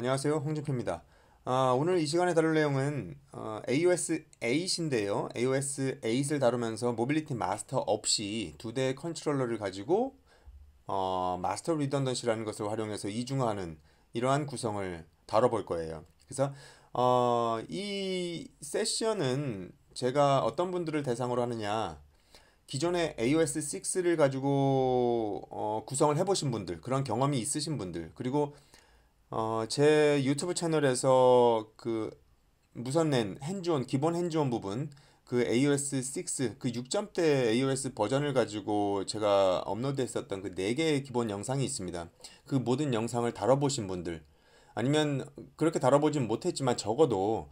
안녕하세요. 홍준표입니다. 오늘 이 시간에 다룰 내용은 AOS 8인데요. AOS 8을 다루면서 모빌리티 마스터 없이 두 대의 컨트롤러를 가지고 마스터 리던던시라는 것을 활용해서 이중화하는 이러한 구성을 다뤄볼 거예요. 그래서 이 세션은 제가 어떤 분들을 대상으로 하느냐, 기존에 AOS 6를 가지고 구성을 해보신 분들, 그런 경험이 있으신 분들, 그리고 제 유튜브 채널에서 그 무선랜 핸즈온 기본 핸즈온 부분, 그 AOS 6 그 6점대 AOS 버전을 가지고 제가 업로드했었던 그 4개의 기본 영상이 있습니다. 그 모든 영상을 다뤄보신 분들, 아니면 그렇게 다뤄보진 못했지만 적어도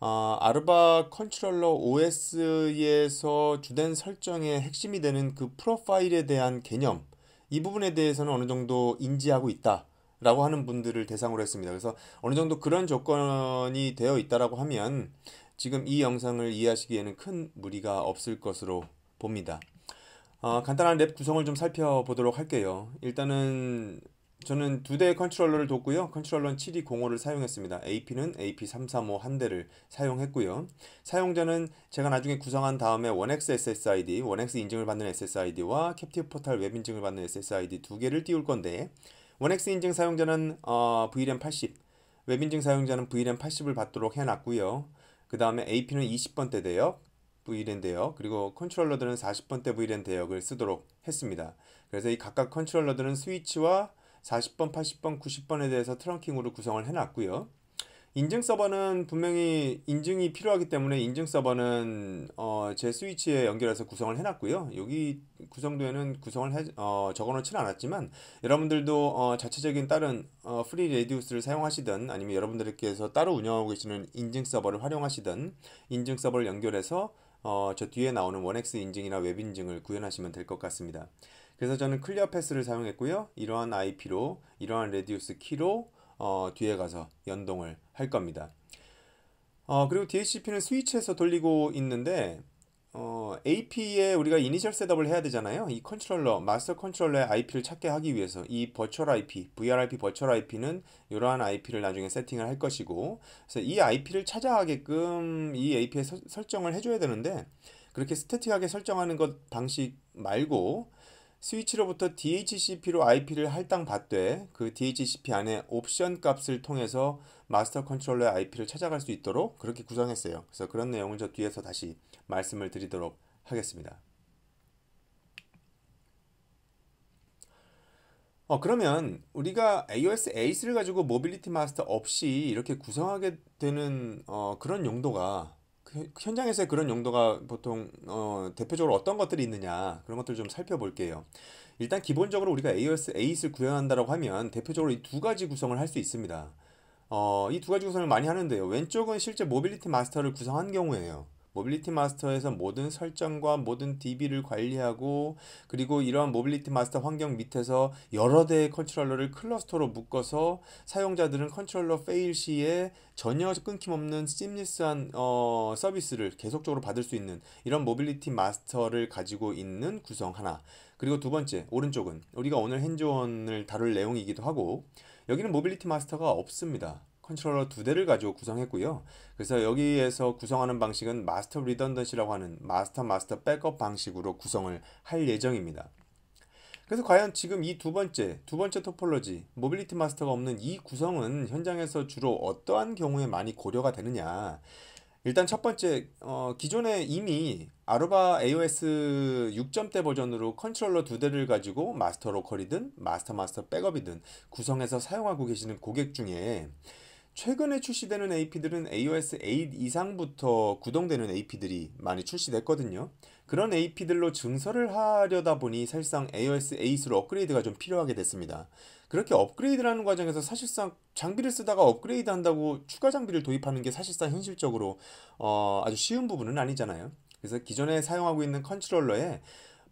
아르바 컨트롤러 OS에서 주된 설정의 핵심이 되는 그 프로파일에 대한 개념, 이 부분에 대해서는 어느 정도 인지하고 있다라고 하는 분들을 대상으로 했습니다. 그래서 어느 정도 그런 조건이 되어 있다라고 하면 지금 이 영상을 이해하시기에는 큰 무리가 없을 것으로 봅니다. 간단한 랩 구성을 좀 살펴보도록 할게요. 일단은 저는 두 대의 컨트롤러를 뒀고요. 컨트롤러는 7205를 사용했습니다. AP는 AP335 한 대를 사용했고요. 사용자는 제가 나중에 구성한 다음에 1X SSID, 1X 인증을 받는 SSID와 캡티브 포탈 웹 인증을 받는 SSID 두 개를 띄울 건데, 1X 인증 사용자는 VRAM 80, 웹 인증 사용자는 VRAM 80을 받도록 해놨고요. 그 다음에 AP는 20번대 대역, VLAN 대역, 그리고 컨트롤러들은 40번대 VLAN 대역을 쓰도록 했습니다. 그래서 이 각각 컨트롤러들은 스위치와 40번, 80번, 90번에 대해서 트렁킹으로 구성을 해놨고요. 인증 서버는 분명히 인증이 필요하기 때문에 인증 서버는 제 스위치에 연결해서 구성을 해놨고요. 여기 구성도에는 적어놓지는 않았지만 여러분들도 자체적인 다른 프리 레디우스를 사용하시든 아니면 여러분들께서 따로 운영하고 계시는 인증 서버를 활용하시든 인증 서버를 연결해서 저 뒤에 나오는 1X 인증이나 웹 인증을 구현하시면 될 것 같습니다. 그래서 저는 클리어 패스를 사용했고요. 이러한 IP로 이러한 레디우스 키로 뒤에 가서 연동을 할 겁니다. 그리고 DHCP는 스위치에서 돌리고 있는데 AP에 우리가 이니셜 셋업을 해야 되잖아요. 이 컨트롤러, 마스터 컨트롤러의 IP를 찾게 하기 위해서 이 버추얼 IP, VRIP 버추얼 IP는 이러한 IP를 나중에 세팅을 할 것이고, 그래서 이 IP를 찾아가게끔 이 AP에 설정을 해줘야 되는데, 그렇게 스태틱하게 설정하는 것 방식 말고 스위치로부터 DHCP로 IP를 할당받되 그 DHCP 안에 옵션 값을 통해서 마스터 컨트롤러의 IP를 찾아갈 수 있도록 그렇게 구성했어요. 그래서 그런 내용을 저 뒤에서 다시 말씀을 드리도록 하겠습니다. 그러면 우리가 AOS 8을 가지고 모빌리티 마스터 없이 이렇게 구성하게 되는 그런 용도가 현장에서의 그런 용도가 보통 대표적으로 어떤 것들이 있느냐, 그런 것들 좀 살펴볼게요. 일단 기본적으로 우리가 AOS 8을 구현한다고 하면 대표적으로 이 두 가지 구성을 할 수 있습니다. 이 두 가지 구성을 많이 하는데요. 왼쪽은 실제 모빌리티 마스터를 구성한 경우에요. 모빌리티 마스터에서 모든 설정과 모든 DB를 관리하고, 그리고 이러한 모빌리티 마스터 환경 밑에서 여러 대의 컨트롤러를 클러스터로 묶어서 사용자들은 컨트롤러 페일 시에 전혀 끊김없는 시미리스한 서비스를 계속적으로 받을 수 있는 이런 모빌리티 마스터를 가지고 있는 구성 하나. 그리고 두 번째, 오른쪽은 우리가 오늘 핸즈온을 다룰 내용이기도 하고, 여기는 모빌리티 마스터가 없습니다. 컨트롤러 두 대를 가지고 구성했고요. 그래서 여기에서 구성하는 방식은 마스터 리던던시라고 하는 마스터 백업 방식으로 구성을 할 예정입니다. 그래서 과연 지금 이 두 번째 토폴로지, 모빌리티 마스터가 없는 이 구성은 현장에서 주로 어떠한 경우에 많이 고려가 되느냐. 일단 첫 번째, 기존에 이미 아루바 AOS 6점대 버전으로 컨트롤러 두 대를 가지고 마스터 로컬이든 마스터 백업이든 구성해서 사용하고 계시는 고객 중에 최근에 출시되는 AP들은 AOS 8 이상부터 구동되는 AP들이 많이 출시됐거든요. 그런 AP들로 증설을 하려다 보니 사실상 AOS 8으로 업그레이드가 좀 필요하게 됐습니다. 그렇게 업그레이드라는 과정에서 사실상 장비를 쓰다가 업그레이드 한다고 추가 장비를 도입하는 게 사실상 현실적으로 아주 쉬운 부분은 아니잖아요. 그래서 기존에 사용하고 있는 컨트롤러에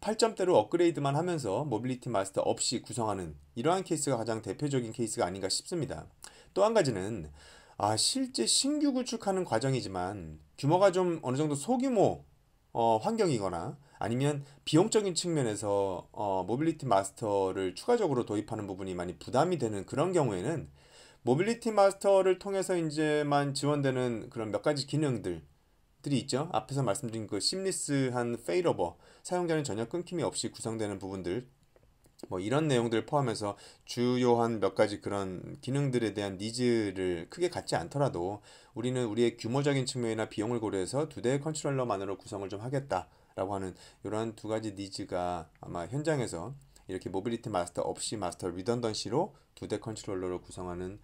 8점대로 업그레이드만 하면서 모빌리티 마스터 없이 구성하는 이러한 케이스가 가장 대표적인 케이스가 아닌가 싶습니다. 또 한 가지는 실제 신규 구축하는 과정이지만 규모가 좀 어느 정도 소규모 환경이거나 아니면 비용적인 측면에서 모빌리티 마스터를 추가적으로 도입하는 부분이 많이 부담이 되는 그런 경우에는 모빌리티 마스터를 통해서 이제만 지원되는 그런 몇 가지 기능들이 있죠. 앞에서 말씀드린 그 심리스한 페일오버, 사용자는 전혀 끊김이 없이 구성되는 부분들, 뭐 이런 내용들을 포함해서 주요한 몇 가지 그런 기능들에 대한 니즈를 크게 갖지 않더라도 우리는 우리의 규모적인 측면이나 비용을 고려해서 두 대의 컨트롤러만으로 구성을 좀 하겠다라고 하는 이러한 두 가지 니즈가 아마 현장에서 이렇게 모빌리티 마스터 없이 마스터 리던던시로 두 대 컨트롤러를 구성하는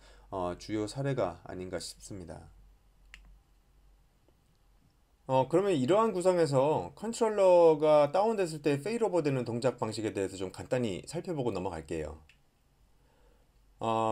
주요 사례가 아닌가 싶습니다. 그러면 이러한 구성에서 컨트롤러가 다운됐을 때 페일오버 되는 동작 방식에 대해서 좀 간단히 살펴보고 넘어갈게요.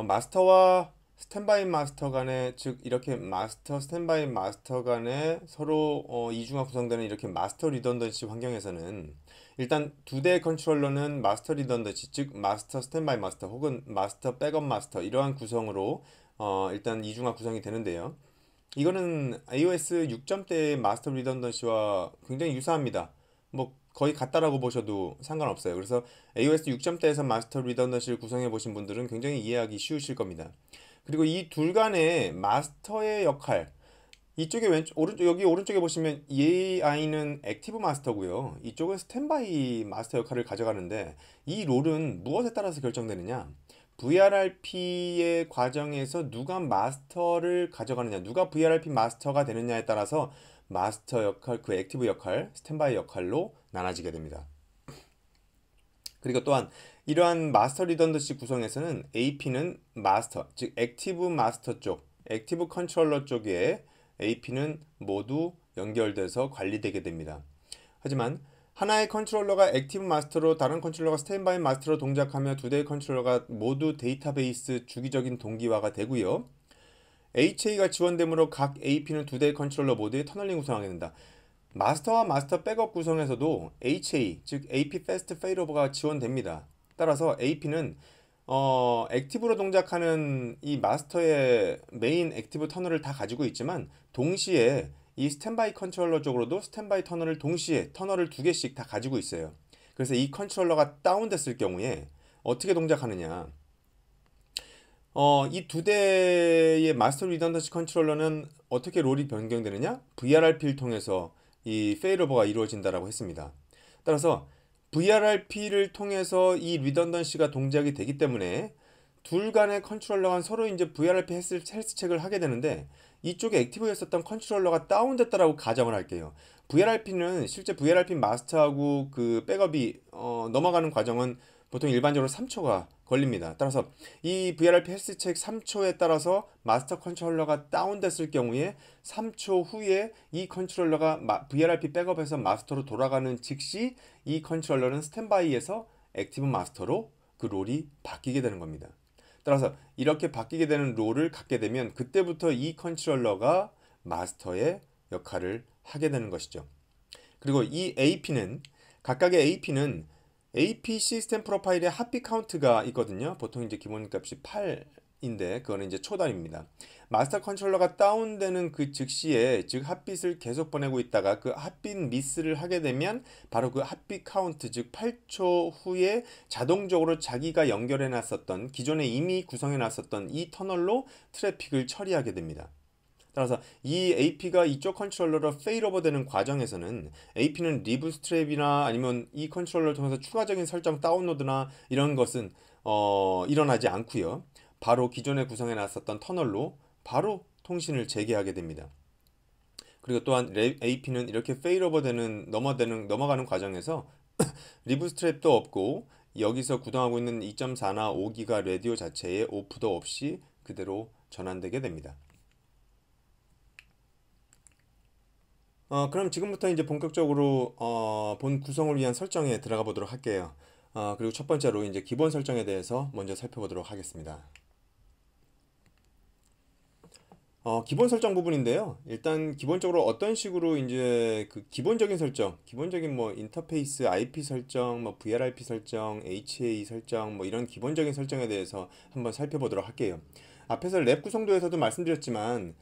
마스터와 스탠바이 마스터 간에, 즉 이렇게 마스터 스탠바이 마스터 간에 서로 이중화 구성되는 이렇게 마스터 리던던시 환경에서는 일단 두 대의 컨트롤러는 마스터 리던던시, 즉 마스터 스탠바이 마스터 혹은 마스터 백업 마스터 이러한 구성으로 일단 이중화 구성이 되는데요. 이거는 iOS 6점대의 마스터 리던던시와 굉장히 유사합니다. 뭐 거의 같다라고 보셔도 상관없어요. 그래서 iOS 6점대에서 마스터 리던던시를 구성해 보신 분들은 굉장히 이해하기 쉬우실 겁니다. 그리고 이 둘 간의 마스터의 역할, 이쪽에 왼쪽 오른쪽 여기 오른쪽에 보시면 AI는 액티브 마스터고요. 이쪽은 스탠바이 마스터 역할을 가져가는데 이 롤은 무엇에 따라서 결정되느냐? VRRP의 과정에서 누가 마스터를 가져가느냐, 누가 VRRP 마스터가 되느냐에 따라서 마스터 역할, 그 액티브 역할, 스탠바이 역할로 나눠지게 됩니다. 그리고 또한 이러한 마스터 리던던시 구성에서는 AP는 마스터, 즉 액티브 마스터 쪽, 액티브 컨트롤러 쪽에 AP는 모두 연결돼서 관리되게 됩니다. 하지만 하나의 컨트롤러가 액티브 마스터로 다른 컨트롤러가 스탠바이 마스터로 동작하며 두 대의 컨트롤러가 모두 데이터베이스 주기적인 동기화가 되고요. HA가 지원되므로 각 AP는 두 대의 컨트롤러 모두의 터널링 구성하게 된다. 마스터와 마스터 백업 구성에서도 HA, 즉 AP Fast Failover가 지원됩니다. 따라서 AP는 액티브로 동작하는 이 마스터의 메인 액티브 터널을 다 가지고 있지만 동시에 이 스탠바이 컨트롤러 쪽으로도 스탠바이 터널을 동시에 터널을 두 개씩 다 가지고 있어요. 그래서 이 컨트롤러가 다운됐을 경우에 어떻게 동작하느냐? 이 두 대의 마스터 리던던시 컨트롤러는 어떻게 롤이 변경되느냐? VRRP를 통해서 이 페일오버가 이루어진다라고 했습니다. 따라서 VRRP를 통해서 이 리던던시가 동작이 되기 때문에 둘 간의 컨트롤러가 서로 이제 VRRP 헬스 체크를 하게 되는데 이쪽에 액티브였었던 컨트롤러가 다운됐다라고 가정을 할게요. VRRP는 실제 VRRP 마스터하고 그 백업이 넘어가는 과정은 보통 일반적으로 3초가 걸립니다. 따라서 이 VRRP 헬스 체크 3초에 따라서 마스터 컨트롤러가 다운됐을 경우에 3초 후에 이 컨트롤러가 VRRP 백업에서 마스터로 돌아가는 즉시 이 컨트롤러는 스탠바이에서 액티브 마스터로 그 롤이 바뀌게 되는 겁니다. 따라서 이렇게 바뀌게 되는 롤을 갖게 되면 그때부터 이 컨트롤러가 마스터의 역할을 하게 되는 것이죠. 그리고 이 AP는 각각의 AP는 AP 시스템 프로파일에 핫빗 카운트가 있거든요. 보통 이제 기본값이 8인데 그거는 이제 초단위입니다. 마스터 컨트롤러가 다운되는 그 즉시에 즉 핫빗을 계속 보내고 있다가 그 핫빗 미스를 하게 되면 바로 그 핫빗 카운트 즉 8초 후에 자동적으로 자기가 연결해 놨었던 기존에 이미 구성해 놨었던 이 터널로 트래픽을 처리하게 됩니다. 따라서 이 AP가 이쪽 컨트롤러로 페일오버 되는 과정에서는 AP는 리브스트랩이나 아니면 이 컨트롤러를 통해서 추가적인 설정 다운로드나 이런 것은 일어나지 않고요. 바로 기존에 구성해 놨었던 터널로 바로 통신을 재개하게 됩니다. 그리고 또한 AP는 이렇게 페일오버 되는 넘어가는 과정에서 리브스트랩도 없고 여기서 구동하고 있는 2.4나 5기가 라디오 자체에 오프도 없이 그대로 전환되게 됩니다. 그럼 지금부터 이제 본격적으로 본 구성을 위한 설정에 들어가 보도록 할게요. 그리고 첫 번째로 이제 기본 설정에 대해서 먼저 살펴보도록 하겠습니다. 기본 설정 부분인데요. 일단 기본적으로 어떤 식으로 이제 그 기본적인 설정, 기본적인 뭐 인터페이스 IP 설정, 뭐 VRRP 설정, HA 설정, 뭐 이런 기본적인 설정에 대해서 한번 살펴보도록 할게요. 앞에서 랩 구성도에서도 말씀드렸지만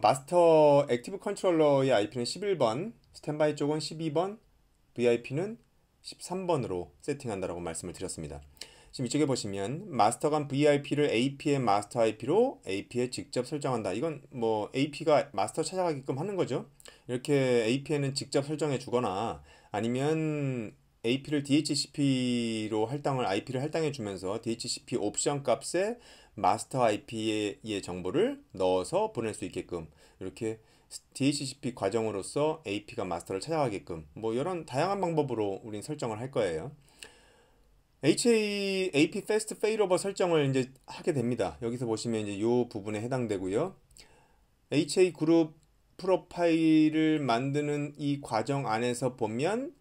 마스터 액티브 컨트롤러의 IP는 11번, 스탠바이 쪽은 12번, VIP는 13번으로 세팅한다라고 말씀을 드렸습니다. 지금 이쪽에 보시면 마스터간 VIP를 AP의 마스터 IP로 AP에 직접 설정한다. 이건 뭐 AP가 마스터 찾아가게끔 하는 거죠. 이렇게 AP에는 직접 설정해 주거나 아니면 AP를 DHCP로 할당을 IP를 할당해 주면서 DHCP 옵션 값에 마스터 IP의 정보를 넣어서 보낼 수 있게끔 이렇게 DHCP 과정으로서 AP가 마스터를 찾아가게끔 뭐 이런 다양한 방법으로 우린 설정을 할 거예요. AP Fast Failover 설정을 이제 하게 됩니다. 여기서 보시면 이제 이 부분에 해당되고요. HA 그룹 프로파일을 만드는 이 과정 안에서 보면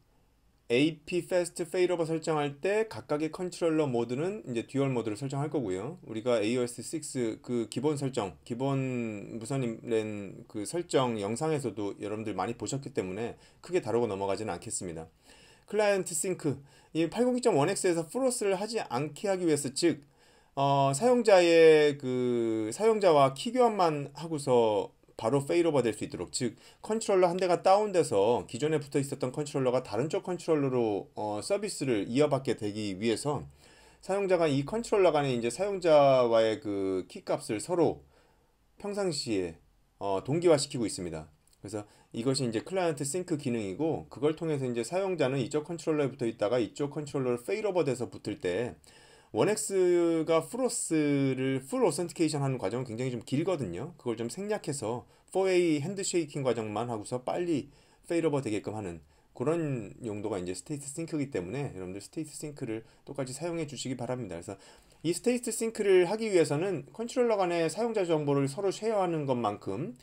AP Fast Failover 설정할 때 각각의 컨트롤러 모드는 이제 듀얼 모드를 설정할 거고요. 우리가 AOS 6 그 기본 설정, 기본 무선 랜 그 설정 영상에서도 여러분들 많이 보셨기 때문에 크게 다루고 넘어가지는 않겠습니다. 클라이언트 싱크 이 802.1x에서 플로스를 하지 않게 하기 위해서 즉 사용자의 그 사용자와 키 교환만 하고서 바로 페일오버 될 수 있도록 즉 컨트롤러 한 대가 다운돼서 기존에 붙어 있었던 컨트롤러가 다른 쪽 컨트롤러로 서비스를 이어받게 되기 위해서 사용자가 이 컨트롤러 간에 이제 사용자와의 그 키 값을 서로 평상시에 동기화시키고 있습니다. 그래서 이것이 이제 클라이언트 싱크 기능이고 그걸 통해서 이제 사용자는 이쪽 컨트롤러에 붙어 있다가 이쪽 컨트롤러를 페일오버 돼서 붙을 때 1X가 플로스를 풀 오센티케이션 하는 과정은 굉장히 좀 길거든요. 그걸 좀 생략해서 4A 핸드쉐이킹 과정만 하고서 빨리 페일오버 되게끔 하는 그런 용도가 이제 스테이트 싱크이기 때문에 여러분들 스테이트 싱크를 똑같이 사용해 주시기 바랍니다. 그래서 이 스테이트 싱크를 하기 위해서는 컨트롤러 간의 사용자 정보를 서로 쉐어하는 것만큼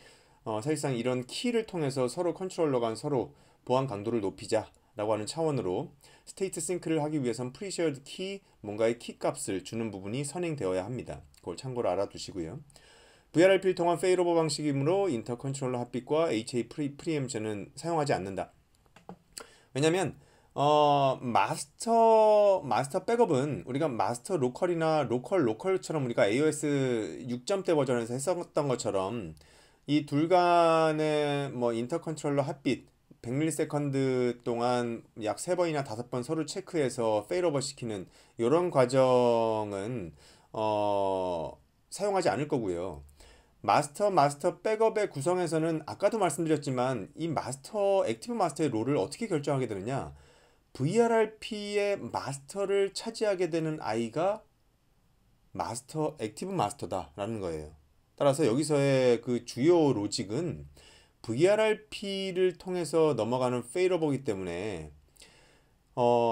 사실상 이런 키를 통해서 서로 컨트롤러 간 서로 보안 강도를 높이자 라고 하는 차원으로 스테이트 싱크를 하기 위해선 프리쉐어드 키, 뭔가의 키 값을 주는 부분이 선행되어야 합니다. 그걸 참고로 알아두시고요. VRRP를 통한 페일오버 방식이므로 인터 컨트롤러 핫빗과 HA 프리엠션은 사용하지 않는다. 왜냐면 마스터 백업은 우리가 마스터 로컬이나 로컬처럼 우리가 AOS 6점대 버전에서 했었던 것처럼 이 둘 간의 뭐 인터 컨트롤러 핫빗 100ms 동안 약 3번이나 5번 서로 체크해서 페일오버 시키는 이런 과정은 사용하지 않을 거고요. 마스터 백업의 구성에서는 아까도 말씀드렸지만 이 마스터 액티브 마스터의 롤을 어떻게 결정하게 되느냐 VRRP의 마스터를 차지하게 되는 아이가 마스터 액티브 마스터다 라는 거예요. 따라서 여기서의 그 주요 로직은 VRRP를 통해서 넘어가는 페일오버이기 때문에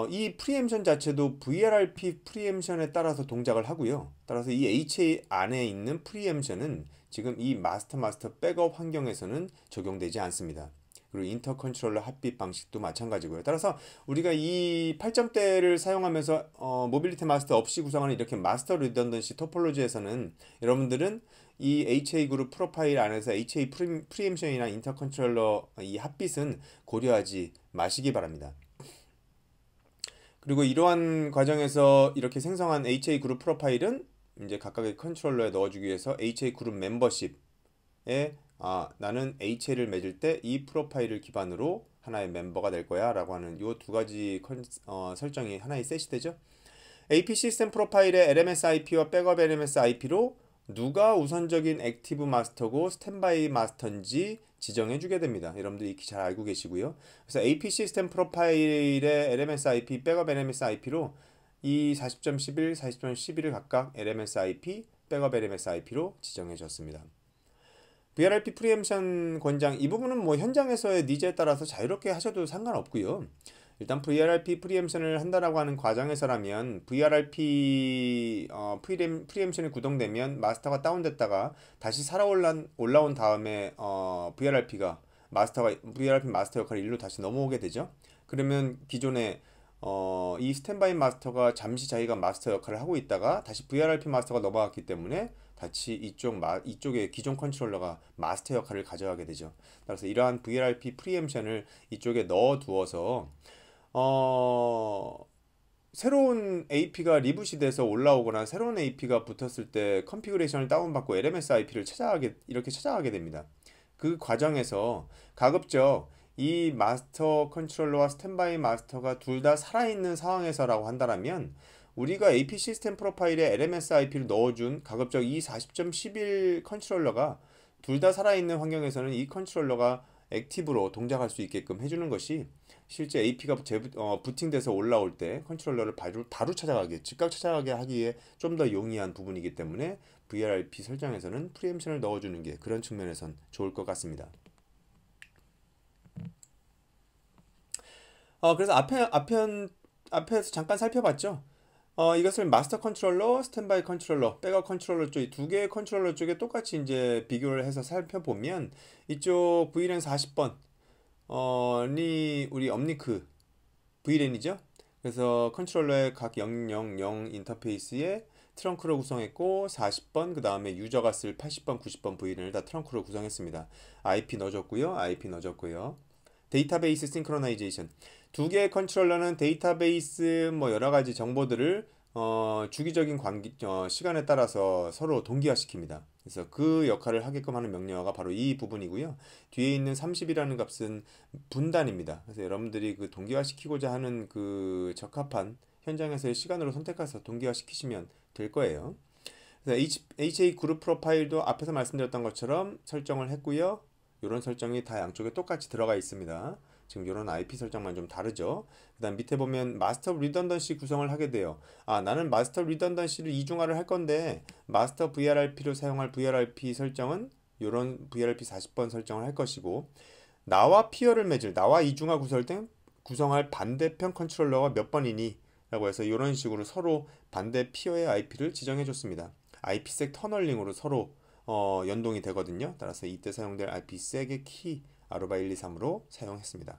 이 프리엠션 자체도 VRRP 프리엠션에 따라서 동작을 하고요. 따라서 이 HA 안에 있는 프리엠션은 지금 이 마스터 백업 환경에서는 적용되지 않습니다. 그리고 인터 컨트롤러 핫빗 방식도 마찬가지고요. 따라서 우리가 이 8점대를 사용하면서 모빌리티 마스터 없이 구성하는 이렇게 마스터 리던던시 토폴로지에서는 여러분들은 이 HA 그룹 프로파일 안에서 HA 프리엠션이나 인터 컨트롤러 이 핫빗은 고려하지 마시기 바랍니다. 그리고 이러한 과정에서 이렇게 생성한 HA 그룹 프로파일은 이제 각각의 컨트롤러에 넣어주기 위해서 HA 그룹 멤버십에 나는 HA를 맺을 때 이 프로파일을 기반으로 하나의 멤버가 될 거야 라고 하는 이 두 가지 설정이 하나의 셋이 되죠. AP 시스템 프로파일의 LMS IP와 백업 LMS IP로 누가 우선적인 액티브 마스터고 스탠바이 마스터인지 지정해 주게 됩니다. 여러분들 익히 잘 알고 계시고요. 그래서 AP 시스템 프로파일의 LMS IP, 백업 LMS IP로 이 40.11, 40.11을 각각 LMS IP, 백업 LMS IP로 지정해 줬습니다. VRRP 프리엠션 권장 이 부분은 뭐 현장에서의 니즈에 따라서 자유롭게 하셔도 상관없고요. 일단 VRRP 프리엠션을 한다라고 하는 과정에서라면 VRRP 프리엠션이 구동되면 마스터가 다운됐다가 다시 올라온 다음에 VRRP 마스터 역할이 일로 다시 넘어오게 되죠. 그러면 기존에 이 스탠바이 마스터가 잠시 자기가 마스터 역할을 하고 있다가 다시 VRRP 마스터가 넘어갔기 때문에 다시 이쪽의 기존 컨트롤러가 마스터 역할을 가져가게 되죠. 따라서 이러한 VRRP 프리엠션을 이쪽에 넣어 두어서 새로운 AP가 리부시 돼서 올라오거나 새로운 AP가 붙었을 때 컨피그레이션을 다운받고 LMS IP를 이렇게 찾아가게 됩니다. 그 과정에서 가급적 이 마스터 컨트롤러와 스탠바이 마스터가 둘 다 살아있는 상황에서라고 한다면 우리가 AP 시스템 프로파일에 LMS IP를 넣어준 가급적 이 40.11 컨트롤러가 둘 다 살아있는 환경에서는 이 컨트롤러가 액티브로 동작할 수 있게끔 해주는 것이 실제 AP가 부팅돼서 올라올 때 컨트롤러를 바로 찾아가게, 즉각 찾아가게 하기에 좀 더 용이한 부분이기 때문에 VRRP 설정에서는 프리엠션을 넣어주는 게 그런 측면에선 좋을 것 같습니다. 그래서 앞에서 잠깐 살펴봤죠. 이것을 마스터 컨트롤러, 스탠바이 컨트롤러, 백업 컨트롤러 쪽 두 개의 컨트롤러 쪽에 똑같이 이제 비교를 해서 살펴보면 이쪽 VLAN 40번 이 우리 업니크 VLAN이죠. 그래서 컨트롤러의 각 000 인터페이스에 트렁크로 구성했고 40번 그 다음에 유저가 쓸 80번, 90번 VLAN을 다 트렁크로 구성했습니다. IP 넣어줬고요. 데이터베이스 싱크로나이제이션 두 개의 컨트롤러는 데이터베이스 뭐 여러 가지 정보들을 주기적인 시간에 따라서 서로 동기화시킵니다. 그래서 그 역할을 하게끔 하는 명령어가 바로 이 부분이고요. 뒤에 있는 30이라는 gat은 분단입니다. 그래서 여러분들이 그 동기화시키고자 하는 그 적합한 현장에서의 시간으로 선택해서 동기화시키시면 될 거예요. 그래서 HA 그룹 프로파일도 앞에서 말씀드렸던 것처럼 설정을 했고요. 이런 설정이 다 양쪽에 똑같이 들어가 있습니다. 지금 이런 IP 설정만 좀 다르죠. 그 다음 밑에 보면 마스터 리던던시 구성을 하게 돼요. 나는 마스터 리던던시를 이중화를 할 건데 마스터 VRRP로 사용할 VRRP 설정은 이런 VRRP 40번 설정을 할 것이고 나와 피어를 맺을 나와 이중화 구성할 반대편 컨트롤러가 몇 번이니? 라고 해서 이런 식으로 서로 반대 피어의 IP를 지정해 줬습니다. IPsec 터널링으로 서로 연동이 되거든요. 따라서 이때 사용될 IPsec의 키 아로바 123으로 사용했습니다.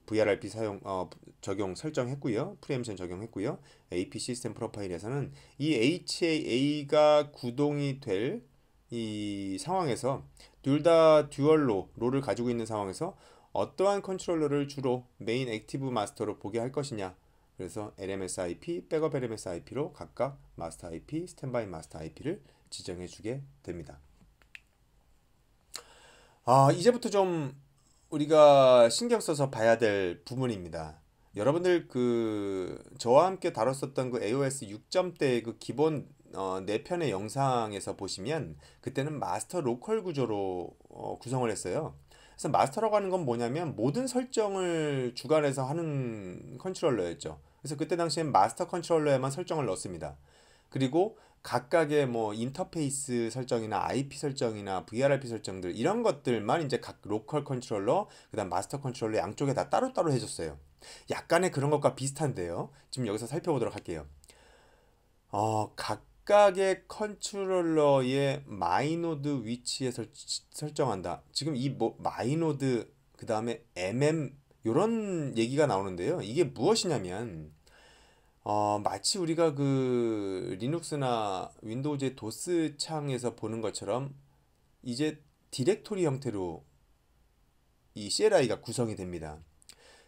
VRRP 적용 설정했고요. 프리엠션 적용했고요. AP 시스템 프로파일에서는 이 HA가 구동이 될 이 상황에서 둘 다 듀얼로 롤을 가지고 있는 상황에서 어떠한 컨트롤러를 주로 메인 액티브 마스터로 보게 할 것이냐. 그래서 LMS IP, 백업 LMS IP로 각각 마스터 IP, 스탠바이 마스터 IP를 지정해 주게 됩니다. 이제부터 좀 우리가 신경 써서 봐야 될 부분입니다. 여러분들 저와 함께 다뤘었던 그 AOS 6점대 그 기본 4편의 영상에서 보시면 그때는 마스터 로컬 구조로 구성을 했어요. 그래서 마스터라고 하는 건 뭐냐면 모든 설정을 주관해서 하는 컨트롤러였죠. 그래서 그때 당시엔 마스터 컨트롤러에만 설정을 넣습니다. 그리고 각각의 뭐 인터페이스 설정이나 IP 설정이나 VRRP 설정들 이런 것들만 이제 각 로컬 컨트롤러 그다음 마스터 컨트롤러 양쪽에 다 따로따로 해줬어요. 약간의 그런 것과 비슷한데요. 지금 여기서 살펴보도록 할게요. 각각의 컨트롤러의 마이노드 위치에 설정한다. 지금 이 마이노드 그 다음에 이런 얘기가 나오는데요. 이게 무엇이냐면 마치 우리가 그 리눅스나 윈도우즈의 도스 창에서 보는 것처럼 이제 디렉토리 형태로 이 CLI가 구성이 됩니다.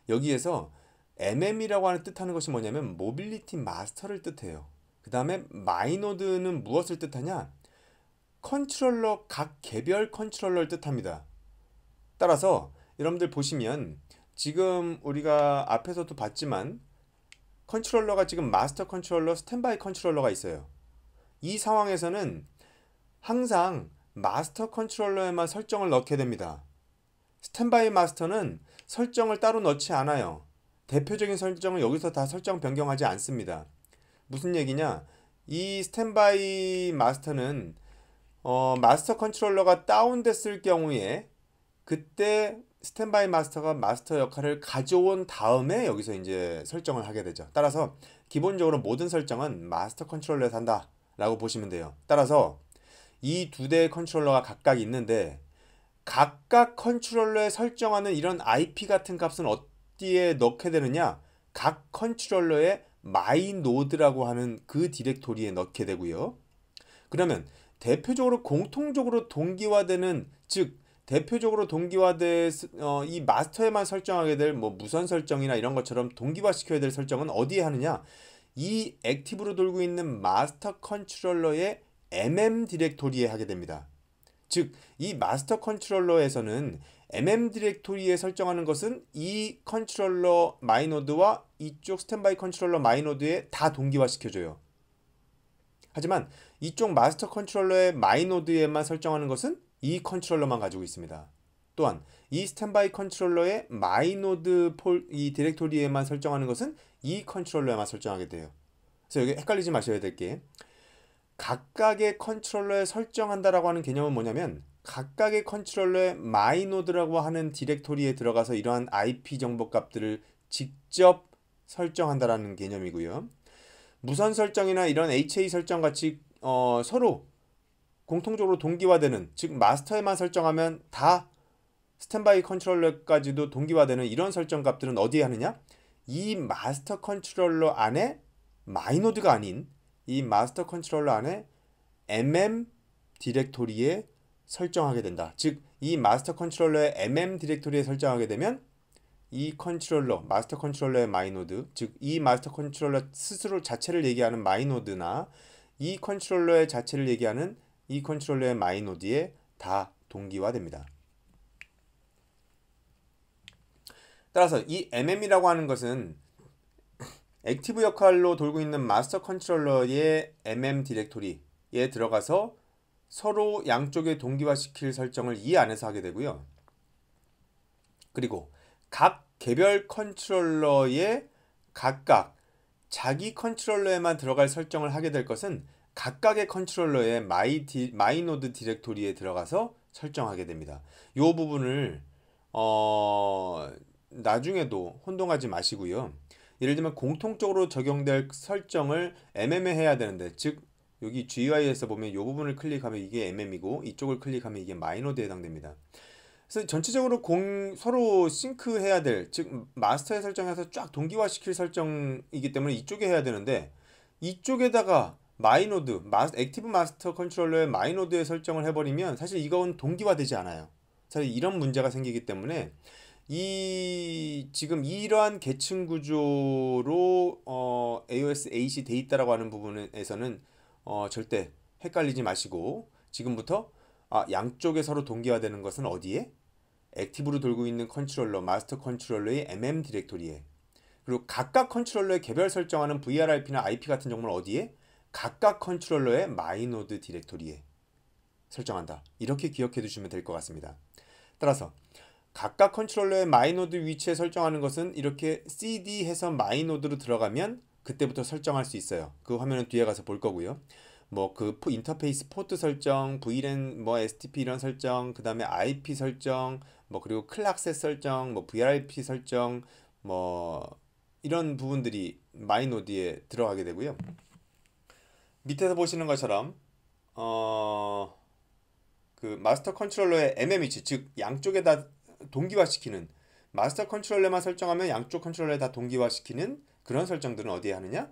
여기에서 MM이라고 하는 뜻하는 것이 뭐냐면 모빌리티 마스터를 뜻해요. 그 다음에 마이노드는 무엇을 뜻하냐? 컨트롤러 각 개별 컨트롤러를 뜻합니다. 따라서 여러분들 보시면 지금 우리가 앞에서도 봤지만 컨트롤러가 지금 마스터 컨트롤러, 스탠바이 컨트롤러가 있어요. 이 상황에서는 항상 마스터 컨트롤러에만 설정을 넣게 됩니다. 스탠바이 마스터는 설정을 따로 넣지 않아요. 대표적인 설정을 여기서 다 설정 변경하지 않습니다. 무슨 얘기냐? 이 스탠바이 마스터는 마스터 컨트롤러가 다운됐을 경우에 그때 스탠바이 마스터가 마스터 역할을 가져온 다음에 여기서 이제 설정을 하게 되죠. 따라서 기본적으로 모든 설정은 마스터 컨트롤러에서 한다 라고 보시면 돼요. 따라서 이 두 대의 컨트롤러가 각각 있는데 각각 컨트롤러에 설정하는 이런 IP 같은 값은 어디에 넣게 되느냐? 각 컨트롤러의 마이노드라고 하는 그 디렉토리에 넣게 되고요. 그러면 대표적으로 공통적으로 동기화되는 즉 대표적으로 동기화될 이 마스터에만 설정하게 될 뭐 무선 설정이나 이런 것처럼 동기화시켜야 될 설정은 어디에 하느냐? 이 액티브로 돌고 있는 마스터 컨트롤러의 MM 디렉토리에 하게 됩니다. 즉, 이 마스터 컨트롤러에서는 MM 디렉토리에 설정하는 것은 이 컨트롤러 마이노드와 이쪽 스탠바이 컨트롤러 마이노드에 다 동기화 시켜줘요. 하지만 이쪽 마스터 컨트롤러의 마이노드에만 설정하는 것은 이 컨트롤러만 가지고 있습니다. 또한 이 스탠바이 컨트롤러의 마이노드 이 디렉토리에만 설정하는 것은 이 컨트롤러에만 설정하게 돼요. 그래서 여기 헷갈리지 마셔야 될 게, 각각의 컨트롤러에 설정한다라고 하는 개념은 뭐냐면 각각의 컨트롤러의 마이노드라고 하는 디렉토리에 들어가서 이러한 IP 정보 값들을 직접 설정한다라는 개념이고요. 무선 설정이나 이런 HA 설정 같이 서로 공통적으로 동기화되는, 즉 마스터에만 설정하면 다 스탠바이 컨트롤러까지도 동기화되는 이런 설정 값들은 어디에 하느냐? 이 마스터 컨트롤러 안에 마이노드가 아닌 이 마스터 컨트롤러 안에 MM 디렉토리에 설정하게 된다. 즉 이 마스터 컨트롤러의 MM 디렉토리에 설정하게 되면 이 컨트롤러, 마스터 컨트롤러의 마이노드, 즉 이 마스터 컨트롤러 스스로 자체를 얘기하는 마이노드나 이 컨트롤러의 자체를 얘기하는 이 컨트롤러의 마이노드에 다 동기화됩니다. 따라서 이 MM이라고 하는 것은 액티브 역할로 돌고 있는 마스터 컨트롤러의 MM 디렉토리에 들어가서 서로 양쪽에 동기화시킬 설정을 이 안에서 하게 되고요. 그리고 각 개별 컨트롤러의 각각 자기 컨트롤러에만 들어갈 설정을 하게 될 것은 각각의 컨트롤러의 마이노드 디렉토리에 들어가서 설정하게 됩니다. 이 부분을 나중에도 혼동하지 마시고요. 예를 들면 공통적으로 적용될 설정을 MM에 해야 되는데, 즉 여기 GUI에서 보면 이 부분을 클릭하면 이게 MM이고 이쪽을 클릭하면 이게 마이노드에 해당됩니다. 그래서 전체적으로 서로 싱크해야 될, 즉 마스터에 설정해서 쫙 동기화시킬 설정이기 때문에 이쪽에 해야 되는데 이쪽에다가 마이노드, 액티브 마스터 컨트롤러의 마이노드에 설정을 해버리면 사실 이건 동기화되지 않아요. 사실 이런 문제가 생기기 때문에 지금 이러한 계층 구조로 AOS 8이 돼 있다라고 하는 부분에서는 절대 헷갈리지 마시고, 지금부터 양쪽에 서로 동기화되는 것은 어디에? 액티브로 돌고 있는 컨트롤러, 마스터 컨트롤러의 MM 디렉토리에, 그리고 각각 컨트롤러의 개별 설정하는 VRIP나 IP 같은 정보는 어디에? 각각 컨트롤러의 마이노드 디렉토리에 설정한다. 이렇게 기억해 두시면 될 것 같습니다. 따라서 각각 컨트롤러의 마이노드 위치에 설정하는 것은 이렇게 CD 해서 마이노드로 들어가면 그때부터 설정할 수 있어요. 그 화면은 뒤에 가서 볼 거고요. 뭐 그 인터페이스 포트 설정, VLAN 뭐 STP 이런 설정, 그 다음에 IP 설정, 뭐 그리고 클락셋 설정, 뭐 VRIP 설정, 뭐 이런 부분들이 마이노드에 들어가게 되고요. 밑에서 보시는 것처럼 그 마스터 컨트롤러의 MM 위치, 즉 양쪽에 다 동기화시키는, 마스터 컨트롤러만 설정하면 양쪽 컨트롤러에 다 동기화시키는 그런 설정들은 어디에 하느냐?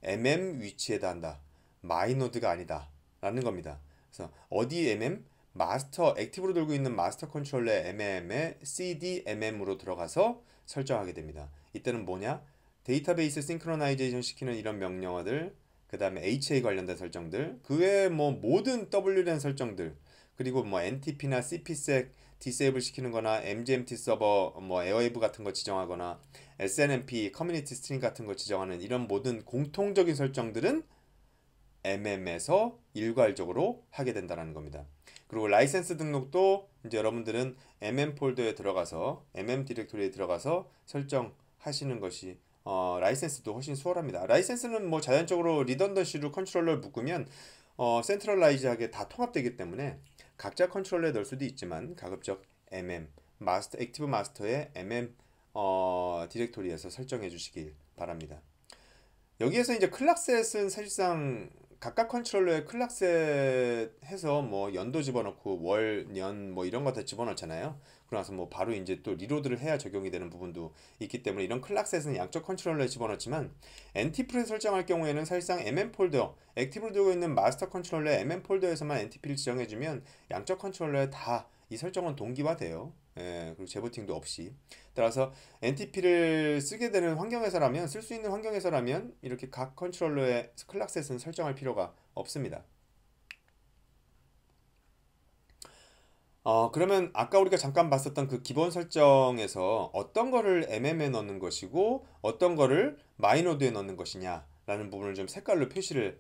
MM 위치에다 한다. 마이노드가 아니다 라는 겁니다. 그래서 어디 MM? 마스터, 액티브로 돌고 있는 마스터 컨트롤러의 MM에 CD MM으로 들어가서 설정하게 됩니다. 이때는 뭐냐? 데이터베이스 싱크로나이제이션 시키는 이런 명령어들, 그 다음에 HA 관련된 설정들, 그 외에 뭐 모든 WLAN 설정들, 그리고 뭐 NTP나 CPsec 디세이블 시키는 거나 MGMT 서버 뭐 에어웨이브 같은 거 지정하거나 SNMP 커뮤니티 스트링 같은 거 지정하는 이런 모든 공통적인 설정들은 MM에서 일괄적으로 하게 된다는 겁니다. 그리고 라이센스 등록도 이제 여러분들은 MM 폴더에 들어가서 MM 디렉토리에 들어가서 설정하시는 것이 라이센스도 훨씬 수월합니다. 라이센스는 뭐 자연적으로 리던던시로 컨트롤러를 묶으면 센트럴라이즈하게 다 통합되기 때문에 각자 컨트롤러에 넣을 수도 있지만 가급적 MM 마스터, 액티브 마스터의 MM 디렉토리에서 설정해 주시길 바랍니다. 여기에서 이제 클락셋은 사실상 각각 컨트롤러에 클락셋 해서 뭐 연도 집어넣고 월, 년 뭐 이런 거 다 집어넣잖아요. 그러나서 뭐 바로 이제 또 리로드를 해야 적용이 되는 부분도 있기 때문에 이런 클락셋은 양쪽 컨트롤러에 집어넣지만 NTP를 설정할 경우에는 사실상 MM 폴더, 액티브로 들고 있는 마스터 컨트롤러의 MM 폴더에서만 NTP를 지정해주면 양쪽 컨트롤러에 다 이 설정은 동기화돼요. 그리고 재부팅도 없이. 따라서 NTP를 쓰게 되는 환경에서라면, 쓸 수 있는 환경에서라면 이렇게 각 컨트롤러의 클락셋은 설정할 필요가 없습니다. 그러면 아까 우리가 잠깐 봤었던 그 기본 설정에서 어떤 거를 MM에 넣는 것이고 어떤 거를 마이노드에 넣는 것이냐라는 부분을 좀 색깔로 표시를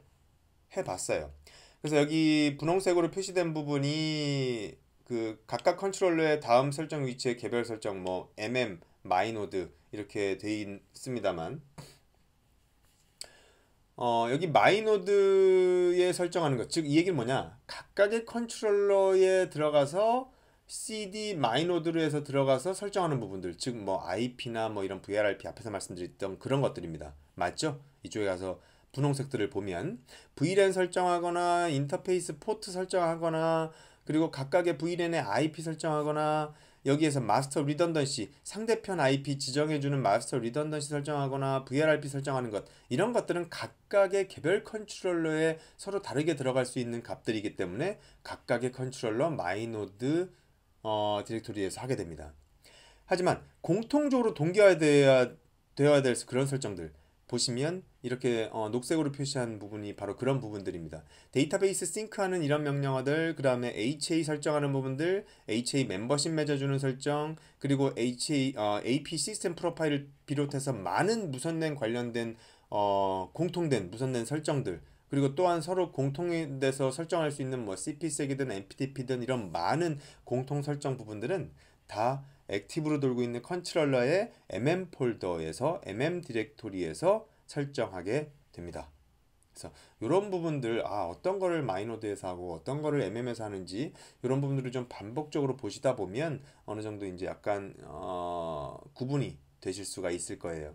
해봤어요. 그래서 여기 분홍색으로 표시된 부분이 그 각각 컨트롤러의 다음 설정 위치의 개별 설정 뭐 MM, 마이노드 이렇게 돼 있습니다만 여기 마이노드에 설정하는 것, 즉 이 얘기는 뭐냐? 각각의 컨트롤러에 들어가서 CD 마이노드로 해서 들어가서 설정하는 부분들, 즉 뭐 IP나 뭐 이런 VRRP 앞에서 말씀드렸던 그런 것들입니다. 맞죠? 이쪽에 가서 분홍색들을 보면 VLAN 설정하거나 인터페이스 포트 설정하거나 그리고 각각의 VLAN의 IP 설정하거나 여기에서 마스터 리던던시 상대편 IP 지정해주는 마스터 리던던시 설정하거나 VRRP 설정하는 것 이런 것들은 각각의 개별 컨트롤러에 서로 다르게 들어갈 수 있는 값들이기 때문에 각각의 컨트롤러 마이노드 디렉토리에서 하게 됩니다. 하지만 공통적으로 되어야 될 그런 설정들 보시면 이렇게 녹색으로 표시한 부분이 바로 그런 부분들입니다. 데이터베이스 싱크하는 이런 명령어들, 그 다음에 HA 설정하는 부분들, HA 멤버십 맺어주는 설정, 그리고 AP 시스템 프로파일을 비롯해서 많은 무선랜 관련된 공통된 무선랜 설정들, 그리고 또한 서로 공통돼서 설정할 수 있는 뭐 CP색이든 MPTP든 이런 많은 공통 설정 부분들은 다 액티브로 돌고 있는 컨트롤러의 MM 폴더에서 MM 디렉토리에서 설정하게 됩니다. 그래서 이런 부분들 어떤 거를 마이노드에서 하고 어떤 거를 MM에서 하는지 이런 부분들을 좀 반복적으로 보시다 보면 어느 정도 이제 약간 구분이 되실 수가 있을 거예요.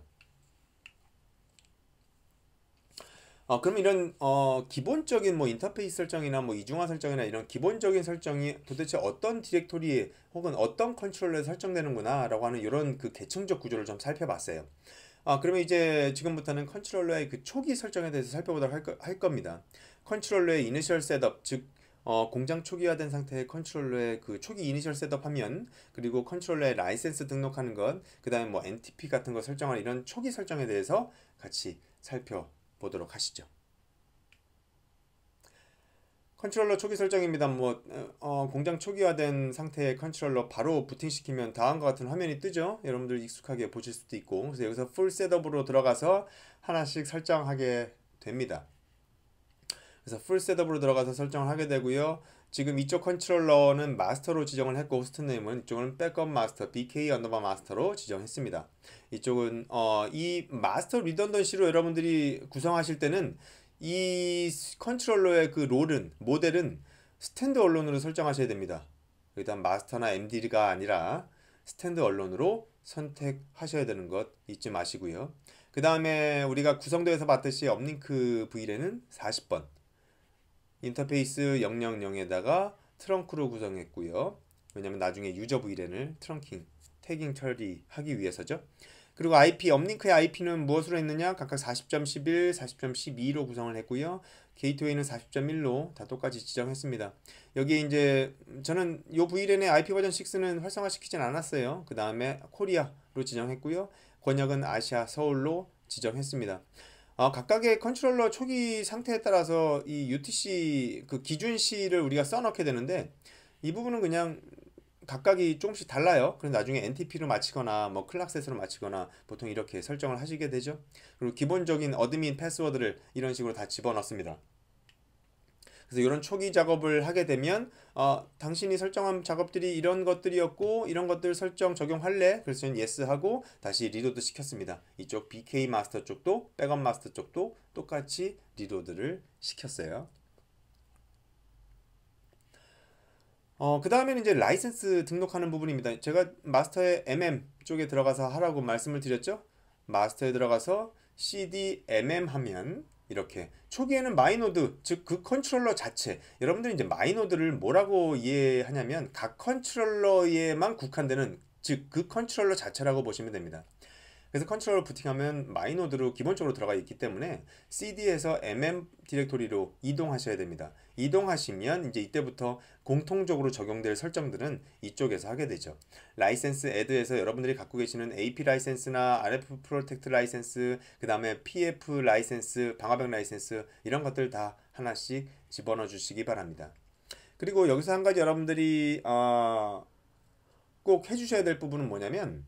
그럼 이런 기본적인 뭐 인터페이스 설정이나 뭐 이중화 설정이나 이런 기본적인 설정이 도대체 어떤 디렉토리에 혹은 어떤 컨트롤러에 설정되는구나 라고 하는 이런 그 계층적 구조를 좀 살펴봤어요. 그러면 이제 지금부터는 컨트롤러의 그 초기 설정에 대해서 살펴보도록 할 겁니다. 컨트롤러의 이니셜 셋업, 즉 공장 초기화된 상태의 컨트롤러의 그 초기 이니셜 셋업 하면 그리고 컨트롤러의 라이센스 등록하는 것, 그 다음에 뭐 NTP 같은 거 설정하는 이런 초기 설정에 대해서 같이 살펴보도록 하시죠. 컨트롤러 초기 설정입니다. 뭐 공장 초기화된 상태의 컨트롤러 바로 부팅시키면 다음과 같은 화면이 뜨죠. 여러분들 익숙하게 보실 수도 있고 그래서 여기서 풀 셋업으로 들어가서 하나씩 설정하게 됩니다. 그래서 풀 셋업으로 들어가서 설정을 하게 되고요. 지금 이쪽 컨트롤러는 마스터로 지정을 했고 호스트네임은 이쪽은 백업 마스터 BK 언더바 마스터로 지정했습니다. 이쪽은 이 마스터 리던던시로 여러분들이 구성하실 때는 이 컨트롤러의 그 롤은 모델은 스탠드 언론으로 설정하셔야 됩니다. 일단 마스터나 MD가 아니라 스탠드 언론으로 선택하셔야 되는 것 잊지 마시고요. 그 다음에 우리가 구성도에서 봤듯이 업링크 VLAN은 40번 인터페이스 000에다가 트렁크로 구성했고요. 왜냐면 나중에 유저 VLAN을 트렁킹, 태깅 처리하기 위해서죠. 그리고 IP, 업링크의 IP는 무엇으로 했느냐? 각각 40.11, 40.12로 구성을 했고요. 게이트웨이는 40.1로 다 똑같이 지정했습니다. 여기에 이제 저는 이 VLAN의 IP 버전 6는 활성화시키진 않았어요. 그 다음에 코리아로 지정했고요. 권역은 아시아, 서울로 지정했습니다. 각각의 컨트롤러 초기 상태에 따라서 이 UTC 그 기준시를 우리가 써넣게 되는데 이 부분은 그냥 각각이 조금씩 달라요. 그래서 나중에 NTP로 맞추거나 뭐 클락셋으로 맞추거나 보통 이렇게 설정을 하시게 되죠. 그리고 기본적인 어드민 패스워드를 이런 식으로 다 집어넣습니다. 그래서 이런 초기 작업을 하게 되면 당신이 설정한 작업들이 이런 것들이었고 이런 것들 설정 적용할래? 그래서 저는 yes 하고 다시 리로드 시켰습니다. 이쪽 BK 마스터 쪽도 백업 마스터 쪽도 똑같이 리로드를 시켰어요. 그 다음에는 이제 라이센스 등록하는 부분입니다. 제가 마스터의 MM 쪽에 들어가서 하라고 말씀을 드렸죠. 마스터에 들어가서 CD MM 하면 이렇게 초기에는 마이노드 즉 그 컨트롤러 자체 여러분들이 이제 마이노드를 뭐라고 이해하냐면 각 컨트롤러에만 국한되는 즉 그 컨트롤러 자체라고 보시면 됩니다. 그래서 컨트롤러 부팅하면 마이노드로 기본적으로 들어가 있기 때문에 CD에서 MM 디렉토리로 이동하셔야 됩니다. 이동하시면 이제 이때부터 공통적으로 적용될 설정들은 이쪽에서 하게 되죠. 라이센스 애드에서 여러분들이 갖고 계시는 AP 라이센스나 RF 프로텍트 라이센스, 그 다음에 PF 라이센스, 방화벽 라이센스 이런 것들 다 하나씩 집어넣어 주시기 바랍니다. 그리고 여기서 한 가지 여러분들이 꼭 해주셔야 될 부분은 뭐냐면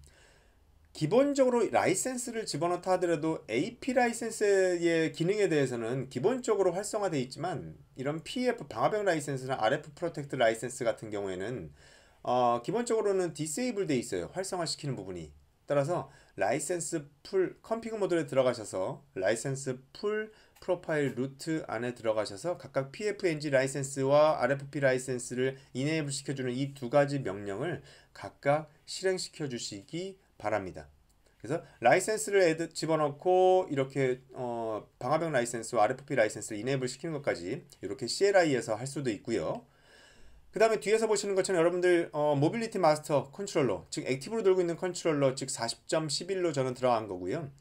기본적으로 라이센스를 집어넣다 하더라도 AP 라이센스의 기능에 대해서는 기본적으로 활성화되어 있지만 이런 PF 방화벽 라이센스나 RF 프로텍트 라이센스 같은 경우에는 기본적으로는 디세이블 돼 있어요. 활성화시키는 부분이. 따라서 라이센스 풀 컨피그 모드에 들어가셔서 라이센스 풀 프로파일 루트 안에 들어가셔서 각각 PFNG 라이센스와 RFP 라이센스를 이네이블 시켜주는 이 두 가지 명령을 각각 실행시켜 주시기 바랍니다. 그래서 라이센스를 집어넣고 이렇게 방화벽 라이센스와 RFP 라이센스를 이네이블 시키는 것까지 이렇게 CLI에서 할 수도 있고요. 그 다음에 뒤에서 보시는 것처럼 여러분들 모빌리티 마스터 컨트롤러, 즉 액티브로 들고 있는 컨트롤러, 즉 40.11로 저는 들어간 거고요.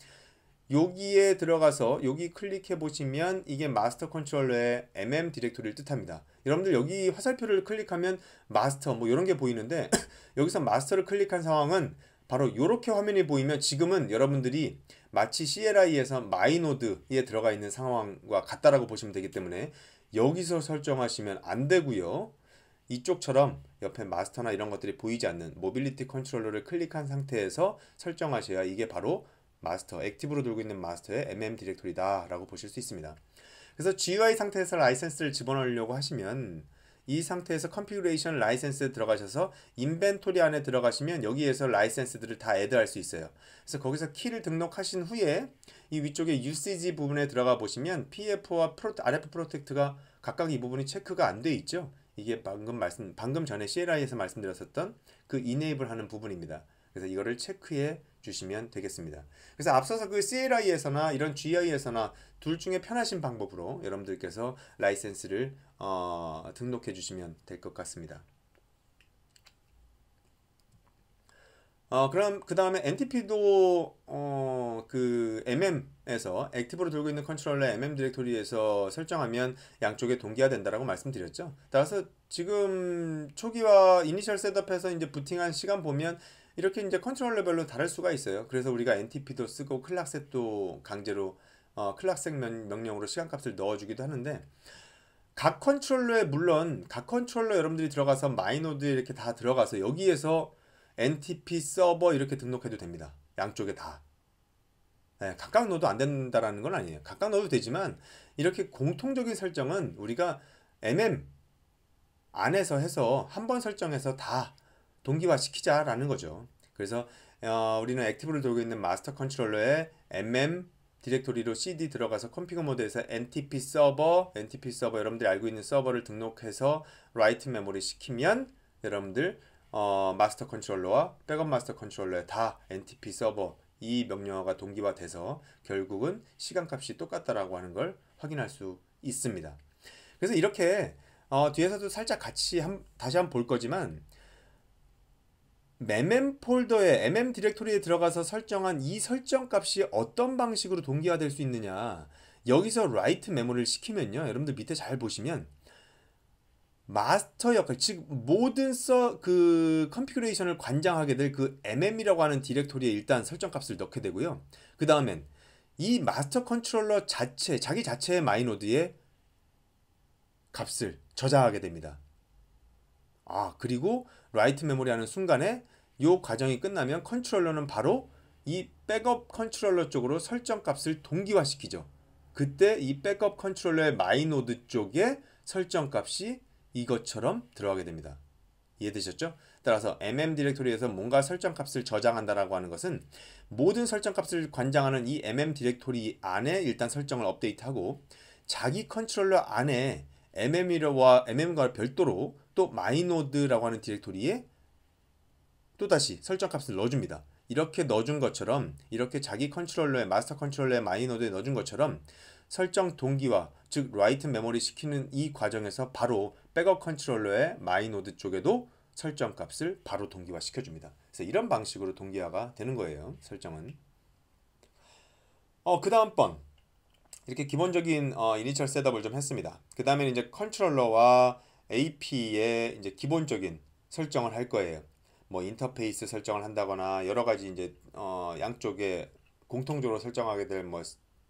여기에 들어가서 여기 클릭해 보시면 이게 마스터 컨트롤러의 MM 디렉토리를 뜻합니다. 여러분들 여기 화살표를 클릭하면 마스터 뭐 이런 게 보이는데 여기서 마스터를 클릭한 상황은 바로 이렇게 화면이 보이면 지금은 여러분들이 마치 CLI에서 마이노드에 들어가 있는 상황과 같다라고 보시면 되기 때문에 여기서 설정하시면 안 되고요. 이쪽처럼 옆에 마스터나 이런 것들이 보이지 않는 모빌리티 컨트롤러를 클릭한 상태에서 설정하셔야 이게 바로 마스터, 액티브로 들고 있는 마스터의 MM 디렉토리다 라고 보실 수 있습니다. 그래서 GUI 상태에서 라이센스를 집어넣으려고 하시면 이 상태에서 컨피그레이션 라이센스에 들어가셔서 인벤토리 안에 들어가시면 여기에서 라이센스들을 다 애드할 수 있어요. 그래서 거기서 키를 등록하신 후에 이 위쪽에 UCG 부분에 들어가 보시면 PF와 RF 프로텍트가 각각 이 부분이 체크가 안 돼 있죠. 이게 방금 전에 CLI에서 말씀드렸었던 그 이네이블 하는 부분입니다. 그래서 이거를 체크해 주시면 되겠습니다. 그래서 앞서서 그 CLI에서나 이런 GI에서나 둘 중에 편하신 방법으로 여러분들께서 라이센스를 등록해 주시면 될 것 같습니다. 그럼 그 다음에 NTP도 그 MM에서 액티브로 들고 있는 컨트롤러 MM 디렉토리에서 설정하면 양쪽에 동기화된다라고 말씀드렸죠. 따라서 지금 초기와 이니셜 셋업해서 이제 부팅한 시간 보면 이렇게 이제 컨트롤러별로 다를 수가 있어요. 그래서 우리가 NTP도 쓰고 클락셋도 강제로 클락셋 명령으로 시간값을 넣어주기도 하는데 각 컨트롤러에 물론 각 컨트롤러 여러분들이 들어가서 마이노드에 이렇게 다 들어가서 여기에서 NTP 서버 이렇게 등록해도 됩니다. 양쪽에 다. 네, 각각 넣어도 안 된다라는 건 아니에요. 각각 넣어도 되지만 이렇게 공통적인 설정은 우리가 MM 안에서 해서 한번 설정해서 다 동기화 시키자라는 거죠. 그래서 우리는 액티브를 돌고 있는 마스터 컨트롤러에 MM 디렉토리로 CD 들어가서 컨피그 모드에서 NTP 서버 여러분들이 알고 있는 서버를 등록해서 라이트 메모리 시키면 여러분들 마스터 컨트롤러와 백업 마스터 컨트롤러에 다 NTP 서버 이 명령어가 동기화돼서 결국은 시간값이 똑같다라고 하는 걸 확인할 수 있습니다. 그래서 이렇게 뒤에서도 살짝 같이 다시 한번 볼 거지만 MM 폴더에 MM 디렉토리에 들어가서 설정한 이 설정 값이 어떤 방식으로 동기화될 수 있느냐 여기서 라이트 메모리를 시키면요 여러분들 밑에 잘 보시면 마스터 역할 즉 모든 그 컨피그레이션을 관장하게 될 그 MM이라고 하는 디렉토리에 일단 설정 값을 넣게 되고요 그 다음엔 이 마스터 컨트롤러 자기 자체의 마이노드에 값을 저장하게 됩니다. 그리고 라이트 메모리 하는 순간에 이 과정이 끝나면 컨트롤러는 바로 이 백업 컨트롤러 쪽으로 설정 값을 동기화시키죠. 그때 이 백업 컨트롤러의 마이노드 쪽에 설정 값이 이것처럼 들어가게 됩니다. 이해되셨죠? 따라서 MM 디렉토리에서 뭔가 설정 값을 저장한다라고 하는 것은 모든 설정 값을 관장하는 이 MM 디렉토리 안에 일단 설정을 업데이트하고 자기 컨트롤러 안에 MM과 별도로 또 마이노드라고 하는 디렉토리에 또다시 설정 값을 넣어줍니다. 이렇게 넣어준 것처럼 이렇게 자기 컨트롤러의 마스터 컨트롤러의 마이노드에 넣어준 것처럼 설정 동기화 즉 라이트 메모리 시키는 이 과정에서 바로 백업 컨트롤러의 마이노드 쪽에도 설정 값을 바로 동기화 시켜줍니다. 그래서 이런 방식으로 동기화가 되는 거예요. 설정은. 그 다음 번 이렇게 기본적인 이니셜 셋업을 좀 했습니다. 그 다음에 이제 컨트롤러와 AP의 이제 기본적인 설정을 할 거예요. 뭐 인터페이스 설정을 한다거나 여러 가지 이제 양쪽에 공통적으로 설정하게 될 뭐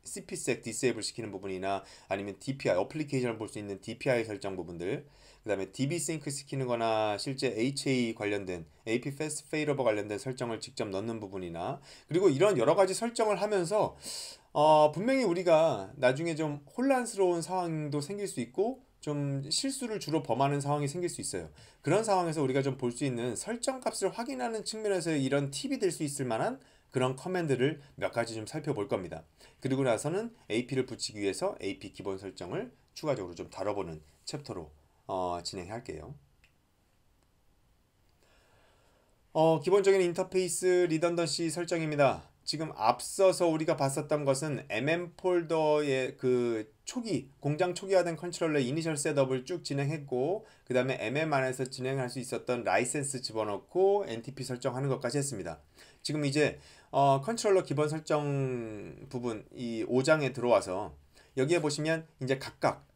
CPSec 디세이블 시키는 부분이나 아니면 DPI 어플리케이션을 볼 수 있는 DPI 설정 부분들, 그 다음에 DB sync 시키는 거나 실제 HA 관련된 AP fast failover 관련된 설정을 직접 넣는 부분이나, 그리고 이런 여러 가지 설정을 하면서 분명히 우리가 나중에 좀 혼란스러운 상황도 생길 수 있고 좀 실수를 주로 범하는 상황이 생길 수 있어요. 그런 상황에서 우리가 좀 볼 수 있는 설정 값을 확인하는 측면에서 이런 팁이 될 수 있을 만한 그런 커맨드를 몇 가지 좀 살펴볼 겁니다. 그리고 나서는 AP를 붙이기 위해서 AP 기본 설정을 추가적으로 좀 다뤄보는 챕터로 진행할게요. 기본적인 인터페이스 리던던시 설정입니다. 지금 앞서서 우리가 봤었던 것은 MM 폴더의 그 초기, 공장 초기화된 컨트롤러의 이니셜 셋업을 쭉 진행했고, 그 다음에 MM 안에서 진행할 수 있었던 라이센스 집어넣고 NTP 설정하는 것까지 했습니다. 지금 이제 컨트롤러 기본 설정 부분 이 5장에 들어와서 여기에 보시면 이제 각각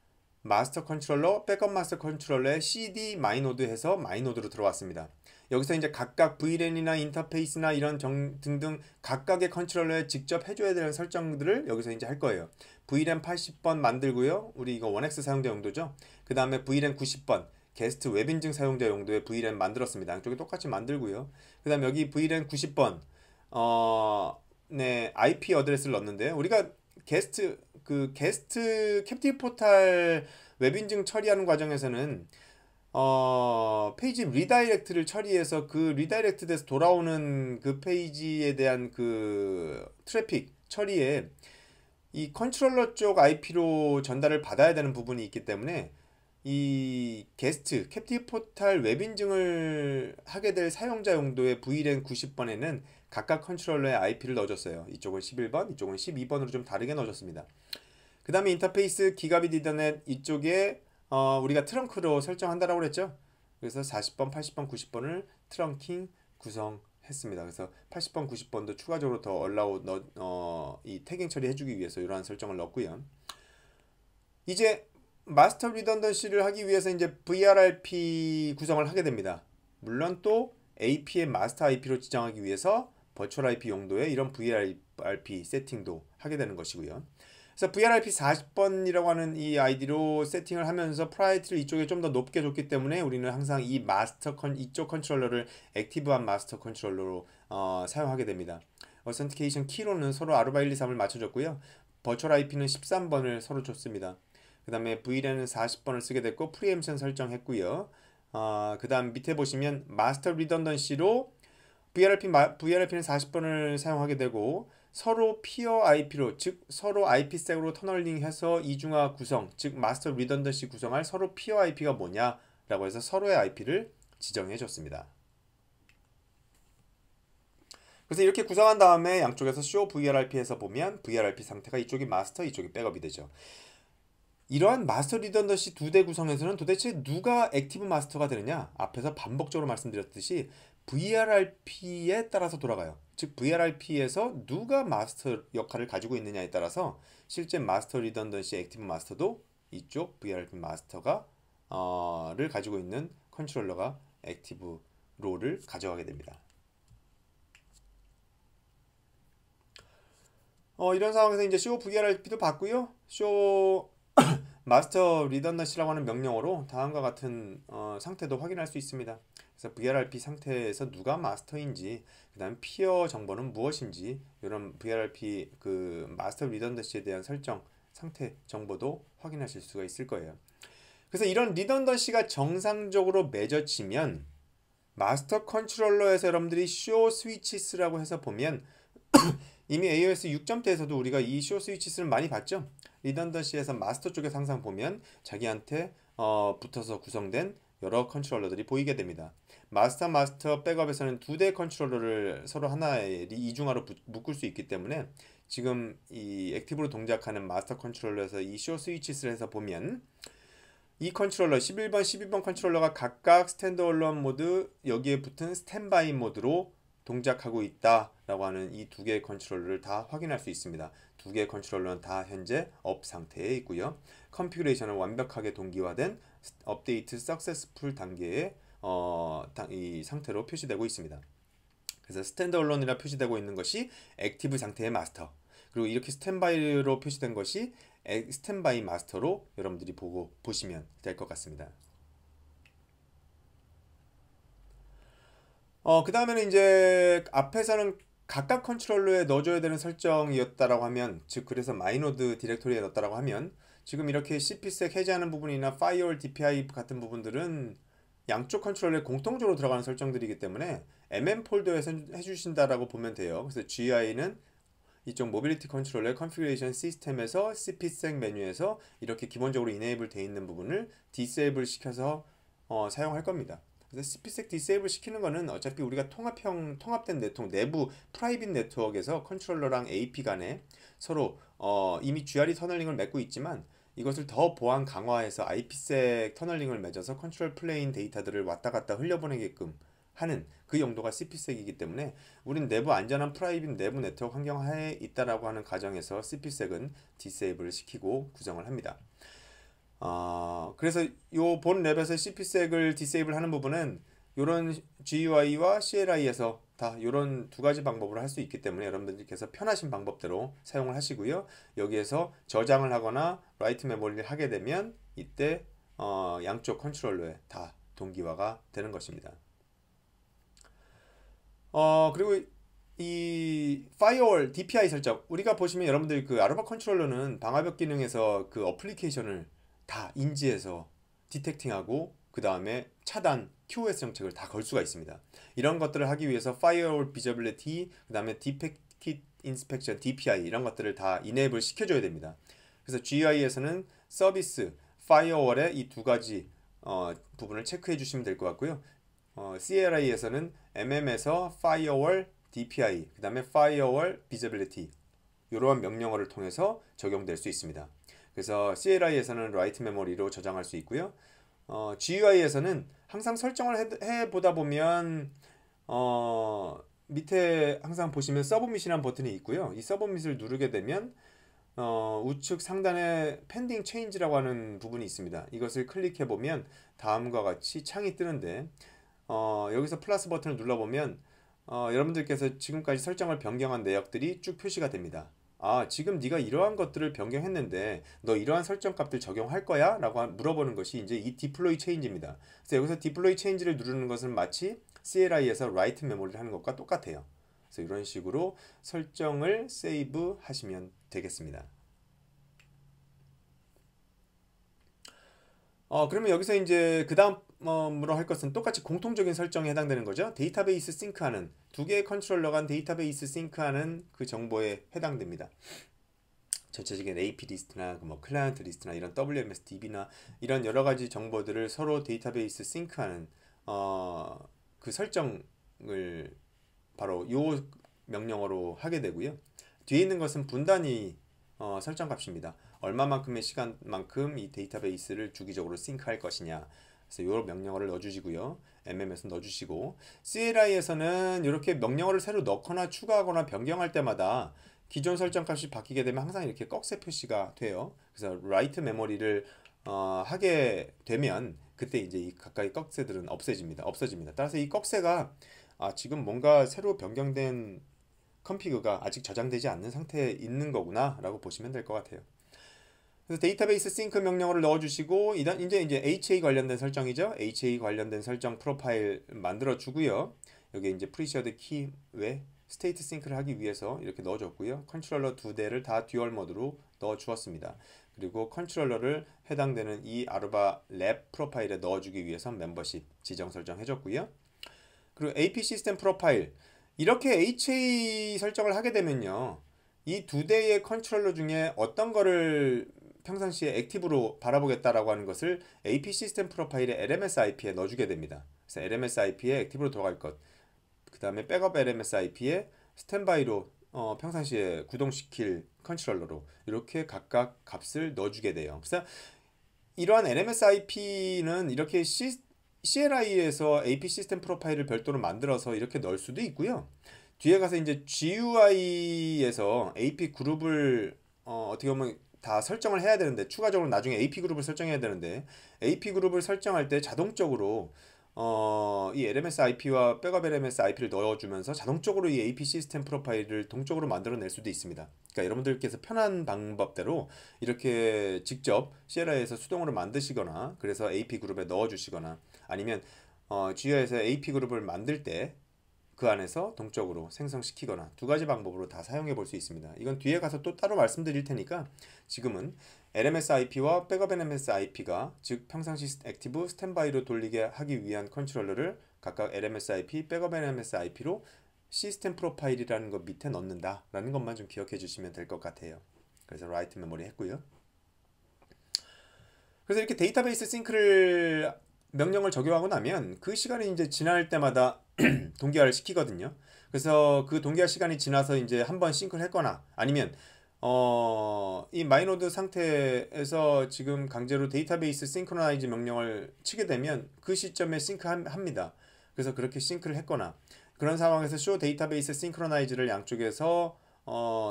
마스터 컨트롤러, 백업 마스터 컨트롤러의 CD 마이노드 해서 마이노드로 들어왔습니다. 여기서 이제 각각 VLAN이나 인터페이스나 이런 등등 각각의 컨트롤러에 직접 해줘야 되는 설정들을 여기서 이제 할 거예요. VLAN 80번 만들고요. 우리 이거 1X 사용자 용도죠. 그 다음에 VLAN 90번 게스트 웹 인증 사용자 용도의 VLAN 만들었습니다. 양쪽에 똑같이 만들고요. 그 다음 여기 VLAN 90번 네, IP 어드레스를 넣는데, 우리가 게스트 캡티브 포탈 웹 인증 처리하는 과정에서는 페이지 리다이렉트를 처리해서 그 리다이렉트 돼서 돌아오는 그 페이지에 대한 그 트래픽 처리에 이 컨트롤러 쪽 IP로 전달을 받아야 되는 부분이 있기 때문에 이 게스트 캡티브 포탈 웹 인증을 하게 될 사용자 용도의 VLAN 90번에는 각각 컨트롤러의 IP를 넣어줬어요. 이쪽은 11번, 이쪽은 12번으로 좀 다르게 넣어줬습니다. 그 다음에 인터페이스 기가빗 이더넷 이쪽에 우리가 트렁크로 설정한다라고 그랬죠. 그래서 40번, 80번, 90번을 트렁킹 구성했습니다. 그래서 80번, 90번도 추가적으로 더 allow 이 태깅 처리해주기 위해서 이러한 설정을 넣었고요. 이제 마스터 리던던시를 하기 위해서 이제 VRRP 구성을 하게 됩니다. 물론 또 AP의 마스터 IP로 지정하기 위해서 버추얼 IP 용도의 이런 VRRP 세팅도 하게 되는 것이고요. 그래서 VRRP 40번이라고 하는 이 아이디로 세팅을 하면서 프라이어티를 이쪽에 좀 더 높게 줬기 때문에 우리는 항상 이 이쪽 컨트롤러를 액티브한 마스터 컨트롤러로 사용하게 됩니다. 어센티케이션 키로는 서로 아르바 1, 2, 3을 맞춰줬고요. 버추얼 IP는 13번을 서로 줬습니다. 그 다음에 VLAN은 40번을 쓰게 됐고 프리엠션 설정했고요. 그 다음 밑에 보시면 마스터 리던던시로 VRIP는 40번을 사용하게 되고 서로 피어 IP로, 즉 서로 IP색으로 터널링해서 이중화 구성, 즉 마스터 리던던시 구성할 서로 피어 IP가 뭐냐라고 해서 서로의 IP를 지정해 줬습니다. 그래서 이렇게 구성한 다음에 양쪽에서 show VRRP에서 보면 VRRP 상태가 이쪽이 마스터, 이쪽이 백업이 되죠. 이러한 마스터 리던던시 두 대 구성에서는 도대체 누가 액티브 마스터가 되느냐? 앞에서 반복적으로 말씀드렸듯이 VRRP에 따라서 돌아가요. 즉 VRRP에서 누가 마스터 역할을 가지고 있느냐에 따라서 실제 마스터 리던던시 액티브 마스터도 이쪽 VRRP 마스터가 를 가지고 있는 컨트롤러가 액티브 롤을 가져가게 됩니다. 이런 상황에서 이제 show VRRP도 봤고요. show 마스터 리던던시라고 하는 명령어로 다음과 같은 상태도 확인할 수 있습니다. 그래서 VRRP 상태에서 누가 마스터인지, 그 다음 피어 정보는 무엇인지, 이런 VRRP 그 마스터 리던던시에 대한 설정 상태 정보도 확인하실 수가 있을 거예요. 그래서 이런 리던던시가 정상적으로 맺어지면 마스터 컨트롤러에서 여러분들이 쇼 스위치스라고 해서 보면 이미 AOS 6점대에서도 우리가 이 쇼 스위치스를 많이 봤죠. 리던던시에서 마스터 쪽에서 항상 보면 자기한테 붙어서 구성된 여러 컨트롤러들이 보이게 됩니다. 마스터 백업에서는 두 대 컨트롤러를 서로 하나의 이중화로 묶을 수 있기 때문에 지금 이 액티브로 동작하는 마스터 컨트롤러에서 이 쇼 스위치스를 해서 보면 이 컨트롤러 11번, 12번 컨트롤러가 각각 스탠드얼론 모드, 여기에 붙은 스탠바이 모드로 동작하고 있다라고 하는 이 두 개의 컨트롤러를 다 확인할 수 있습니다. 두 개의 컨트롤러는 다 현재 업 상태에 있고요. 컨피그레이션은 완벽하게 동기화된 업데이트 석세스풀 단계의 이 상태로 표시되고 있습니다. 그래서 스탠드얼론이라 표시되고 있는 것이 액티브 상태의 마스터, 그리고 이렇게 스탠바이로 표시된 것이 스탠바이 마스터로 여러분들이 보시면 될 것 같습니다. 그 다음에는 이제 앞에서는 각각 컨트롤러에 넣어줘야 되는 설정이었다라고 하면, 즉 그래서 마이노드 디렉토리에 넣었다라고 하면, 지금 이렇게 cpsec 해제하는 부분이나 firewall DPI 같은 부분들은 양쪽 컨트롤러에 공통적으로 들어가는 설정들이기 때문에 폴더에서 해주신다라고 보면 돼요. 그래서 GUI는 이쪽 모빌리티 컨트롤러의 컨피그레이션 시스템에서 cpsec 메뉴에서 이렇게 기본적으로 이네이블 되어 있는 부분을 디세이블 시켜서 사용할 겁니다. 그래서 cpsec 디세이블 시키는 거는 어차피 우리가 통합된 네트워크 내부 프라이빗 네트워크에서 컨트롤러랑 AP 간에 서로 이미 GRE 터널링을 맺고 있지만 이것을 더 보안 강화해서 IPsec 터널링을 맺어서 컨트롤 플레인 데이터들을 왔다 갔다 흘려보내게끔 하는 그 용도가 cpsec이기 때문에 우린 내부 안전한 프라이빗 내부 네트워크 환경 하에 있다라고 하는 가정에서 cpsec은 디세이블을 시키고 구성을 합니다. 그래서 요 본 랩에서 cpsec을 디세이블 하는 부분은 요런 GUI와 CLI에서 다 요런 두 가지 방법으로 할 수 있기 때문에 여러분들께서 편하신 방법대로 사용을 하시고요. 여기에서 저장을 하거나 라이트 메모리를 하게 되면 이때 양쪽 컨트롤러에 다 동기화가 되는 것입니다. 그리고 이 firewall DPI 설정, 우리가 보시면 여러분들 그 아르바 컨트롤러는 방화벽 기능에서 그 어플리케이션을 다 인지해서 디텍팅하고 그 다음에 차단 QoS 정책을 다 걸 수가 있습니다. 이런 것들을 하기 위해서 firewall visibility, 그 다음에 defect inspection DPI 이런 것들을 다 enable 시켜줘야 됩니다. 그래서 GUI에서는 서비스, firewall의 이 두 가지 부분을 체크해 주시면 될 것 같고요. CLI에서는 MM에서 firewall DPI, 그 다음에 firewall visibility 이러한 명령어를 통해서 적용될 수 있습니다. 그래서 CLI에서는 write memory로 저장할 수 있고요. GUI에서는 항상 설정을 해보다 보면 밑에 항상 보시면 서브밋이라는 버튼이 있고요. 이 서브밋을 누르게 되면 우측 상단에 pending change라고 하는 부분이 있습니다. 이것을 클릭해 보면 다음과 같이 창이 뜨는데 여기서 플러스 버튼을 눌러보면 여러분들께서 지금까지 설정을 변경한 내역들이 쭉 표시가 됩니다. 지금 네가 이러한 것들을 변경했는데 너 이러한 설정 값들 적용할 거야? 라고 물어보는 것이 이제 이 deploy change입니다. 그래서 여기서 deploy change를 누르는 것은 마치 CLI에서 write memory를 하는 것과 똑같아요. 그래서 이런 식으로 설정을 세이브 하시면 되겠습니다. 그러면 여기서 이제 그 다음으로 할 것은 똑같이 공통적인 설정에 해당되는 거죠. 데이터베이스 싱크하는 두 개의 컨트롤러 간 데이터베이스 싱크하는 그 정보에 해당됩니다. 전체적인 AP 리스트나 뭐 클라이언트 리스트나 이런 WMS DB나 이런 여러 가지 정보들을 서로 데이터베이스 싱크하는 그 설정을 바로 요 명령어로 하게 되고요. 뒤에 있는 것은 분단위 설정 값입니다. 얼마만큼의 시간만큼 이 데이터베이스를 주기적으로 싱크할 것이냐. 그래서 이 명령어를 넣어주시고요. MM에서 넣어주시고 CLI에서는 이렇게 명령어를 새로 넣거나 추가하거나 변경할 때마다 기존 설정 값이 바뀌게 되면 항상 이렇게 꺽쇠 표시가 돼요. 그래서 write 메모리를 하게 되면 그때 이제 이 가까이 꺽쇠들은 없어집니다. 따라서 이 꺽쇠가 지금 뭔가 새로 변경된 컨피그가 아직 저장되지 않는 상태에 있는 거구나 라고 보시면 될 것 같아요. 그래서 데이터베이스 싱크 명령어를 넣어주시고 이제 HA 관련된 설정이죠. HA 관련된 설정 프로파일 만들어 주고요. 여기 이제 프리셔드 키 외 스테이트 싱크를 하기 위해서 이렇게 넣어줬고요. 컨트롤러 두 대를 다 듀얼 모드로 넣어 주었습니다. 그리고 컨트롤러를 해당되는 이 아르바 랩 프로파일에 넣어주기 위해서 멤버십 지정 설정해줬고요. 그리고 AP 시스템 프로파일 이렇게 HA 설정을 하게 되면요. 이 두 대의 컨트롤러 중에 어떤 거를 평상시에 액티브로 바라보겠다라고 하는 것을 AP 시스템 프로파일의 LMS IP에 넣어주게 됩니다. 그래서 LMS IP에 액티브로 들어갈 것, 그 다음에 백업 LMS IP에 스탠바이로 평상시에 구동시킬 컨트롤러로 이렇게 각각 값을 넣어주게 돼요. 그래서 이러한 LMS IP는 이렇게 CLI에서 AP 시스템 프로파일을 별도로 만들어서 이렇게 넣을 수도 있고요. 뒤에 가서 이제 GUI에서 AP 그룹을 어떻게 보면 다 설정을 해야 되는데 추가적으로 나중에 AP 그룹을 설정해야 되는데 AP 그룹을 설정할 때 자동적으로 이 LMS IP와 백업 LMS IP를 넣어주면서 자동적으로 이 AP 시스템 프로파일을 동적으로 만들어낼 수도 있습니다. 그러니까 여러분들께서 편한 방법대로 이렇게 직접 시에라에서 수동으로 만드시거나 그래서 AP 그룹에 넣어주시거나 아니면 G에서 AP 그룹을 만들 때 그 안에서 동적으로 생성시키거나 두 가지 방법으로 다 사용해 볼 수 있습니다. 이건 뒤에 가서 또 따로 말씀드릴 테니까 지금은 LMS IP와 백업 LMS IP가 즉 평상시 액티브 스탠바이로 돌리게 하기 위한 컨트롤러를 각각 LMS IP, 백업 LMS IP로 시스템 프로파일이라는 것 밑에 넣는다 라는 것만 좀 기억해 주시면 될 것 같아요. 그래서 라이트 메모리 했고요. 그래서 이렇게 데이터베이스 싱크를 명령을 적용하고 나면 그 시간이 이제 지날 때마다 동기화를 시키거든요. 그래서 그 동기화 시간이 지나서 이제 한번 싱크를 했거나 아니면 이 마이노드 상태에서 지금 강제로 데이터베이스 싱크로나이즈 명령을 치게 되면 그 시점에 싱크합니다. 그래서 그렇게 싱크를 했거나 그런 상황에서 쇼 데이터베이스 싱크로나이즈를 양쪽에서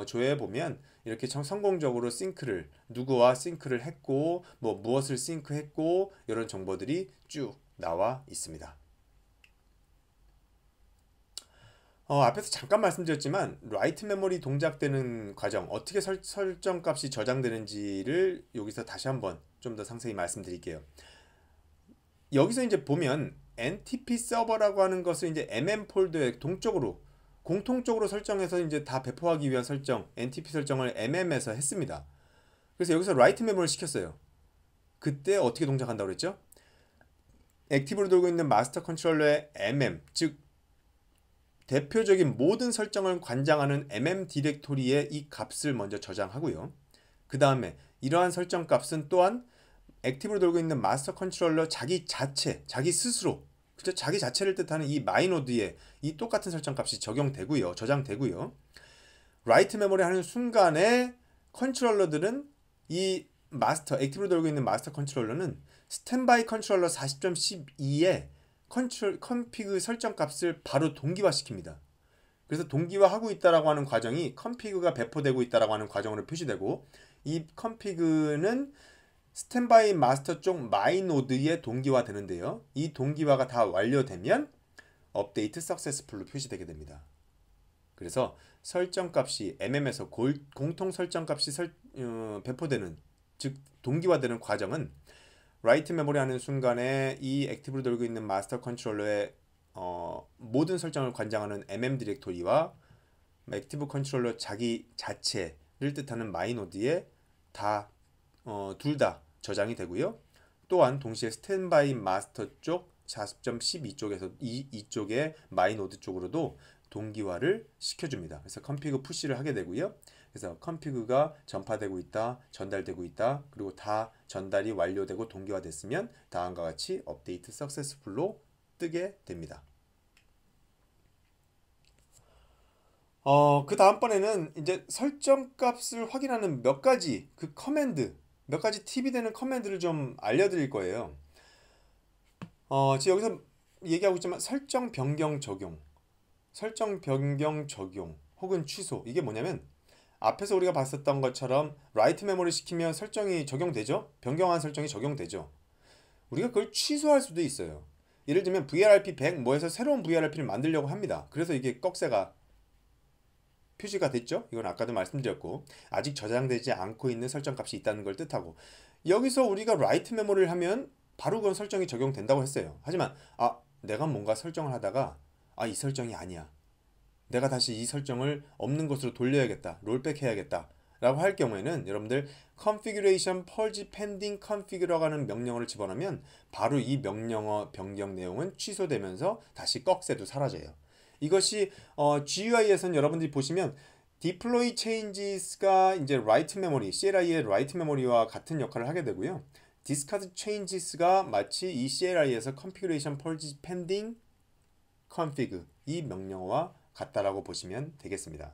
조회해 보면 이렇게 성공적으로 싱크를 누구와 싱크를 했고 뭐 무엇을 싱크했고 이런 정보들이 쭉 나와 있습니다. 앞에서 잠깐 말씀드렸지만 라이트 메모리 동작되는 과정 어떻게 설정 값이 저장되는지를 여기서 다시 한번 좀 더 상세히 말씀드릴게요. 여기서 이제 보면 NTP 서버라고 하는 것을 이제 MM 폴더에 동적으로 공통적으로 설정해서 이제 다 배포하기 위한 설정 NTP 설정을 MM에서 했습니다. 그래서 여기서 라이트 메모를 시켰어요. 그때 어떻게 동작한다고 그랬죠? 액티브로 돌고 있는 마스터 컨트롤러의 MM 즉 대표적인 모든 설정을 관장하는 MM 디렉토리에 이 값을 먼저 저장하고요. 그 다음에 이러한 설정 값은 또한 액티브로 돌고 있는 마스터 컨트롤러 자기 자체, 자기 스스로 그죠? 자기 자체를 뜻하는 이 마이노드에 이 똑같은 설정 값이 적용되고요. 저장되고요. 라이트 메모리 하는 순간에 컨트롤러들은 이 마스터, 액티브로 돌고 있는 마스터 컨트롤러는 스탠바이 컨트롤러 40.12에 컨피그 설정 값을 바로 동기화 시킵니다. 그래서 동기화하고 있다라고 하는 과정이 컨피그가 배포되고 있다라고 하는 과정으로 표시되고 이 컨피그는 스탠바이 마스터 쪽 마이노드에 동기화 되는데요. 이 동기화가 다 완료되면 업데이트 석세스풀로 표시되게 됩니다. 그래서 설정값이 MM에서 공통 설정값이 배포되는 즉 동기화되는 과정은 라이트 메모리 하는 순간에 이 액티브로 돌고 있는 마스터 컨트롤러의 모든 설정을 관장하는 MM 디렉토리와 액티브 컨트롤러 자기 자체를 뜻하는 마이노드에 다 둘 다 저장이 되고요. 또한 동시에 스탠바이 마스터 쪽 40.12 쪽에서 이쪽의 마이노드 쪽으로도 동기화를 시켜줍니다. 그래서 컨피그 푸시를 하게 되고요. 그래서 컨피그가 전파되고 있다, 전달되고 있다, 그리고 다 전달이 완료되고 동기화됐으면 다음과 같이 업데이트 석세스풀로 뜨게 됩니다. 그 다음번에는 이제 설정 값을 확인하는 몇 가지 그 커맨드, 몇 가지 팁이 되는 커맨드를 좀 알려드릴 거예요. 지금 여기서 얘기하고 있지만 설정 변경 적용, 혹은 취소 이게 뭐냐면 앞에서 우리가 봤었던 것처럼 라이트 메모리 시키면 설정이 적용되죠? 변경한 설정이 적용되죠? 우리가 그걸 취소할 수도 있어요. 예를 들면 VLRP 100 뭐해서 새로운 VLRP를 만들려고 합니다. 그래서 이게 꺽쇠가 표시가 됐죠? 이건 아까도 말씀드렸고 아직 저장되지 않고 있는 설정값이 있다는 걸 뜻하고 여기서 우리가 라이트 메모리를 하면 바로 그건 설정이 적용된다고 했어요. 하지만 내가 뭔가 설정을 하다가 이 설정이 아니야. 내가 다시 이 설정을 없는 것으로 돌려야겠다. 롤백 해야겠다. 라고 할 경우에는 여러분들 configuration purge pending config라고 하는 명령어를 집어넣으면 바로 이 명령어 변경 내용은 취소되면서 다시 꺽쇠도 사라져요. 이것이 GUI에서는 여러분들이 보시면 deploy changes가 이제 write memory, CLI의 write memory와 같은 역할을 하게 되고요. discard changes가 마치 이 CLI에서 configuration purge pending config 이 명령어와 같다라고 보시면 되겠습니다.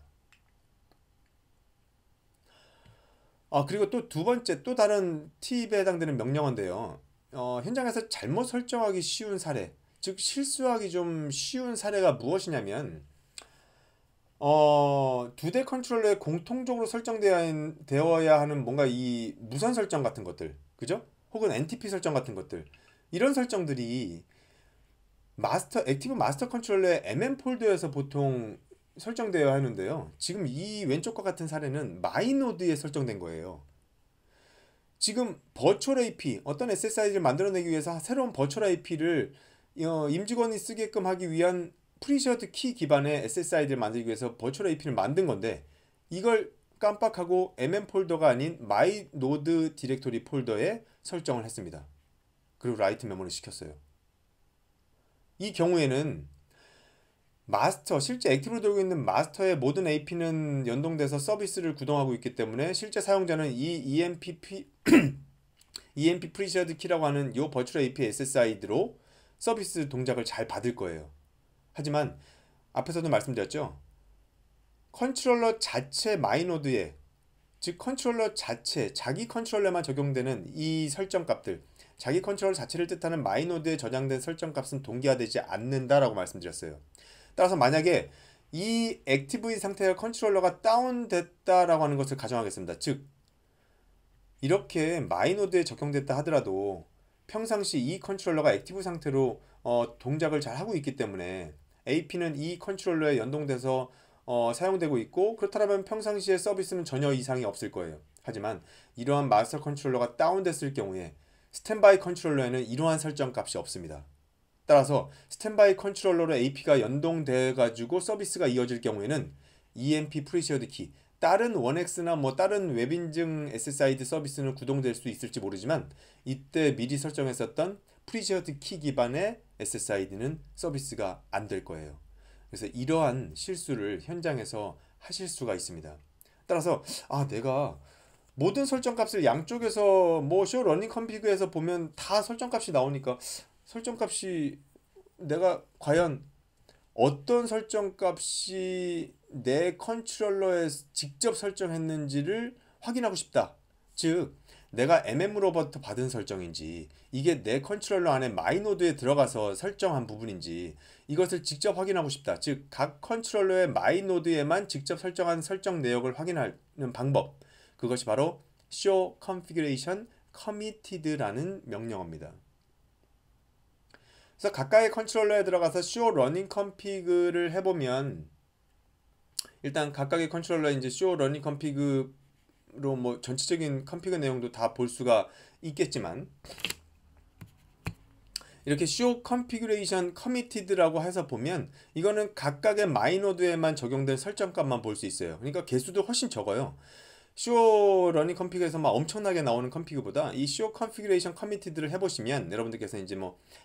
그리고 또 두 번째 또 다른 팁에 해당되는 명령어인데요. 현장에서 잘못 설정하기 쉬운 사례, 즉 실수하기 좀 쉬운 사례가 무엇이냐면 두 대 컨트롤러에 공통적으로 설정되어야 하는 뭔가 이 무선 설정 같은 것들, 그죠? 혹은 NTP 설정 같은 것들 이런 설정들이 액티브 마스터 컨트롤러의 MM 폴더에서 보통 설정되어야 하는데요. 지금 이 왼쪽과 같은 사례는 마이노드에 설정된 거예요. 지금 버추얼 AP, 어떤 SSID를 만들어내기 위해서 새로운 버추얼 AP를 임직원이 쓰게끔 하기 위한 프리셔드 키 기반의 SSID를 만들기 위해서 버추얼 AP를 만든 건데, 이걸 깜빡하고 MM 폴더가 아닌 마이 노드 디렉토리 폴더에 설정을 했습니다. 그리고 라이트 메모를 시켰어요. 이 경우에는 실제 액티브로 돌고 있는 마스터의 모든 AP는 연동돼서 서비스를 구동하고 있기 때문에 실제 사용자는 이 EMP 프리셔드 키라고 하는 이 버추얼 API SSID로 서비스 동작을 잘 받을 거예요. 하지만 앞에서도 말씀드렸죠. 컨트롤러 자체 마이노드에, 즉 컨트롤러 자체, 자기 컨트롤러에만 적용되는 이 설정값들, 자기 컨트롤러 자체를 뜻하는 마이노드에 저장된 설정값은 동기화되지 않는다라고 말씀드렸어요. 따라서 만약에 이 액티브 상태의 컨트롤러가 다운됐다라고 하는 것을 가정하겠습니다. 즉 이렇게 마이노드에 적용됐다 하더라도 평상시 이 컨트롤러가 액티브 상태로 동작을 잘 하고 있기 때문에 AP는 이 컨트롤러에 연동돼서 사용되고 있고, 그렇다면 평상시의 서비스는 전혀 이상이 없을 거예요. 하지만 이러한 마스터 컨트롤러가 다운됐을 경우에 스탠바이 컨트롤러에는 이러한 설정 값이 없습니다. 따라서 스탠바이 컨트롤러로 AP가 연동돼 가지고 서비스가 이어질 경우에는 EMP 프리셔드 키, 다른 1X나 다른 웹인증 SSID 서비스는 구동될 수 있을지 모르지만 이때 미리 설정했었던 프리셔드 키 기반의 SSID는 서비스가 안 될 거예요. 그래서 이러한 실수를 현장에서 하실 수가 있습니다. 따라서 내가 모든 설정값을 양쪽에서 쇼 러닝 컨피그에서 보면 다 설정값이 나오니까 설정값이 내가 과연 어떤 설정값이 내 컨트롤러에 직접 설정했는지를 확인하고 싶다. 즉 내가 MM으로부터 받은 설정인지, 이게 내 컨트롤러 안에 마이노드에 들어가서 설정한 부분인지 이것을 직접 확인하고 싶다. 즉 각 컨트롤러의 마이노드에만 직접 설정한 설정 내역을 확인하는 방법, 그것이 바로 show configuration committed라는 명령어입니다. 그래서 각각의 컨트롤러에 들어가서 show running config를 해보면, 일단 각각의 컨트롤러에 이제 show running config로 전체적인 컨피그 내용도 다 볼 수가 있겠지만, 이렇게 show configuration committed라고 해서 보면 이거는 각각의 마이노드에만 적용된 설정값만 볼 수 있어요. 그러니까 개수도 훨씬 적어요. 쇼 러닝 컨피그에서 엄청나게 나오는 컨피그보다 이 쇼 컨피그레이션 커미티드를 해보시면 여러분들께서 이제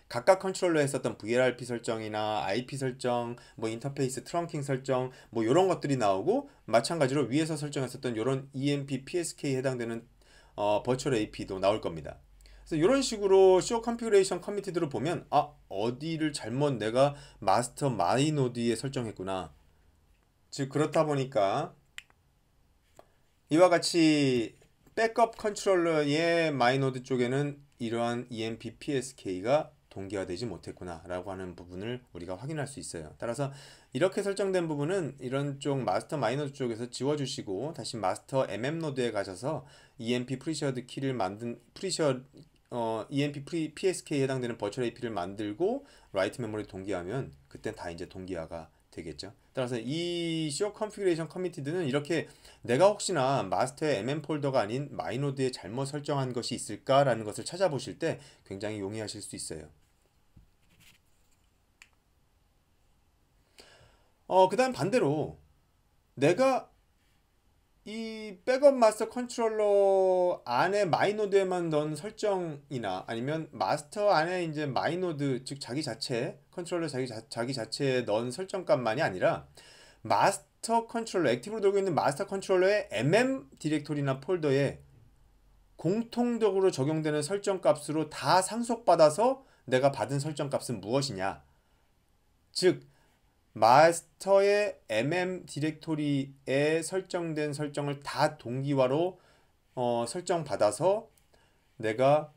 각각 컨트롤러에 했었던 VLRP 설정이나 IP 설정, 인터페이스 트렁킹 설정, 이런 것들이 나오고, 마찬가지로 위에서 설정했었던 이런 EMP PSK에 해당되는 버추얼 AP도 나올 겁니다. 그래서 이런 식으로 쇼 컨피그레이션 커미티드로 보면 어디를 잘못 내가 마스터 마이노드에 설정했구나. 즉 그렇다 보니까 이와 같이 백업 컨트롤러의 마이노드 쪽에는 이러한 EMP PSK가 동기화되지 못했구나 라고 하는 부분을 우리가 확인할 수 있어요. 따라서 이렇게 설정된 부분은 이런 쪽 마스터 마이노드 쪽에서 지워주시고 다시 마스터 MM 노드에 가셔서 EMP 프리셔드 키를 만든 EMP PSK에 해당되는 버추얼 AP를 만들고 라이트 메모리 동기화하면 그땐 다 이제 동기화가 되겠죠. 따라서 이 show configuration committed는 이렇게 내가 혹시나 마스터의 MM 폴더가 아닌 마이노드에 잘못 설정한 것이 있을까라는 것을 찾아보실 때 굉장히 용이하실 수 있어요. 그 다음 반대로 내가 이 백업 마스터 컨트롤러 안에 마이노드에만 넣은 설정이나 아니면 마스터 안에 이제 마이노드, 즉 자기 자체 컨트롤러 자기 자체에 넣은 설정값만이 아니라 마스터 컨트롤러, 액티브로 돌고 있는 마스터 컨트롤러의 MM 디렉토리나 폴더에 공통적으로 적용되는 설정값으로 다 상속받아서 내가 받은 설정값은 무엇이냐, 즉 마스터의 MM 디렉토리에 설정된 설정을 다 동기화로 설정받아서 내가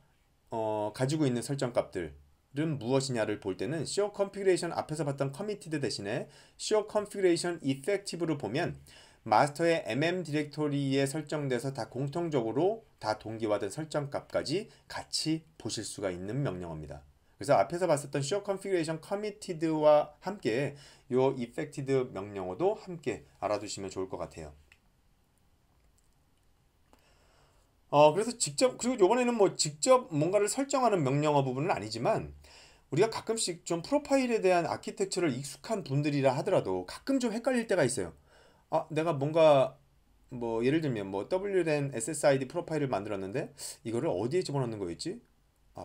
가지고 있는 설정값들은 무엇이냐를 볼 때는 show configuration 앞에서 봤던 committed 대신에 show configuration effective로 보면 마스터의 MM 디렉토리에 설정돼서 다 공통적으로 다 동기화된 설정값까지 같이 보실 수가 있는 명령어입니다. 그래서 앞에서 봤었던 show configuration committed와 함께 요 effected 명령어도 함께 알아두시면 좋을 것 같아요. 그래서 직접, 그리고 요번에는 뭐 직접 뭔가를 설정하는 명령어 부분은 아니지만 우리가 가끔씩 좀 프로파일에 대한 아키텍처를 익숙한 분들이라 하더라도 가끔 좀 헷갈릴 때가 있어요. 내가 뭔가 뭐 예를 들면 뭐 WLAN SSID 프로파일을 만들었는데 이거를 어디에 집어넣는 거였지?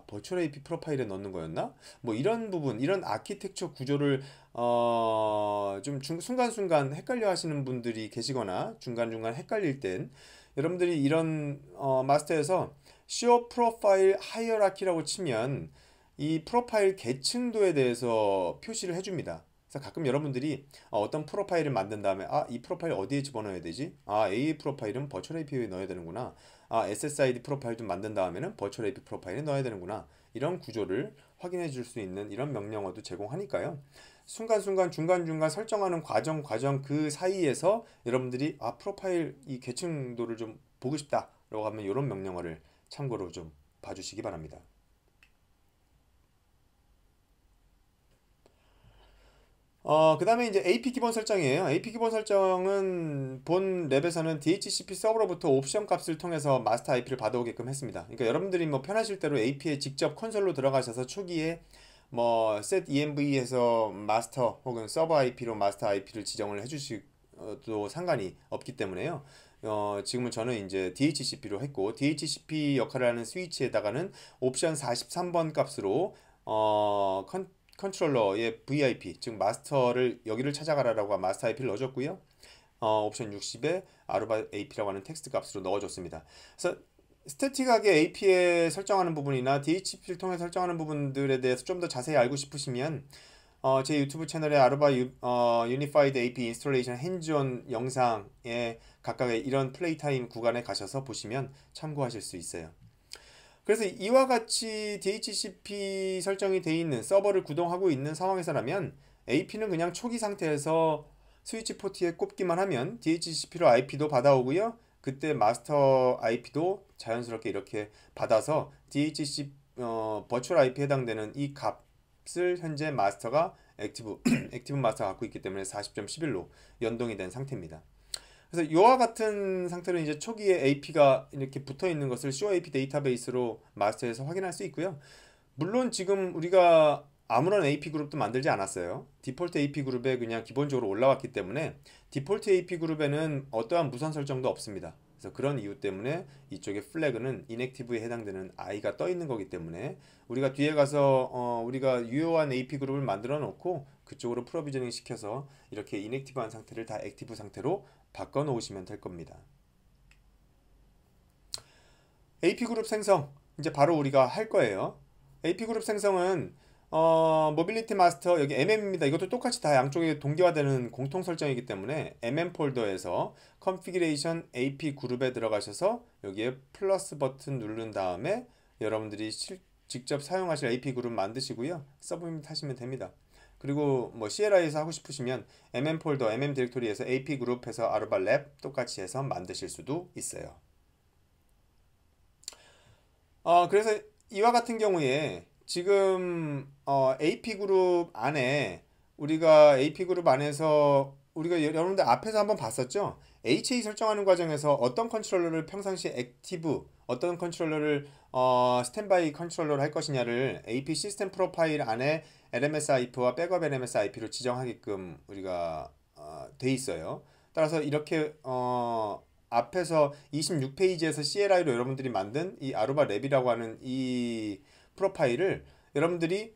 버추얼 AP 프로파일에 넣는 거였나? 뭐 이런 부분, 이런 아키텍처 구조를 좀 순간순간 헷갈려 하시는 분들이 계시거나 중간중간 헷갈릴 땐 여러분들이 이런 마스터에서 show profile hierarchy라고 치면 이 프로파일 계층도에 대해서 표시를 해줍니다. 그래서 가끔 여러분들이 어떤 프로파일을 만든 다음에 이 프로파일 어디에 집어넣어야 되지? A 프로파일은 버추얼 API에 넣어야 되는구나. SSID 프로파일도 만든 다음에는 버추얼 AP 프로파일에 넣어야 되는구나. 이런 구조를 확인해 줄 수 있는 이런 명령어도 제공하니까요. 순간순간 중간중간 설정하는 과정 그 사이에서 여러분들이 프로파일 이 계층도를 좀 보고 싶다라고 하면 이런 명령어를 참고로 좀 봐주시기 바랍니다. 그 다음에 이제 AP 기본 설정이에요. AP 기본 설정은 본 랩에서는 DHCP 서버로부터 옵션 값을 통해서 마스터 IP를 받아오게끔 했습니다. 그러니까 여러분들이 뭐 편하실 대로 AP에 직접 콘솔로 들어가셔서 초기에 뭐 set env에서 마스터 혹은 서버 IP로 마스터 IP를 지정을 해주셔도 상관이 없기 때문에요. 지금은 저는 이제 DHCP로 했고 DHCP 역할을 하는 스위치에다가는 옵션 43번 값으로 컨트롤러의 VIP, 즉 마스터를 여기를 찾아가라라고 한 마스터 IP를 넣어줬고요. 옵션 60에 아루바 AP라고 하는 텍스트 값으로 넣어줬습니다. 그래서 스태틱하게 AP에 설정하는 부분이나 DHCP를 통해 설정하는 부분들에 대해서 좀 더 자세히 알고 싶으시면 제 유튜브 채널에 아루바 유니파이드 AP 인스톨레이션 핸즈온 영상에 각각의 이런 플레이 타임 구간에 가셔서 보시면 참고하실 수 있어요. 그래서 이와 같이 DHCP 설정이 되어 있는 서버를 구동하고 있는 상황에서라면 AP는 그냥 초기 상태에서 스위치 포트에 꼽기만 하면 DHCP로 IP도 받아오고요. 그때 마스터 IP도 자연스럽게 이렇게 받아서 DHCP 버추얼 IP에 해당되는 이 값을 현재 마스터가 액티브 마스터가 갖고 있기 때문에 40.11로 연동이 된 상태입니다. 그래서 이와 같은 상태로 이제 초기에 AP가 이렇게 붙어 있는 것을 show AP 데이터베이스로 마스터에서 확인할 수 있고요. 물론 지금 우리가 아무런 AP 그룹도 만들지 않았어요. 디폴트 AP 그룹에 그냥 기본적으로 올라왔기 때문에 디폴트 AP 그룹에는 어떠한 무선 설정도 없습니다. 그래서 그런 이유 때문에 이쪽에 플래그는 inactive에 해당되는 I가 떠 있는 거기 때문에 우리가 뒤에 가서 우리가 유효한 AP 그룹을 만들어 놓고 그쪽으로 프로비저닝 시켜서 이렇게 inactive한 상태를 다 액티브 상태로 바꿔 놓으시면 될 겁니다. AP 그룹 생성 이제 바로 우리가 할 거예요. AP 그룹 생성은 모빌리티 마스터 여기 MM입니다. 이것도 똑같이 다 양쪽에 동기화되는 공통 설정이기 때문에 MM 폴더에서 configuration AP 그룹에 들어가셔서 여기에 플러스 버튼 누른 다음에 여러분들이 직접 사용하실 AP 그룹 만드시고요. 서브밋 하시면 됩니다. 그리고 뭐 CLI에서 하고 싶으시면 MM 폴더, MM 디렉토리에서 AP 그룹해서 아루바 랩 똑같이 해서 만드실 수도 있어요. 그래서 이와 같은 경우에 지금 AP 그룹 안에 우리가 AP 그룹 안에서 우리가 여러분들 앞에서 한번 봤었죠? HA 설정하는 과정에서 어떤 컨트롤러를 평상시 액티브, 어떤 컨트롤러를 스탠바이 컨트롤러를 할 것이냐를 AP 시스템 프로파일 안에 LMS IP와 백업 LMS IP로 지정하게끔 우리가 돼 있어요. 따라서 이렇게 앞에서 26페이지에서 CLI로 여러분들이 만든 이 아루바 랩이라고 하는 이 프로파일을 여러분들이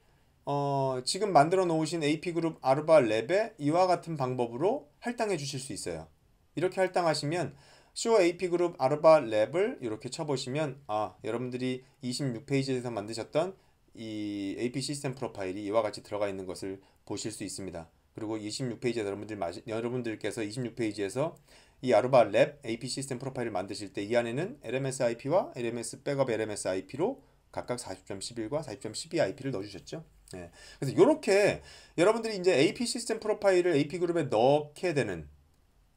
지금 만들어 놓으신 AP 그룹 아루바 랩에 이와 같은 방법으로 할당해 주실 수 있어요. 이렇게 할당하시면 show AP 그룹 아루바 랩을 이렇게 쳐보시면 여러분들이 26페이지에서 만드셨던 이 AP 시스템 프로파일이 이와 같이 들어가 있는 것을 보실 수 있습니다. 그리고 26페이지에 여러분들께서 26페이지에서 이 아루바 랩 AP 시스템 프로파일을 만드실 때 이 안에는 LMS IP와 LMS 백업 LMS IP로 각각 40.11과 40.12 IP를 넣어주셨죠. 네. 그래서 이렇게 여러분들이 이제 AP 시스템 프로파일을 AP 그룹에 넣게 되는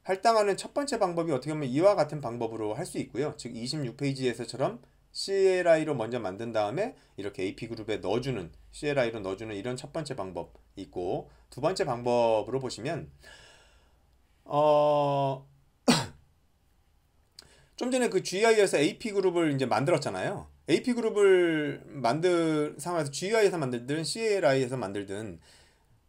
할당하는 첫 번째 방법이 어떻게 보면 이와 같은 방법으로 할 수 있고요. 즉 26페이지에서처럼 CLI로 먼저 만든 다음에 이렇게 AP 그룹에 넣어주는, CLI로 넣어주는 이런 첫 번째 방법 있고, 두 번째 방법으로 보시면 어, 좀 전에 그 GUI에서 AP 그룹을 이제 만들었잖아요. AP 그룹을 만들 상황에서 GUI에서 만들든 CLI에서 만들든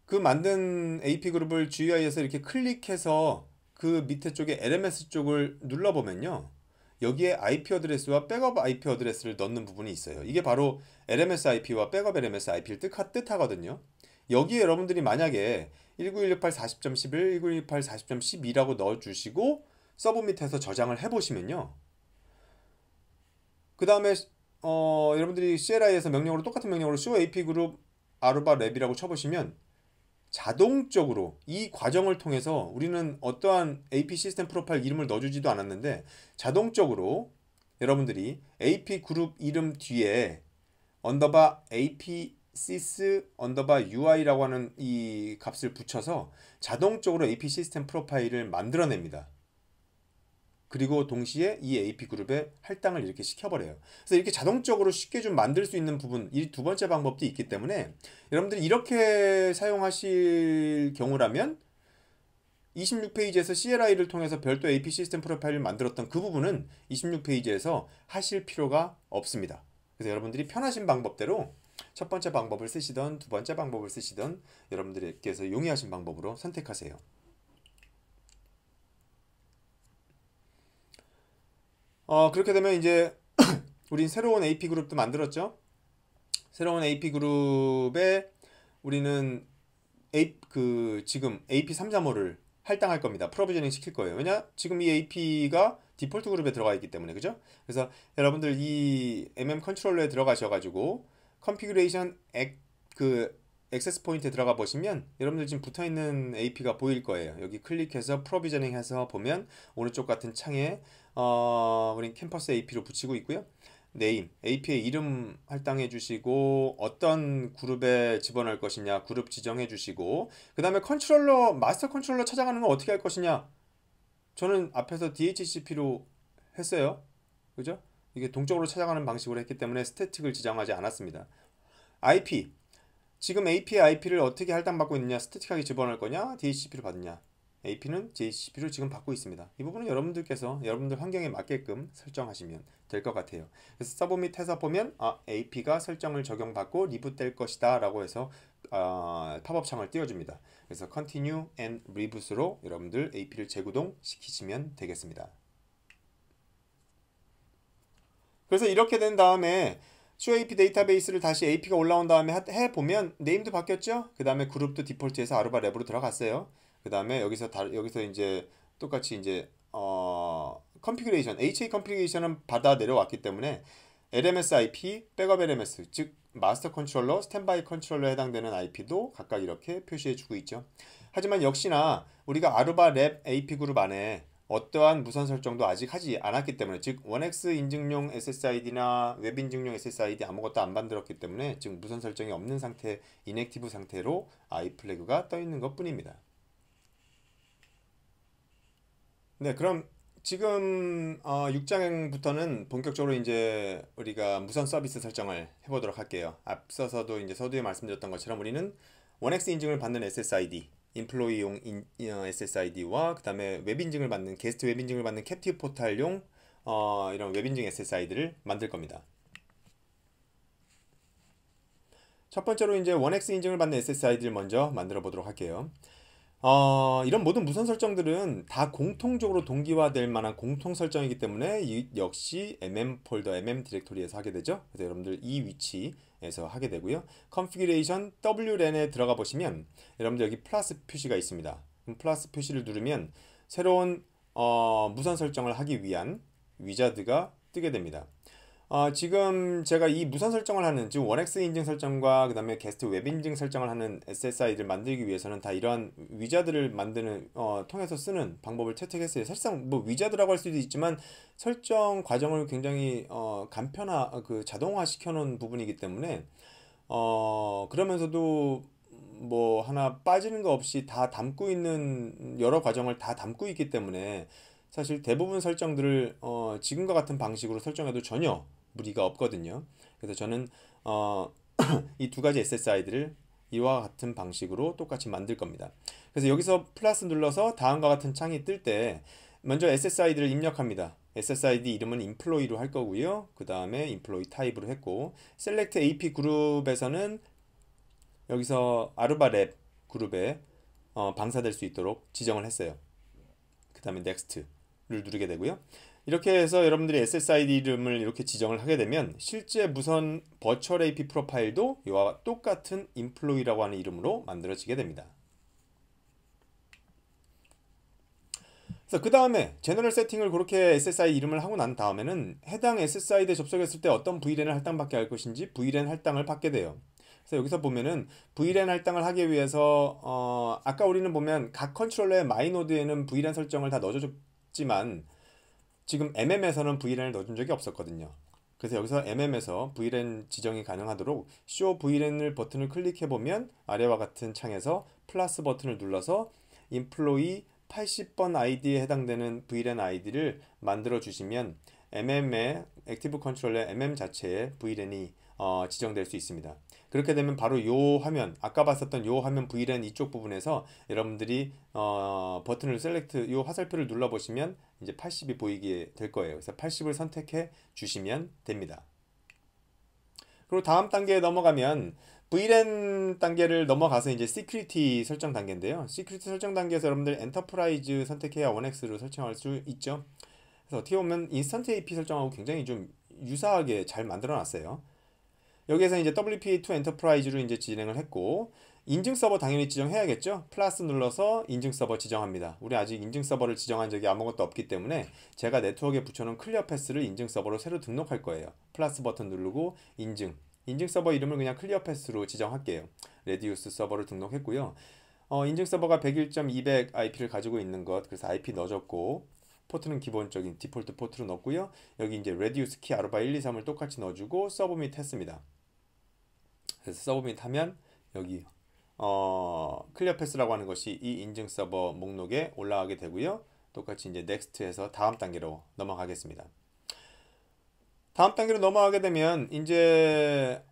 그 만든 AP 그룹을 GUI에서 이렇게 클릭해서 그 밑에 쪽에 LMS 쪽을 눌러보면요. 여기에 IP 어드레스와 백업 IP 어드레스를 넣는 부분이 있어요. 이게 바로 LMS IP와 백업 LMS IP를 뜻하거든요. 여기에 여러분들이 만약에 191.18.40.11, 191.18.40.12라고 넣어주시고 서브 밑에서 저장을 해보시면요. 그 다음에 여러분들이 CLI에서 명령으로 똑같은 명령으로 show AP 그룹 아루바 랩이라고 쳐보시면 자동적으로 이 과정을 통해서 우리는 어떠한 AP 시스템 프로파일 이름을 넣어주지도 않았는데 자동적으로 여러분들이 AP 그룹 이름 뒤에 언더바 AP sys 언더바 UI라고 하는 이 값을 붙여서 자동적으로 AP 시스템 프로파일을 만들어냅니다. 그리고 동시에 이 AP 그룹에 할당을 이렇게 시켜버려요. 그래서 이렇게 자동적으로 쉽게 좀 만들 수 있는 부분, 이 두 번째 방법도 있기 때문에 여러분들이 이렇게 사용하실 경우라면 26페이지에서 CLI를 통해서 별도 AP 시스템 프로파일을 만들었던 그 부분은 26페이지에서 하실 필요가 없습니다. 그래서 여러분들이 편하신 방법대로 첫 번째 방법을 쓰시던 두 번째 방법을 쓰시던 여러분들께서 용이하신 방법으로 선택하세요. 그렇게 되면 이제 우린 새로운 AP 그룹도 만들었죠. 새로운 AP 그룹에 우리는 지금 AP 335를 할당할 겁니다. 프로비저닝 시킬 거예요. 왜냐? 지금 이 AP가 디폴트 그룹에 들어가 있기 때문에, 그죠? 그래서 여러분들 이 MM 컨트롤러에 들어가셔가지고 컨피그레이션 액세스 포인트에 들어가 보시면 여러분들 지금 붙어 있는 AP가 보일 거예요. 여기 클릭해서 프로비저닝 해서 보면 오른쪽 같은 창에 우린 캠퍼스 AP로 붙이고 있고요. 네임, AP의 이름 할당해 주시고 어떤 그룹에 집어넣을 것이냐 그룹 지정해 주시고 그 다음에 컨트롤러, 마스터 컨트롤러 찾아가는 건 어떻게 할 것이냐. 저는 앞에서 DHCP로 했어요. 그죠? 이게 동적으로 찾아가는 방식으로 했기 때문에 스태틱을 지정하지 않았습니다. IP, 지금 AP의 IP를 어떻게 할당받고 있느냐, 스태틱하게 집어넣을 거냐, DHCP로 받느냐. AP는 DHCP로 지금 받고 있습니다. 이 부분은 여러분들께서 여러분들 환경에 맞게끔 설정하시면 될 것 같아요. 그래서 서브 밑에서 보면 AP가 설정을 적용받고 리부트될 것이다 라고 해서 팝업 창을 띄워줍니다. 그래서 Continue and Reboot로 여러분들 AP를 재구동 시키시면 되겠습니다. 그래서 이렇게 된 다음에 ShowAP 데이터베이스를 다시 AP가 올라온 다음에 해보면 네임도 바뀌었죠? 그 다음에 그룹도 디폴트에서 아루바 랩으로 들어갔어요. 그 다음에 여기서 이제 똑같이 이제 컨피그레이션, HA 컨피그레이션은 받아 내려왔기 때문에 LMS IP, 백업 LMS, 즉 마스터 컨트롤러, 스탠바이 컨트롤러에 해당되는 IP도 각각 이렇게 표시해 주고 있죠. 하지만 역시나 우리가 아루바 랩 AP 그룹 안에 어떠한 무선 설정도 아직 하지 않았기 때문에, 즉 원엑스 인증용 SSID나 웹 인증용 SSID 아무것도 안 만들었기 때문에 지금 무선 설정이 없는 상태, 인액티브 상태로 I 플래그가 떠 있는 것 뿐입니다. 네, 그럼 지금 6장부터는 본격적으로 이제 우리가 무선 서비스 설정을 해보도록 할게요. 앞서서도 이제 서두에 말씀드렸던 것처럼 우리는 원엑스 인증을 받는 SSID, 인플로이용 SSID와 그 다음에 웹 인증을 받는 게스트 웹 인증을 받는 캡티브 포탈용 이런 웹 인증 SSID를 만들 겁니다. 첫 번째로 이제 원엑스 인증을 받는 SSID를 먼저 만들어 보도록 할게요. 이런 모든 무선 설정들은 다 공통적으로 동기화될 만한 공통 설정이기 때문에 역시 MM 폴더, MM 디렉토리에서 하게 되죠. 그래서 여러분들 이 위치에서 하게 되고요. 컨피그레이션 WLAN에 들어가 보시면 여러분들 여기 플러스 표시가 있습니다. 플러스 표시를 누르면 새로운 무선 설정을 하기 위한 위자드가 뜨게 됩니다. 지금 제가 이 무선 설정을 하는, 지금 원엑스 인증 설정과 그 다음에 게스트 웹 인증 설정을 하는 SSID를 만들기 위해서는 다 이러한 위자드를 만드는 통해서 쓰는 방법을 채택했어요. 사실상 뭐 위자드라고 할 수도 있지만 설정 과정을 굉장히 자동화 시켜 놓은 부분이기 때문에 그러면서도 뭐 하나 빠지는 거 없이 다 담고 있는, 여러 과정을 다 담고 있기 때문에 사실 대부분 설정들을 지금과 같은 방식으로 설정해도 전혀 무리가 없거든요. 그래서 저는 이 두 가지 SSID를 이와 같은 방식으로 똑같이 만들 겁니다. 그래서 여기서 플러스 눌러서 다음과 같은 창이 뜰 때 먼저 SSID를 입력합니다. SSID 이름은 employee로 할 거고요. 그 다음에 employee 타입으로 했고, select AP 그룹에서는 여기서 아르바 랩 그룹에 방사될 수 있도록 지정을 했어요. 그 다음에 next를 누르게 되고요. 이렇게 해서 여러분들이 SSID 이름을 이렇게 지정을 하게 되면 실제 무선 버추얼 AP 프로파일도 이와 똑같은 employee라고 하는 이름으로 만들어지게 됩니다. 그래서 그 다음에 제너럴 세팅을 그렇게 SSI 이름을 하고 난 다음에는 해당 SSID에 접속했을 때 어떤 VLAN 할당받게 할 것인지 VLAN 할당을 받게 돼요. 그래서 여기서 보면은 VLAN 할당을 하기 위해서 아까 우리는 보면 각 컨트롤러의 마이노드에는 VLAN 설정을 다 넣어줬지만 지금 MM에서는 VLAN을 넣어준 적이 없었거든요. 그래서 여기서 MM에서 VLAN 지정이 가능하도록 Show VLAN을 버튼을 클릭해 보면 아래와 같은 창에서 플러스 버튼을 눌러서 Employee 80번 아이디에 해당되는 VLAN 아이디를 만들어 주시면 MM의 액티브 컨트롤러의 MM 자체에 VLAN이 지정될 수 있습니다. 그렇게 되면 바로 요 화면, 아까 봤었던 요 화면 VLAN 이쪽 부분에서 여러분들이 버튼을 셀렉트, 요 화살표를 눌러 보시면 이제 80이 보이게 될 거예요. 그래서 80을 선택해 주시면 됩니다. 그리고 다음 단계에 넘어가면 VLAN 단계를 넘어가서 이제 시큐리티 설정 단계인데요. 시큐리티 설정 단계에서 여러분들 엔터프라이즈 선택해야 1X로 설정할 수 있죠. 그래서 어떻게 보면 인스턴트 AP 설정하고 굉장히 좀 유사하게 잘 만들어 놨어요. 여기에서 이제 WPA2 엔터프라이즈로 이제 진행을 했고, 인증 서버 당연히 지정해야겠죠. 플러스 눌러서 인증 서버 지정합니다. 우리 아직 인증 서버를 지정한 적이 아무것도 없기 때문에 제가 네트워크에 붙여놓은 클리어 패스를 인증 서버로 새로 등록할 거예요. 플러스 버튼 누르고 인증 서버 이름을 그냥 클리어 패스로 지정할게요. 레디우스 서버를 등록했고요. 인증 서버가 101.200 IP를 가지고 있는 것, 그래서 IP 넣어줬고, 포트는 기본적인 디폴트 포트로 넣었고요. 여기 이제 레디우스 키 아르바 1, 2, 3을 똑같이 넣어주고 서브밋 했습니다. 그래서 서브밋 하면 여기 클리어 패스라고 하는 것이 이 인증 서버 목록에 올라가게 되고요. 똑같이 이제 넥스트에서 다음 단계로 넘어가겠습니다. 다음 단계로 넘어가게 되면 이제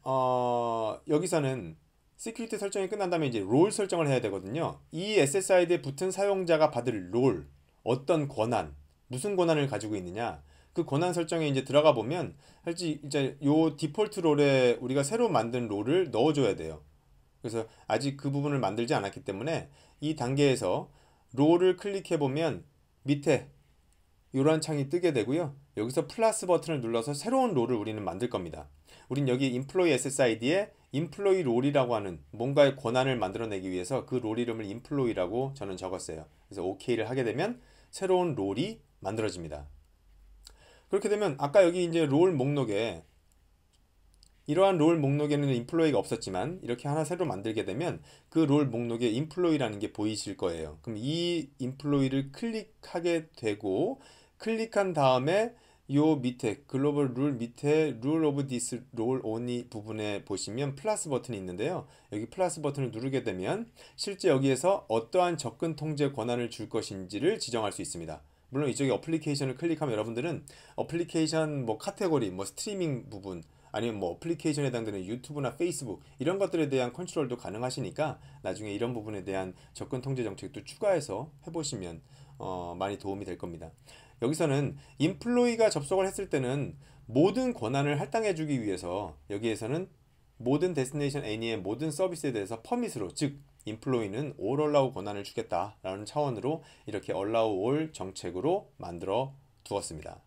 여기서는 시큐리티 설정이 끝난 다음에 이제 롤 설정을 해야 되거든요. 이 SSID에 붙은 사용자가 받을 롤, 어떤 권한, 무슨 권한을 가지고 있느냐, 그 권한 설정에 이제 들어가 보면 사실 이제 요 디폴트 롤에 우리가 새로 만든 롤을 넣어줘야 돼요. 그래서 아직 그 부분을 만들지 않았기 때문에 이 단계에서 롤을 클릭해 보면 밑에 이러한 창이 뜨게 되고요. 여기서 플러스 버튼을 눌러서 새로운 롤을 우리는 만들 겁니다. 우린 여기 Employee SSID에 Employee 롤이라고 하는 뭔가의 권한을 만들어내기 위해서 그 롤 이름을 Employee라고 저는 적었어요. 그래서 OK를 하게 되면 새로운 롤이 만들어집니다. 그렇게 되면 아까 여기 이제 롤 목록에 이러한 롤 목록에는 인플로이가 없었지만 이렇게 하나 새로 만들게 되면 그 롤 목록에 인플로이라는 게 보이실 거예요. 그럼 이 인플로이를 클릭하게 되고 클릭한 다음에 요 밑에 글로벌 룰 밑에 룰 오브 디스 롤 오니 부분에 보시면 플러스 버튼이 있는데요. 여기 플러스 버튼을 누르게 되면 실제 여기에서 어떠한 접근 통제 권한을 줄 것인지를 지정할 수 있습니다. 물론 이쪽에 어플리케이션을 클릭하면 여러분들은 어플리케이션 뭐 카테고리 뭐 스트리밍 부분 아니면 뭐 어플리케이션에 해당되는 유튜브나 페이스북 이런 것들에 대한 컨트롤도 가능하시니까 나중에 이런 부분에 대한 접근 통제 정책도 추가해서 해보시면 많이 도움이 될 겁니다. 여기서는 인플로이가 접속을 했을 때는 모든 권한을 할당해주기 위해서 여기에서는 모든 데스티네이션 애니의 모든 서비스에 대해서 퍼밋으로 즉 인플로이는 all allow 권한을 주겠다라는 차원으로 이렇게 allow all 정책으로 만들어 두었습니다.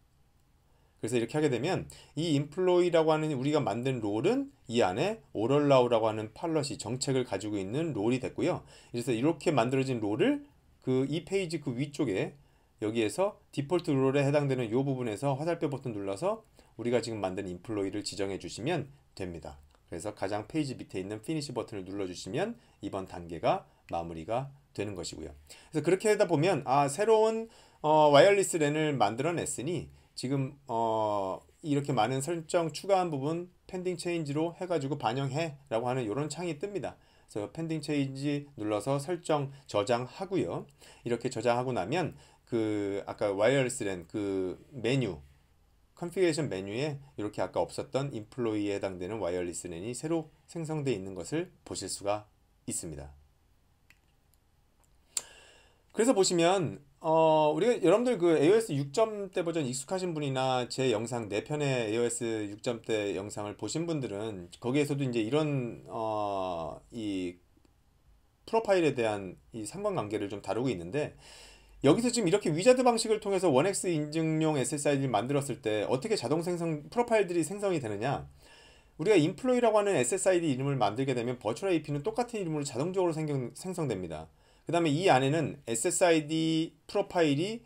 그래서 이렇게 하게 되면 이 인플로이라고 하는 우리가 만든 롤은 이 안에 all allow라고 하는 팔럿이 정책을 가지고 있는 롤이 됐고요. 그래서 이렇게 만들어진 롤을 이 페이지 그 위쪽에 여기에서 디폴트 롤에 해당되는 이 부분에서 화살표 버튼 눌러서 우리가 지금 만든 인플로이를 지정해 주시면 됩니다. 그래서 가장 페이지 밑에 있는 피니시 버튼을 눌러주시면 이번 단계가 마무리가 되는 것이고요. 그래서 그렇게 하다 보면 새로운 와이어리스 랜을 만들어냈으니 지금 이렇게 많은 설정 추가한 부분 펜딩 체인지로 해가지고 반영해 라고 하는 이런 창이 뜹니다. 그래서 펜딩 체인지 눌러서 설정 저장하고요. 이렇게 저장하고 나면 아까 와이어리스 랜 메뉴 컨피그레이션 메뉴에 이렇게 아까 없었던 인플로이에 해당되는 와이어리스 랜이 새로 생성되어 있는 것을 보실 수가 있습니다. 그래서 보시면 우리가 여러분들 그 AOS 6점대 버전 익숙하신 분이나 제 영상 4편의 AOS 6점대 영상을 보신 분들은 거기에서도 이제 이런 이 프로파일에 대한 이 상관관계를 좀 다루고 있는데, 여기서 지금 이렇게 위자드 방식을 통해서 1X 인증용 SSID를 만들었을 때 어떻게 자동 생성 프로파일들이 생성이 되느냐, 우리가 인플로이라고 하는 SSID 이름을 만들게 되면 버추얼 AP는 똑같은 이름으로 자동적으로 생성됩니다. 그 다음에 이 안에는 SSID 프로파일이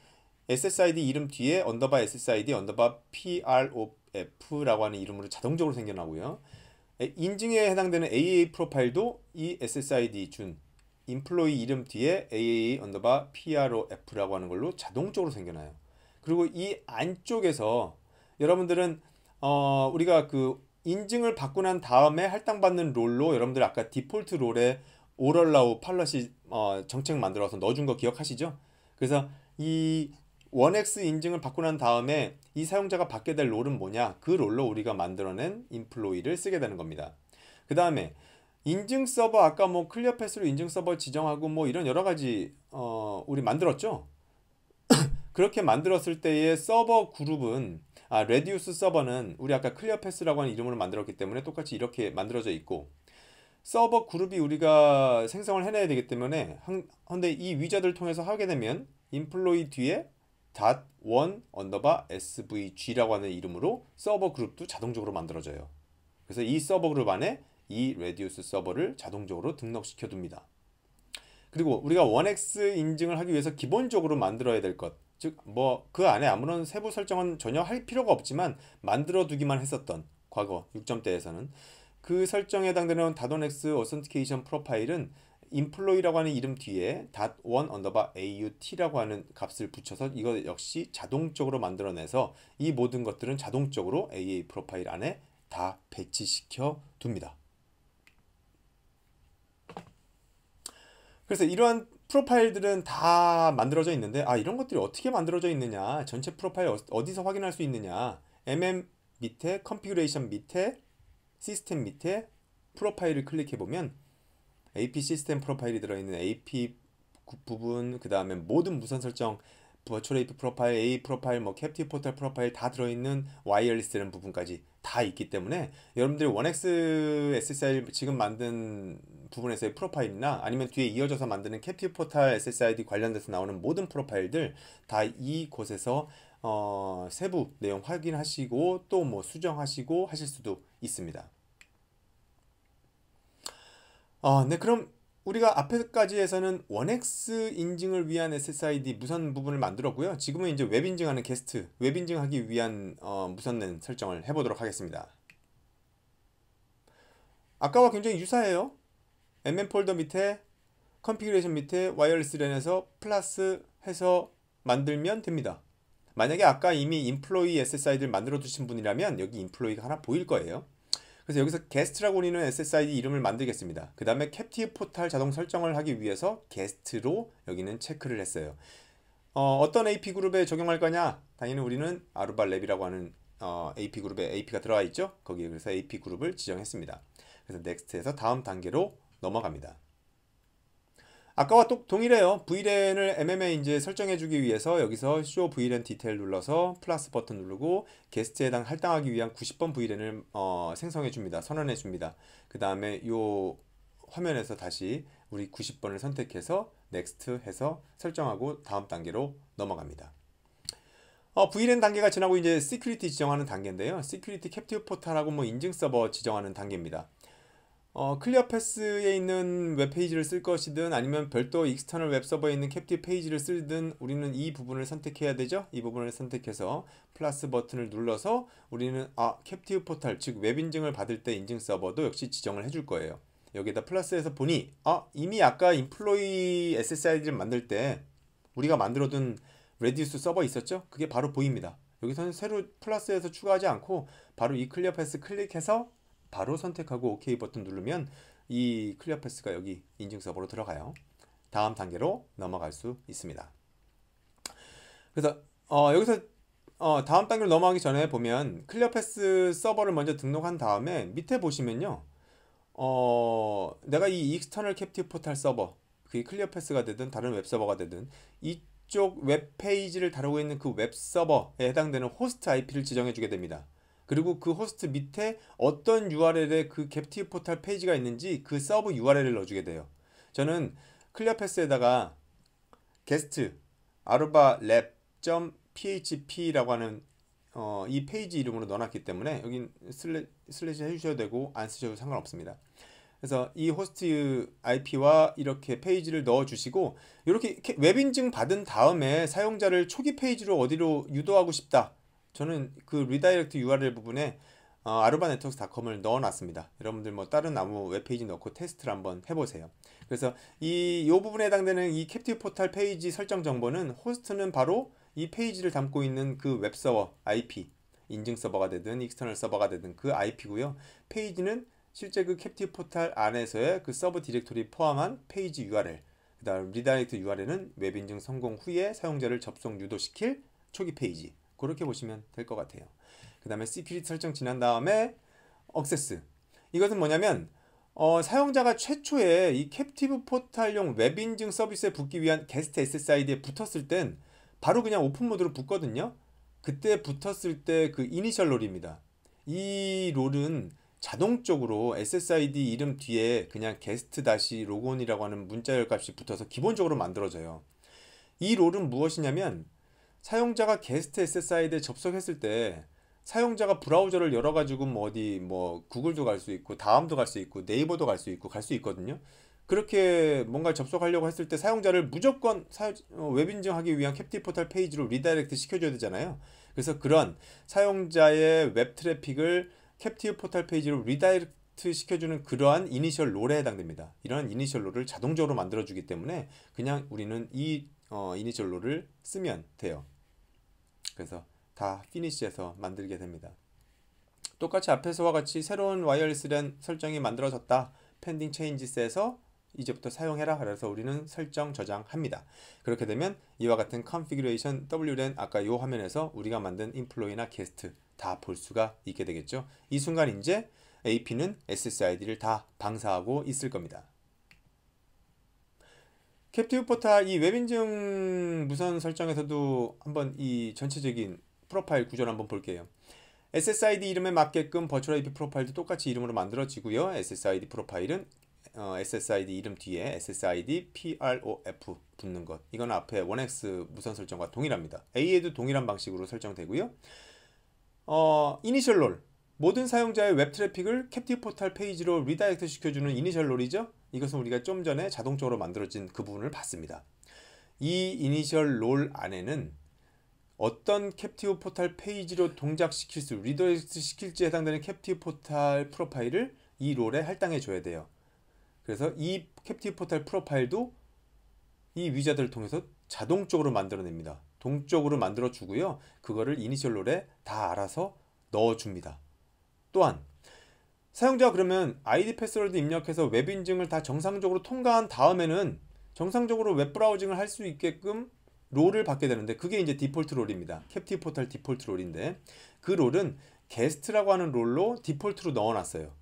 SSID 이름 뒤에 언더바 SSID 언더바 PROF라고 하는 이름으로 자동적으로 생겨나고요. 인증에 해당되는 AAA 프로파일도 이 SSID 준 인플로이 이름 뒤에 AAA 언더바 PROF라고 하는 걸로 자동적으로 생겨나요. 그리고 이 안쪽에서 여러분들은 우리가 그 인증을 받고 난 다음에 할당받는 롤로, 여러분들 아까 디폴트 롤에 오럴라우 팔럿이 정책 만들어서 넣어준 거 기억하시죠? 그래서 이 1X 인증을 받고 난 다음에 이 사용자가 받게 될 롤은 뭐냐? 그 롤로 우리가 만들어낸 인플로이를 쓰게 되는 겁니다. 그 다음에 인증 서버, 아까 뭐 클리어 패스로 인증 서버 지정하고 뭐 이런 여러 가지 우리 만들었죠? 그렇게 만들었을 때의 서버 그룹은 레디우스 서버는 우리 아까 클리어 패스라고 하는 이름으로 만들었기 때문에 똑같이 이렇게 만들어져 있고, 서버 그룹이 우리가 생성을 해내야 되기 때문에 근데 이 위자드를 통해서 하게 되면 인플로이 뒤에 .1 언더바 svg라고 하는 이름으로 서버 그룹도 자동적으로 만들어져요. 그래서 이 서버 그룹 안에 이 레디우스 서버를 자동적으로 등록시켜 둡니다. 그리고 우리가 1X 인증을 하기 위해서 기본적으로 만들어야 될 것, 즉 뭐 그 안에 아무런 세부 설정은 전혀 할 필요가 없지만 만들어 두기만 했었던 과거 6점대에서는 그 설정에 해당되는 .1x authentication 프로파일은 employee라고 하는 이름 뒤에 .1 언더바 AUT라고 하는 값을 붙여서 이거 역시 자동적으로 만들어내서 이 모든 것들은 자동적으로 AA 프로파일 안에 다 배치시켜 둡니다. 그래서 이러한 프로파일들은 다 만들어져 있는데, 이런 것들이 어떻게 만들어져 있느냐, 전체 프로파일 어디서 확인할 수 있느냐, MM 밑에 컨피그레이션 밑에 시스템 밑에 프로파일을 클릭해 보면 AP 시스템 프로파일이 들어있는 AP 부분, 그 다음에 모든 무선 설정, 버추얼 AP 프로파일, A 프로파일, 뭐 캡티브 포털 프로파일 다 들어있는 와이어리스라는 부분까지 다 있기 때문에 여러분들이 1X SSID 지금 만든 부분에서의 프로파일이나 아니면 뒤에 이어져서 만드는 캡티브 포털 SSID 관련돼서 나오는 모든 프로파일들 다 이곳에서 세부 내용 확인하시고 또 뭐 수정하시고 하실 수도 있습니다. 네, 그럼 우리가 앞에까지에서는 1X 인증을 위한 SSID 무선 부분을 만들었고요. 지금은 이제 웹 인증하는 게스트, 웹 인증하기 위한 무선랜 설정을 해보도록 하겠습니다. 아까와 굉장히 유사해요. MM 폴더 밑에 컨피그레이션 밑에 와이어리스 랜에서 플러스 해서 만들면 됩니다. 만약에 아까 이미 인플로이 SSID를 만들어 두신 분이라면 여기 인플로이가 하나 보일 거예요. 그래서 여기서 게스트라고 우리는 SSID 이름을 만들겠습니다. 그 다음에 캡티브 포탈 자동 설정을 하기 위해서 게스트로 여기는 체크를 했어요. 어떤 AP 그룹에 적용할 거냐? 당연히 우리는 아루바 랩이라고 하는 AP 그룹에 AP가 들어가 있죠. 거기에 그래서 AP 그룹을 지정했습니다. 그래서 넥스트에서 다음 단계로 넘어갑니다. 아까와 또 동일해요. VLAN을 MM에 이제 설정해주기 위해서 여기서 Show VLAN 디테일 눌러서 플러스 버튼 누르고 게스트에 할당하기 위한 90번 VLAN을 생성해줍니다. 선언해줍니다. 그 다음에 요 화면에서 다시 우리 90번을 선택해서 Next 해서 설정하고 다음 단계로 넘어갑니다. VLAN 단계가 지나고 이제 Security 지정하는 단계인데요. Security 캡티브 포탈하고 뭐 인증 서버 지정하는 단계입니다. 클리어 패스에 있는 웹페이지를 쓸 것이든 아니면 별도 익스터널 웹서버에 있는 캡티브 페이지를 쓰든 우리는 이 부분을 선택해야 되죠. 이 부분을 선택해서 플러스 버튼을 눌러서 우리는 캡티브 포탈, 즉 웹 인증을 받을 때 인증 서버도 역시 지정을 해줄 거예요. 여기다 플러스해서 보니 이미 아까 인플로이 SSID를 만들 때 우리가 만들어둔 레디우스 서버 있었죠? 그게 바로 보입니다. 여기서는 새로 플러스해서 추가하지 않고 바로 이 클리어 패스 클릭해서 바로 선택하고 OK 버튼 누르면 이 클리어 패스가 여기 인증 서버로 들어가요. 다음 단계로 넘어갈 수 있습니다. 그래서 여기서 다음 단계로 넘어가기 전에 보면 클리어패스 서버를 먼저 등록한 다음에 밑에 보시면요. 내가 이 익스터널 캡티브 포탈 서버, 그게 클리어패스가 되든 다른 웹 서버가 되든 이쪽 웹 페이지를 다루고 있는 그 웹 서버에 해당되는 호스트 IP를 지정해 주게 됩니다. 그리고 그 호스트 밑에 어떤 URL에 그 캡티브 포탈 페이지가 있는지 그 서버 URL을 넣어주게 돼요. 저는 클리어패스에다가 게스트 아루바 랩.php라고 하는 이 페이지 이름으로 넣어놨기 때문에 여긴 슬래시 해주셔도 되고 안 쓰셔도 상관없습니다. 그래서 이 호스트 IP와 이렇게 페이지를 넣어주시고 이렇게 웹 인증 받은 다음에 사용자를 초기 페이지로 어디로 유도하고 싶다. 저는 그 리다이렉트 URL 부분에 arubaNetworks.com을 넣어놨습니다. 여러분들 뭐 다른 아무 웹페이지 넣고 테스트를 한번 해보세요. 그래서 이 부분에 해당되는 이 캡티브 포탈 페이지 설정 정보는 호스트는 바로 이 페이지를 담고 있는 그 웹서버 IP, 인증 서버가 되든 익스터널 서버가 되든 그 IP고요. 페이지는 실제 그 캡티브 포탈 안에서의 그 서버 디렉토리 포함한 페이지 URL, 그 다음 리다이렉트 URL은 웹 인증 성공 후에 사용자를 접속 유도시킬 초기 페이지. 그렇게 보시면 될 것 같아요. 그 다음에 시큐리티 설정 지난 다음에 액세스. 이것은 뭐냐면 사용자가 최초에 이 캡티브 포탈용 웹 인증 서비스에 붙기 위한 게스트 SSID에 붙었을 땐 바로 그냥 오픈 모드로 붙거든요. 그때 붙었을 때 그 이니셜 롤입니다. 이 롤은 자동적으로 SSID 이름 뒤에 그냥 게스트 다시 로그온이라고 하는 문자열 값이 붙어서 기본적으로 만들어져요. 이 롤은 무엇이냐면 사용자가 게스트 SSID에 접속했을 때 사용자가 브라우저를 열어가지고 뭐 어디 뭐 구글도 갈 수 있고 다음도 갈 수 있고 네이버도 갈 수 있고 갈 수 있거든요. 그렇게 뭔가 접속하려고 했을 때 사용자를 무조건 웹 인증하기 위한 캡티브 포탈 페이지로 리다이렉트 시켜줘야 되잖아요. 그래서 그런 사용자의 웹 트래픽을 캡티브 포탈 페이지로 리다이렉트 시켜주는 그러한 이니셜 롤에 해당됩니다. 이러한 이니셜 롤을 자동적으로 만들어주기 때문에 그냥 우리는 이 이니셜 롤을 쓰면 돼요. 그래서 다 피니시해서 만들게 됩니다. 똑같이 앞에서와 같이 새로운 와이어리스 랜 설정이 만들어졌다. 펜딩 체인지스에서 이제부터 사용해라. 그래서 우리는 설정 저장합니다. 그렇게 되면 이와 같은 configuration wren 아까 요 화면에서 우리가 만든 인플로이나 게스트 다 볼 수가 있게 되겠죠. 이 순간 이제 AP는 SSID를 다 방사하고 있을 겁니다. 캡티브 포탈 이 웹인증 무선 설정에서도 한번 이 전체적인 프로파일 구조를 한번 볼게요. SSID 이름에 맞게끔 버추얼 IP 프로파일도 똑같이 이름으로 만들어지고요. SSID 프로파일은 SSID 이름 뒤에 SSID PROF 붙는 것. 이건 앞에 1X 무선 설정과 동일합니다. A에도 동일한 방식으로 설정되고요. 이니셜 롤. 모든 사용자의 웹 트래픽을 캡티브 포탈 페이지로 리다이렉트 시켜주는 이니셜 롤이죠. 이것은 우리가 좀 전에 자동적으로 만들어진 그 부분을 봤습니다. 이 이니셜 롤 안에는 어떤 캡티브 포탈 페이지로 동작시킬 수, 리다이렉트 시킬지에 해당되는 캡티브 포탈 프로파일을 이 롤에 할당해 줘야 돼요. 그래서 이 캡티브 포탈 프로파일도 이 위자들을 통해서 자동적으로 만들어냅니다. 동적으로 만들어 주고요. 그거를 이니셜 롤에 다 알아서 넣어 줍니다. 또한 사용자가 그러면 아이디 패스워드 입력해서 웹 인증을 다 정상적으로 통과한 다음에는 정상적으로 웹 브라우징을 할 수 있게끔 롤을 받게 되는데 그게 이제 디폴트 롤입니다. 캡티브 포탈 디폴트 롤인데 그 롤은 게스트라고 하는 롤로 디폴트로 넣어놨어요.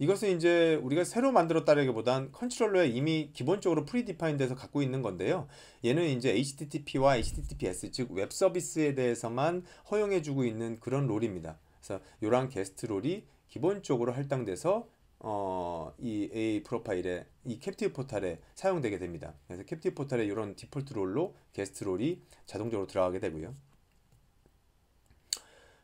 이것은 이제 우리가 새로 만들었다기보단 컨트롤러에 이미 기본적으로 프리디파인 돼서 갖고 있는 건데요. 얘는 이제 HTTP와 HTTPS 즉 웹 서비스에 대해서만 허용해주고 있는 그런 롤입니다. 그래서 이러한 게스트 롤이 기본적으로 할당돼서 이 A 프로파일에 이 캡티브 포탈에 사용되게 됩니다. 그래서 캡티브 포탈에 이런 디폴트 롤로 게스트 롤이 자동적으로 들어가게 되고요.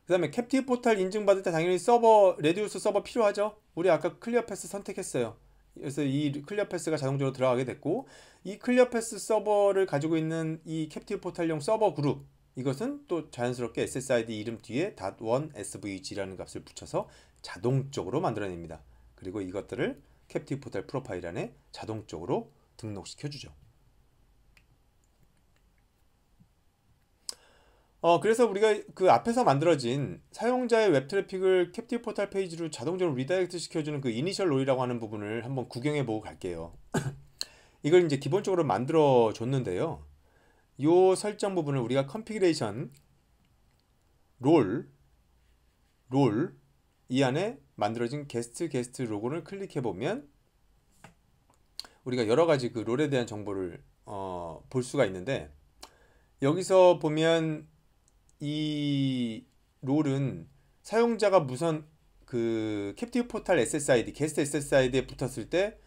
그 다음에 캡티브 포탈 인증받을 때 당연히 서버, 레디우스 서버 필요하죠. 우리 아까 클리어패스 선택했어요. 그래서 이 클리어패스가 자동적으로 들어가게 됐고 이 클리어패스 서버를 가지고 있는 이 캡티브 포탈용 서버 그룹 이것은 또 자연스럽게 SSID 이름 뒤에 .1svg라는 값을 붙여서 자동적으로 만들어냅니다. 그리고 이것들을 캡티브 포탈 프로파일 안에 자동적으로 등록시켜주죠. 그래서 우리가 그 앞에서 만들어진 사용자의 웹 트래픽을 캡티브 포탈 페이지로 자동적으로 리다이렉트 시켜주는 그 이니셜 롤이라고 하는 부분을 한번 구경해보고 갈게요. 이걸 이제 기본적으로 만들어 줬는데요. 요 설정 부분을 우리가 컨피그레이션 롤, 이 안에 만들어진 게스트 로고를 클릭해 보면 우리가 여러 가지 그 롤에 대한 정보를 볼 수가 있는데, 여기서 보면 이 롤은 사용자가 무선 그 캡티브 포탈 SSID, 게스트 SSID에 붙었을 때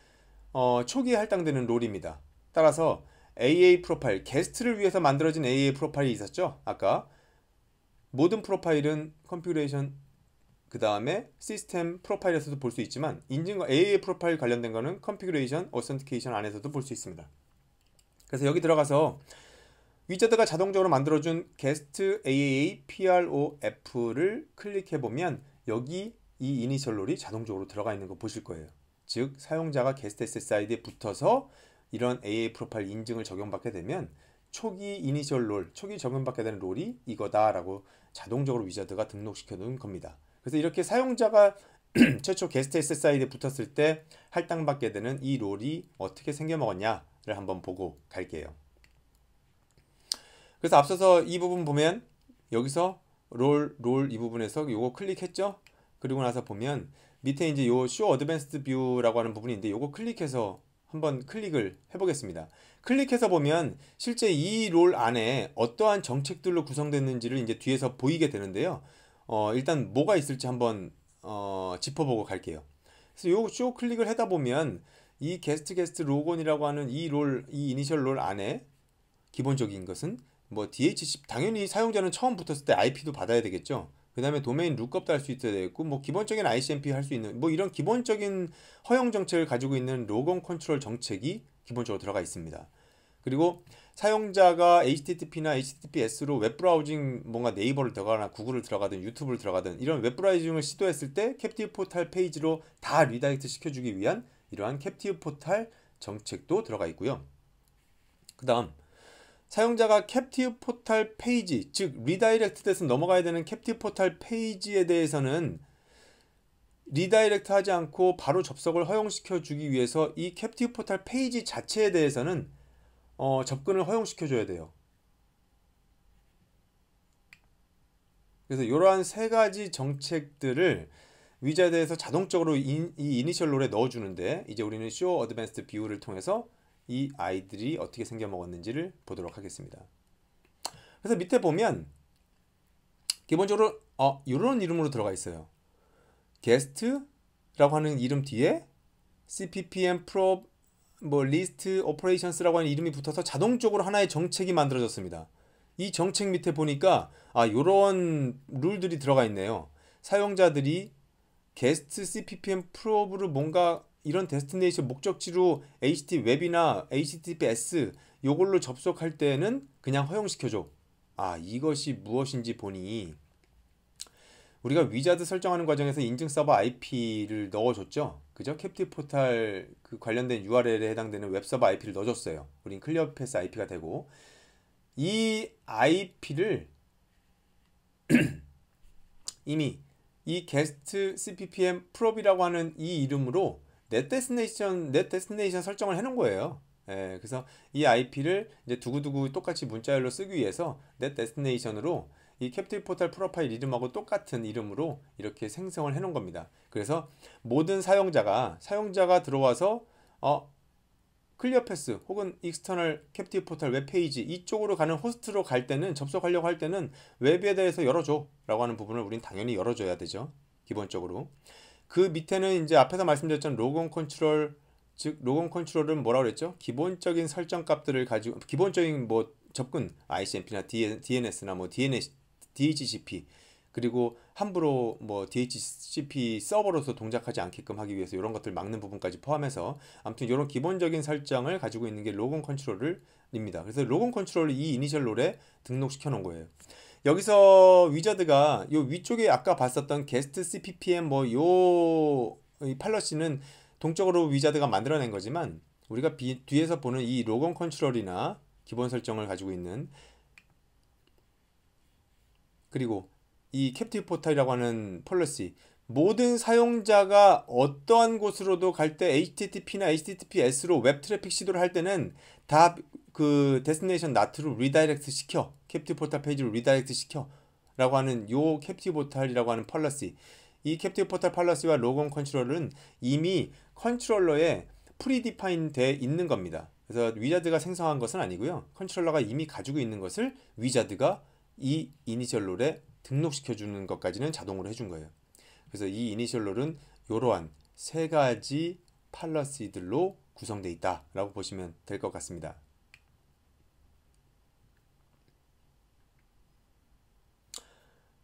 초기에 할당되는 롤입니다. 따라서 AA 프로파일, 게스트를 위해서 만들어진 AA 프로파일이 있었죠. 아까 모든 프로파일은 컨피그레이션 그 다음에 시스템 프로파일에서도 볼 수 있지만, 인증과 AA 프로파일 관련된 거는 컨피그레이션 오센티케이션 안에서도 볼 수 있습니다. 그래서 여기 들어가서 위자드가 자동적으로 만들어준 게스트 AAA PROF를 클릭해보면 여기 이 이니셜 롤이 자동적으로 들어가 있는 거 보실 거예요. 즉 사용자가 게스트 SSID에 붙어서 이런 AA 프로파일 인증을 적용받게 되면 초기 이니셜 롤, 초기 적용받게 되는 롤이 이거다라고 자동적으로 위자드가 등록시켜 놓은 겁니다. 그래서 이렇게 사용자가 최초 게스트 SSID에 붙었을 때 할당받게 되는 이 롤이 어떻게 생겨먹었냐를 한번 보고 갈게요. 그래서 앞서서 이 부분 보면 여기서 롤 이 부분에서 요거 클릭했죠? 그리고 나서 보면 밑에 이제 요 Show Advanced View라고 하는 부분인데 요거 클릭해서 한번 클릭을 해보겠습니다. 클릭해서 보면 실제 이 롤 안에 어떠한 정책들로 구성됐는지를 이제 뒤에서 보이게 되는데요. 일단 뭐가 있을지 한번 짚어보고 갈게요. 그래서 요 쇼 클릭을 하다 보면 이 게스트 로건이라고 하는 이 이니셜 롤 안에 기본적인 것은 뭐 DHCP, 당연히 사용자는 처음 붙었을 때 IP도 받아야 되겠죠. 그 다음에 도메인 룩업도 할 수 있어야 되겠고, 뭐 기본적인 ICMP 할 수 있는 뭐 이런 기본적인 허용 정책을 가지고 있는 로건 컨트롤 정책이 기본적으로 들어가 있습니다. 그리고 사용자가 HTTP나 HTTPS로 웹브라우징, 뭔가 네이버를 들어가거나 구글을 들어가든 유튜브를 들어가든 이런 웹브라우징을 시도했을 때 캡티브 포탈 페이지로 다 리다이렉트 시켜주기 위한 이러한 캡티브 포탈 정책도 들어가 있고요. 그 다음 사용자가 캡티브 포탈 페이지, 즉 리다이렉트 돼서 넘어가야 되는 캡티브 포탈 페이지에 대해서는 리다이렉트 하지 않고 바로 접속을 허용시켜 주기 위해서 이 캡티브 포탈 페이지 자체에 대해서는 접근을 허용시켜 줘야 돼요. 그래서 이러한 세 가지 정책들을 위자드에서 자동적으로 이 이니셜 롤에 넣어주는데, 이제 우리는 Show Advanced View를 통해서 이 아이들이 어떻게 생겨 먹었는지를 보도록 하겠습니다. 그래서 밑에 보면 기본적으로 이런 이름으로 들어가 있어요. 게스트라고 하는 이름 뒤에 CPPM Pro 뭐 리스트 오퍼레이션스라고 하는 이름이 붙어서 자동적으로 하나의 정책이 만들어졌습니다. 이 정책 밑에 보니까 이런 룰들이 들어가 있네요. 사용자들이 게스트 CPPM 프로브를 뭔가 이런 데스티네이션 목적지로 HTTP 웹이나 HTTPS 요걸로 접속할 때는 그냥 허용시켜줘. 이것이 무엇인지 보니 우리가 위자드 설정하는 과정에서 인증 서버 IP를 넣어줬죠. 그죠? 캡티브 포탈 그 관련된 URL에 해당되는 웹 서버 IP를 넣어줬어요. 우린 클리어 패스 IP가 되고, 이 IP를 이미 이 게스트 CPPM 프롭이라고 하는 이 이름으로 넷 데스티네이션 설정을 해놓은 거예요. 그래서 이 IP를 이제 두고두고 똑같이 문자열로 쓰기 위해서 넷 데스티네이션으로 이 캡티브 포탈 프로파일 이름하고 똑같은 이름으로 이렇게 생성을 해놓은 겁니다. 그래서 모든 사용자가 들어와서 클리어 패스 혹은 익스터널 캡티브 포탈 웹페이지 이쪽으로 가는 호스트로 갈 때는, 접속하려고 할 때는 웹에 대해서 열어줘 라고 하는 부분을 우린 당연히 열어줘야 되죠. 기본적으로. 그 밑에는 이제 앞에서 말씀드렸던 로건 컨트롤, 즉 로건 컨트롤은 뭐라고 그랬죠? 기본적인 설정 값들을 가지고 기본적인 뭐 접근 ICMP나 DNS나 뭐 DHCP, 그리고 함부로 뭐 DHCP 서버로서 동작하지 않게끔 하기 위해서 이런 것들 막는 부분까지 포함해서 아무튼 이런 기본적인 설정을 가지고 있는 게 로건 컨트롤입니다. 그래서 로건 컨트롤을 이 이니셜 롤에 등록시켜 놓은 거예요. 여기서 위자드가 요 위쪽에 아까 봤었던 게스트 CPPM 뭐 요 팔러시는 동적으로 위자드가 만들어낸 거지만, 우리가 뒤에서 보는 이 로건 컨트롤이나 기본 설정을 가지고 있는, 그리고 이 캡티브 포탈이라고 하는 폴리시, 모든 사용자가 어떠한 곳으로도 갈 때 HTTP나 HTTPS로 웹 트래픽 시도를 할 때는 다 그 데스티네이션 나트로 리다이렉트 시켜, 캡티브 포탈 페이지로 리다이렉트 시켜 라고 하는 요 캡티브 포탈이라고 하는 펄러시, 이 캡티브 포탈 펄러시와 로건 컨트롤은 이미 컨트롤러에 프리디파인 돼 있는 겁니다. 그래서 위자드가 생성한 것은 아니고요. 컨트롤러가 이미 가지고 있는 것을 위자드가 이 이니셜 롤에 등록시켜 주는 것까지는 자동으로 해준 거예요. 그래서 이 이니셜 롤은 이러한 세 가지 팔러시들로 구성되어 있다라고 보시면 될 것 같습니다.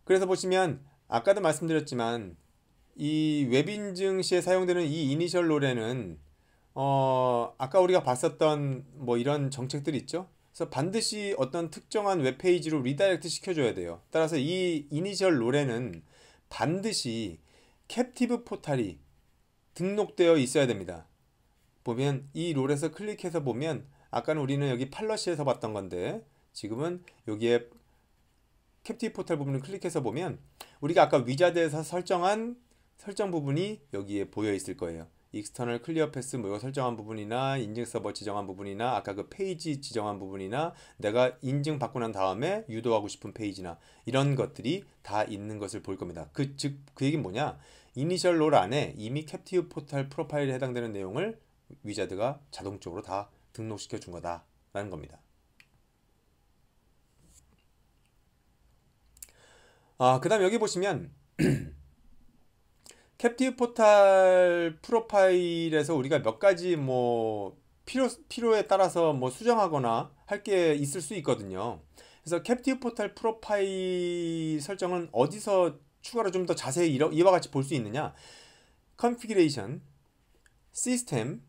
그래서 보시면 아까도 말씀드렸지만 이 웹인증 시에 사용되는 이 이니셜 롤에는 아까 우리가 봤었던 뭐 이런 정책들 있죠. 그래서 반드시 어떤 특정한 웹페이지로 리다이렉트 시켜줘야 돼요. 따라서 이 이니셜 롤에는 반드시 캡티브 포탈이 등록되어 있어야 됩니다. 보면 이 롤에서 클릭해서 보면 아까는 우리는 여기 팔러시에서 봤던 건데 지금은 여기에 캡티브 포탈 부분을 클릭해서 보면 우리가 아까 위자드에서 설정한 설정 부분이 여기에 보여 있을 거예요. 익스터널 클리어 패스 뭐 이거 설정한 부분이나 인증 서버 지정한 부분이나 아까 그 페이지 지정한 부분이나 내가 인증 받고 난 다음에 유도하고 싶은 페이지나 이런 것들이 다 있는 것을 볼 겁니다. 그 얘기는 뭐냐? 이니셜 롤 안에 이미 캡티브 포탈 프로파일에 해당되는 내용을 위자드가 자동적으로 다 등록시켜 준 거다라는 겁니다. 그 다음 여기 보시면 캡티브 포탈 프로파일에서 우리가 몇 가지 뭐 필요에 따라서 뭐 수정하거나 할 게 있을 수 있거든요. 그래서 캡티브 포탈 프로파일 설정은 어디서 추가로 좀 더 자세히 이와 같이 볼 수 있느냐? 컨피그레이션, 시스템,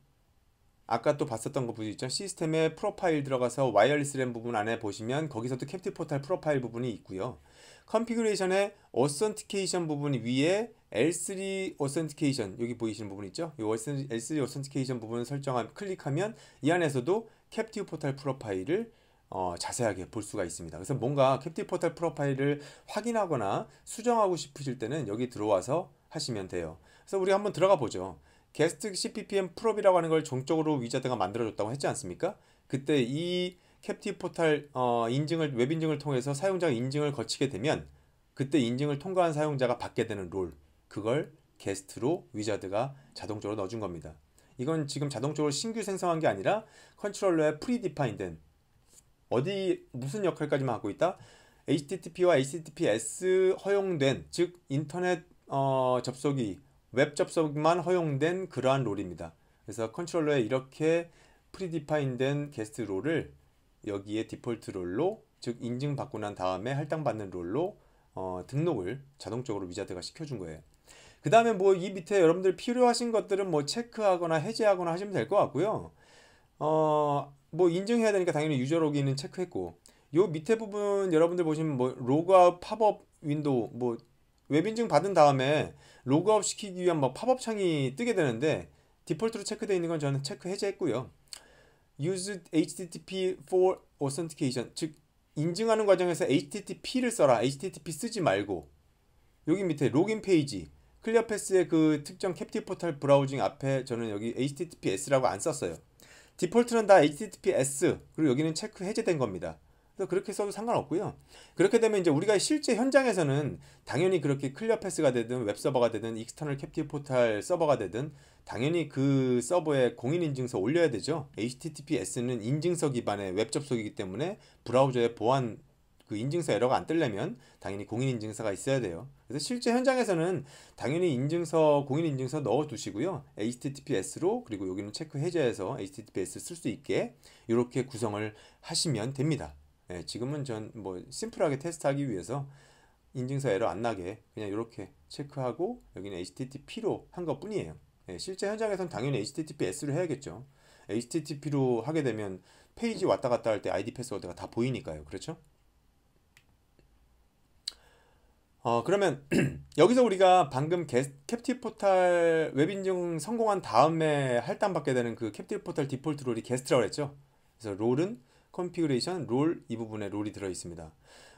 아까 또 봤었던 거 보시죠. 시스템에 프로파일 들어가서 와이어리스 램 부분 안에 보시면 거기서도 캡티브 포탈 프로파일 부분이 있고요. 컨피그레이션의 오센티케이션 부분 위에 L3 오센티케이션 여기 보이시는 부분 있죠? 이 L3 오센티케이션 부분을 클릭하면 이 안에서도 캡티브 포탈 프로파일을 자세하게 볼 수가 있습니다. 그래서 뭔가 캡티브 포탈 프로파일을 확인하거나 수정하고 싶으실 때는 여기 들어와서 하시면 돼요. 그래서 우리 한번 들어가 보죠. 게스트 CPPM 프롭이라고 하는 걸 종적으로 위자드가 만들어줬다고 했지 않습니까? 그때 이 캡티브 포탈 웹 인증을 통해서 사용자 인증을 거치게 되면 그때 인증을 통과한 사용자가 받게 되는 롤, 그걸 게스트로 위자드가 자동적으로 넣어준 겁니다. 이건 지금 자동적으로 신규 생성한 게 아니라 컨트롤러에 프리디파인된 무슨 역할까지만 하고 있다? HTTP와 HTTPS 허용된, 즉 인터넷 접속이 웹 접속만 허용된 그러한 롤입니다. 그래서 컨트롤러에 이렇게 프리디파인된 게스트 롤을 여기에 디폴트 롤로, 즉 인증받고 난 다음에 할당받는 롤로 등록을 자동적으로 위자드가 시켜준 거예요. 그 다음에 뭐 이 밑에 여러분들 필요하신 것들은 뭐 체크하거나 해제하거나 하시면 될 것 같고요. 뭐 인증해야 되니까 당연히 유저 로그인은 체크했고, 요 밑에 부분 여러분들 보시면 뭐 로그아웃 팝업 윈도우, 뭐 웹인증 받은 다음에 로그아웃 시키기 위한 뭐 팝업 창이 뜨게 되는데 디폴트로 체크되어 있는 건 저는 체크 해제했고요. Use HTTP for authentication, 즉 인증하는 과정에서 HTTP를 써라, HTTP 쓰지 말고 여기 밑에 로그인 페이지 클리어패스의 그 특정 캡티브 포탈 브라우징 앞에 저는 여기 HTTPS라고 안 썼어요. 디폴트는 다 HTTPS, 그리고 여기는 체크 해제된 겁니다. 그래서 그렇게 써도 상관없고요. 그렇게 되면 이제 우리가 실제 현장에서는 당연히 그렇게 클리어패스가 되든 웹서버가 되든 익스터널 캡티브 포탈 서버가 되든 당연히 그 서버에 공인인증서 올려야 되죠. HTTPS는 인증서 기반의 웹 접속이기 때문에 브라우저에 보안 그 인증서 에러가 안 뜨려면 당연히 공인인증서가 있어야 돼요. 그래서 실제 현장에서는 당연히 공인인증서 넣어 두시고요. HTTPS로, 그리고 여기는 체크 해제해서 HTTPS 쓸 수 있게 이렇게 구성을 하시면 됩니다. 지금은 전 뭐 심플하게 테스트하기 위해서 인증서 에러 안 나게 그냥 이렇게 체크하고 여기는 HTTP로 한 것 뿐이에요. 실제 현장에서는 당연히 HTTPS로 해야겠죠. HTTP로 하게 되면 페이지 왔다 갔다 할 때 아이디 패스워드가 다 보이니까요. 그렇죠? 그러면 여기서 우리가 방금 캡티브 포탈 웹인증 성공한 다음에 할당받게 되는 그 캡티브 포탈 디폴트 롤이 게스트라고 했죠. 그래서 롤은 컨피그레이션, 롤, 이 부분에 롤이 들어 있습니다.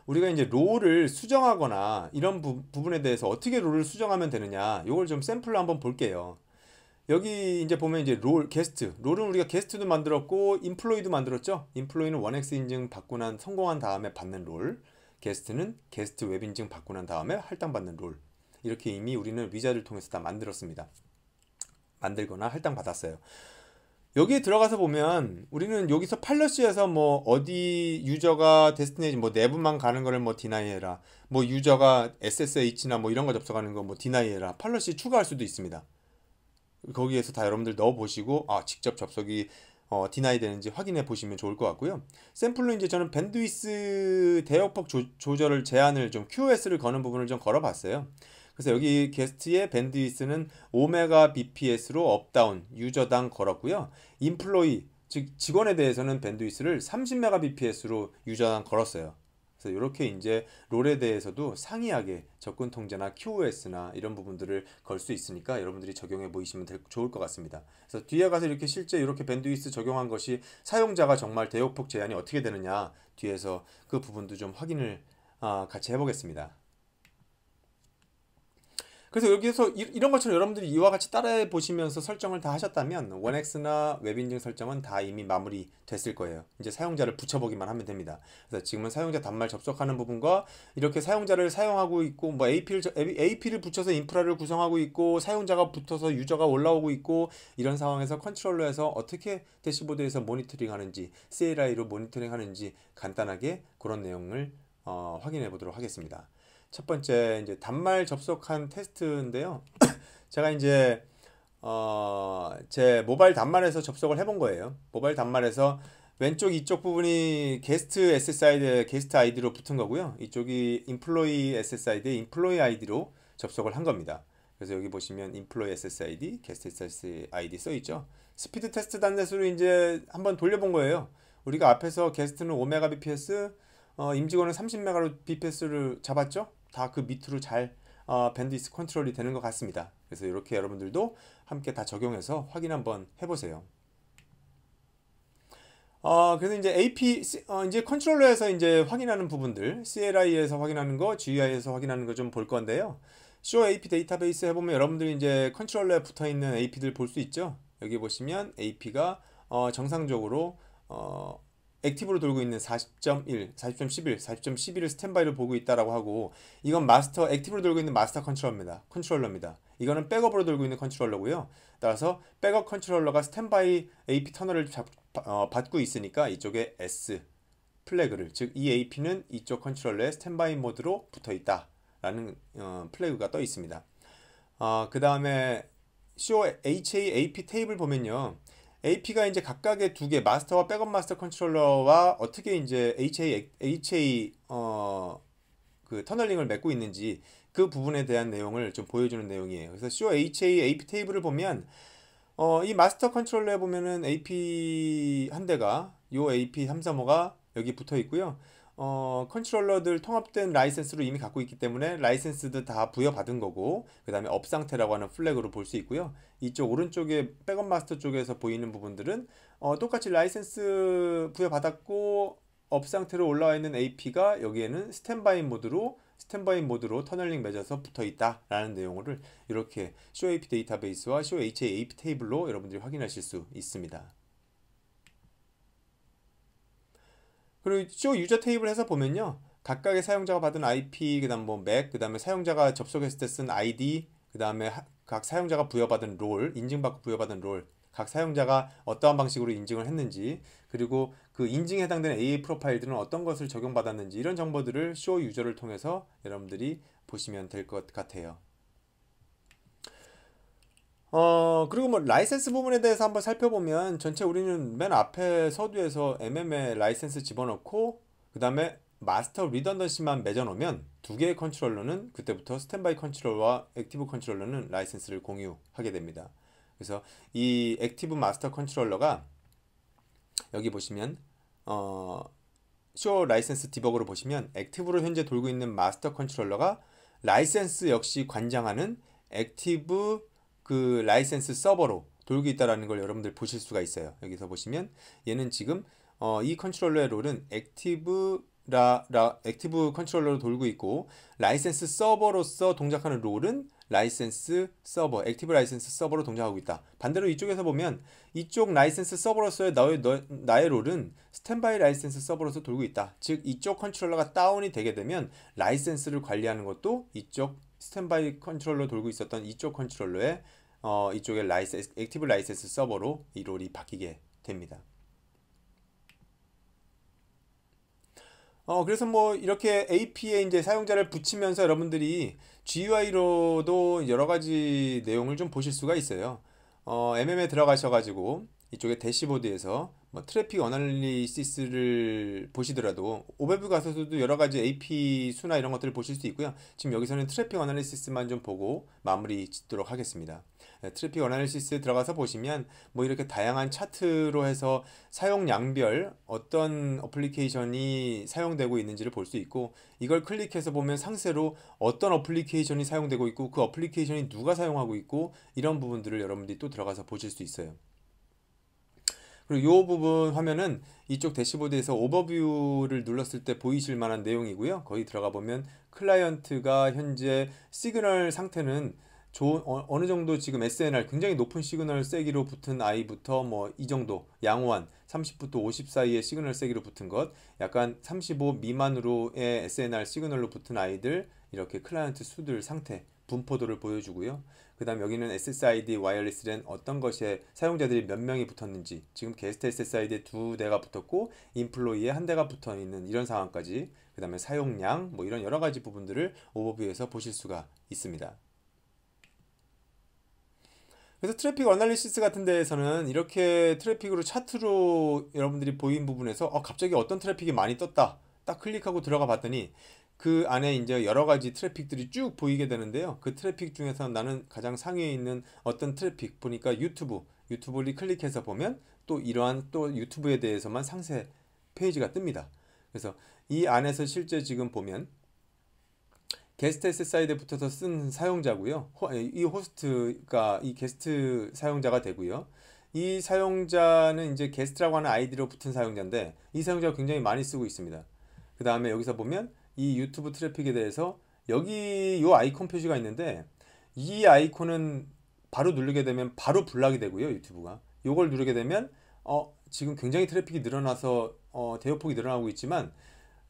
우리가 이제 롤을 수정하거나 이런 부분에 대해서 어떻게 롤을 수정하면 되느냐, 이걸 좀 샘플로 한번 볼게요. 여기 이제 보면 이제 롤은 우리가 게스트도 만들었고 인플로이도 만들었죠. 인플로이는 1X 인증 받고 난 성공한 다음에 받는 롤. 게스트는 게스트 웹 인증 받고 난 다음에 할당받는 롤. 이렇게 이미 우리는 위자를 통해서 다 만들었습니다. 만들거나 할당받았어요. 여기에 들어가서 보면 우리는 여기서 팔러시에서 뭐 어디 유저가 데스티네이션 뭐 내부만 가는 거를 뭐 디나이해라, 뭐 유저가 SSH나 뭐 이런 거 접속하는 거 뭐 디나이해라, 팔러시 추가할 수도 있습니다. 거기에서 다 여러분들 넣어 보시고 직접 접속이 디나이 되는지 확인해 보시면 좋을 것 같고요. 샘플로 이제 저는 밴드위스 대역폭 조절을 제한을 좀 QoS를 거는 부분을 좀 걸어 봤어요. 그래서 여기 게스트의 밴드위스는 5Mbps로 업다운 유저당 걸었고요. 인플로이 즉 직원에 대해서는 밴드위스를 30Mbps로 유저당 걸었어요. 그래서 이렇게 이제 롤에 대해서도 상이하게 접근 통제나 QoS나 이런 부분들을 걸 수 있으니까 여러분들이 적용해 보시면 좋을 것 같습니다. 그래서 뒤에 가서 이렇게 실제 이렇게 밴드위스 적용한 것이 사용자가 정말 대역폭 제한이 어떻게 되느냐 뒤에서 그 부분도 좀 확인을 같이 해보겠습니다. 그래서 여기서 이런 것처럼 여러분들이 이와 같이 따라해 보시면서 설정을 다 하셨다면 원엑스나 웹인증 설정은 다 이미 마무리 됐을 거예요. 이제 사용자를 붙여보기만 하면 됩니다. 그래서 지금은 사용자 단말 접속하는 부분과 이렇게 사용자를 사용하고 있고 뭐 AP를 붙여서 인프라를 구성하고 있고 사용자가 붙어서 유저가 올라오고 있고 이런 상황에서 컨트롤러에서 어떻게 대시보드에서 모니터링 하는지 CLI로 모니터링 하는지 간단하게 그런 내용을 확인해 보도록 하겠습니다. 첫 번째 이제 단말 접속한 테스트인데요. 제가 이제 제 모바일 단말에서 접속을 해본 거예요. 모바일 단말에서 왼쪽 이쪽 부분이 게스트 SSID 게스트 아이디로 붙은 거고요. 이쪽이 인플로이 SSID 인플로이 아이디로 접속을 한 겁니다. 그래서 여기 보시면 인플로이 SSID 게스트 SSID 써 있죠. 스피드 테스트 단넷으로 이제 한번 돌려본 거예요. 우리가 앞에서 게스트는 5Mbps, 임직원은 30Mbps를 잡았죠. 다 그 밑으로 잘 밴드위스 컨트롤이 되는 것 같습니다. 그래서 이렇게 여러분들도 함께 다 적용해서 확인 한번 해보세요. 그래서 이제 이제 컨트롤러에서 이제 확인하는 부분들, CLI에서 확인하는 거, GUI에서 확인하는 거 좀 볼 건데요. Show AP 데이터베이스 해보면 여러분들이 이제 컨트롤러에 붙어 있는 AP들 볼 수 있죠. 여기 보시면 AP가 정상적으로 액티브로 돌고 있는 40.1, 40.11, 40.11을 스탠바이로 보고 있다라고 하고 이건 마스터 액티브로 돌고 있는 마스터 컨트롤러입니다. 이거는 백업으로 돌고 있는 컨트롤러고요. 따라서 백업 컨트롤러가 스탠바이 AP 터널을 받고 있으니까 이쪽에 S 플래그를 즉 이 AP는 이쪽 컨트롤러의 스탠바이 모드로 붙어 있다라는 플래그가 떠 있습니다. 그 다음에 Show HA AP 테이블 보면요. AP가 이제 각각의 두 개 마스터와 백업 마스터 컨트롤러와 어떻게 이제 HA 그 터널링을 맺고 있는지 그 부분에 대한 내용을 좀 보여주는 내용이에요. 그래서 Show HA AP 테이블을 보면 이 마스터 컨트롤러에 보면은 AP 한 대가 요 AP 335가 여기 붙어 있고요. 컨트롤러들 통합된 라이센스로 이미 갖고 있기 때문에 라이센스도 다 부여받은 거고 그 다음에 업 상태라고 하는 플래그로 볼 수 있고요. 이쪽 오른쪽에 백업 마스터 쪽에서 보이는 부분들은 똑같이 라이센스 부여받았고 업 상태로 올라와 있는 AP가 여기에는 스탠바이 모드로 터널링 맺어서 붙어 있다라는 내용을 이렇게 Show AP 데이터베이스와 Show HA AP 테이블로 여러분들이 확인하실 수 있습니다. 그리고 Show 유저 테이블 해서 보면요. 각각의 사용자가 받은 IP, 그 다음 뭐 맥, 그 다음에 사용자가 접속했을 때 쓴 ID, 그 다음에 각 사용자가 부여받은 롤, 인증받고 부여받은 롤, 각 사용자가 어떠한 방식으로 인증을 했는지, 그리고 그 인증에 해당되는 AA 프로파일들은 어떤 것을 적용받았는지 이런 정보들을 Show 유저를 통해서 여러분들이 보시면 될 것 같아요. 그리고 뭐 라이센스 부분에 대해서 한번 살펴보면 전체 우리는 맨 앞에 서두에서 MM에 라이센스 집어넣고 그 다음에 마스터 리던던시만 맺어놓으면 두 개의 컨트롤러는 그때부터 스탠바이 컨트롤러와 액티브 컨트롤러는 라이센스를 공유하게 됩니다. 그래서 이 액티브 마스터 컨트롤러가 여기 보시면 쇼 라이센스 디버그로 보시면 액티브로 현재 돌고 있는 마스터 컨트롤러가 라이센스 역시 관장하는 액티브 그 라이센스 서버로 돌고 있다라는 걸 여러분들 보실 수가 있어요. 여기서 보시면 얘는 지금 이 컨트롤러의 롤은 액티브 액티브 컨트롤러로 돌고 있고, 라이센스 서버로서 동작하는 롤은 라이센스 서버, 액티브 라이센스 서버로 동작하고 있다. 반대로 이쪽에서 보면 이쪽 라이센스 서버로서의 나의 롤은 스탠바이 라이센스 서버로서 돌고 있다. 즉 이쪽 컨트롤러가 다운이 되게 되면 라이센스를 관리하는 것도 이쪽 스탠바이 컨트롤러 돌고 있었던 이쪽 컨트롤러의 이쪽의 액티브 라이센스 서버로 이 롤이 바뀌게 됩니다. 그래서 뭐 이렇게 AP에 이제 사용자를 붙이면서 여러분들이 GUI로도 여러 가지 내용을 좀 보실 수가 있어요. MM에 들어가셔가지고 이쪽에 대시보드에서 뭐 트래픽 어널리시스를 보시더라도 오버뷰 가서도 여러 가지 AP 수나 이런 것들을 보실 수 있고요. 지금 여기서는 트래픽 어널리시스만 좀 보고 마무리 짓도록 하겠습니다. 트래픽 어널리시스 들어가서 보시면 뭐 이렇게 다양한 차트로 해서 사용량별 어떤 어플리케이션이 사용되고 있는지를 볼 수 있고, 이걸 클릭해서 보면 상세로 어떤 어플리케이션이 사용되고 있고 그 어플리케이션이 누가 사용하고 있고 이런 부분들을 여러분들이 또 들어가서 보실 수 있어요. 그리고 이 부분 화면은 이쪽 대시보드에서 오버뷰를 눌렀을 때 보이실 만한 내용이고요. 거기 들어가 보면 클라이언트가 현재 시그널 상태는 어느 정도 지금 SNR 굉장히 높은 시그널 세기로 붙은 아이부터 뭐 이 정도 양호한 30부터 50 사이의 시그널 세기로 붙은 것, 약간 35 미만으로의 SNR 시그널로 붙은 아이들, 이렇게 클라이언트 수들 상태 분포도를 보여주고요. 그 다음 여기는 SSID 와이어리스 랜 어떤 것에 사용자들이 몇 명이 붙었는지, 지금 게스트 SSID에 2대가 붙었고 인플로이에 1대가 붙어 있는 이런 상황까지, 그 다음에 사용량 뭐 이런 여러 가지 부분들을 오버뷰에서 보실 수가 있습니다. 그래서 트래픽 어널리시스 같은 데에서는 이렇게 트래픽으로 차트로 여러분들이 보인 부분에서 갑자기 어떤 트래픽이 많이 떴다 딱 클릭하고 들어가 봤더니 그 안에 이제 여러 가지 트래픽들이 쭉 보이게 되는데요. 그 트래픽 중에서 나는 가장 상위에 있는 어떤 트래픽 보니까 유튜브를 클릭해서 보면 또 이러한 또 유튜브에 대해서만 상세 페이지가 뜹니다. 그래서 이 안에서 실제 지금 보면 게스트 SSID에 붙어서 쓴 사용자고요. 이 호스트가 이 게스트 사용자가 되고요. 이 사용자는 이제 게스트라고 하는 아이디로 붙은 사용자인데 이 사용자가 굉장히 많이 쓰고 있습니다. 그 다음에 여기서 보면 이 유튜브 트래픽에 대해서 여기 요 아이콘 표시가 있는데 이 아이콘은 바로 누르게 되면 바로 블락이 되고요. 유튜브가 요걸 누르게 되면 지금 굉장히 트래픽이 늘어나서 대역폭이 늘어나고 있지만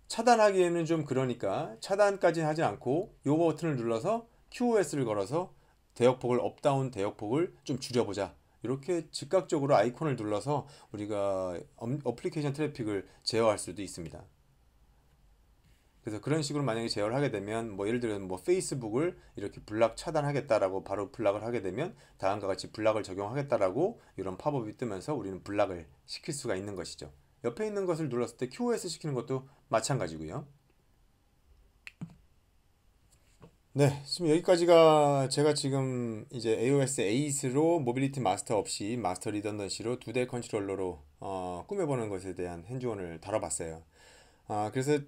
차단하기에는 좀 그러니까 차단까지는 하지 않고 요 버튼을 눌러서 QoS를 걸어서 대역폭을 업다운 대역폭을 좀 줄여보자, 이렇게 즉각적으로 아이콘을 눌러서 우리가 어플리케이션 트래픽을 제어할 수도 있습니다. 그래서 그런 식으로 만약에 제어를 하게 되면 뭐 예를 들면 뭐 페이스북을 이렇게 블락 차단하겠다라고 바로 블락을 하게 되면 다음과 같이 블락을 적용하겠다라고 이런 팝업이 뜨면서 우리는 블락을 시킬 수가 있는 것이죠. 옆에 있는 것을 눌렀을 때 QoS 시키는 것도 마찬가지고요. 네, 지금 여기까지가 제가 지금 이제 AOS 8으로 모빌리티 마스터 없이 마스터 리던던시로 2대 컨트롤러로 꾸며보는 것에 대한 핸즈온을 다뤄봤어요. 그래서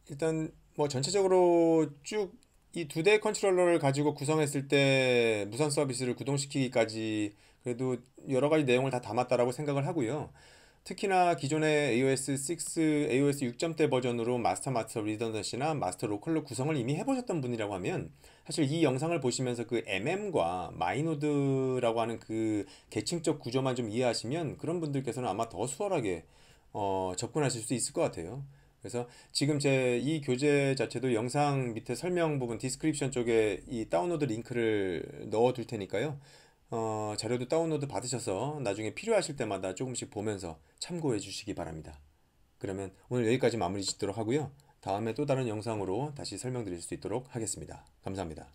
일단 뭐 전체적으로 쭉 이 2대 컨트롤러를 가지고 구성했을 때 무선 서비스를 구동시키기까지 그래도 여러 가지 내용을 다 담았다라고 생각을 하고요. 특히나 기존의 AOS 6, AOS 6점대 버전으로 마스터 리던던시나 마스터 로컬로 구성을 이미 해보셨던 분이라고 하면 사실 이 영상을 보시면서 그 MM과 마이노드라고 하는 그 계층적 구조만 좀 이해하시면 그런 분들께서는 아마 더 수월하게 접근하실 수 있을 것 같아요. 그래서 지금 제 이 교재 자체도 영상 밑에 설명 부분 디스크립션 쪽에 이 다운로드 링크를 넣어 둘 테니까요. 자료도 다운로드 받으셔서 나중에 필요하실 때마다 조금씩 보면서 참고해 주시기 바랍니다. 그러면 오늘 여기까지 마무리 짓도록 하고요. 다음에 또 다른 영상으로 다시 설명드릴 수 있도록 하겠습니다. 감사합니다.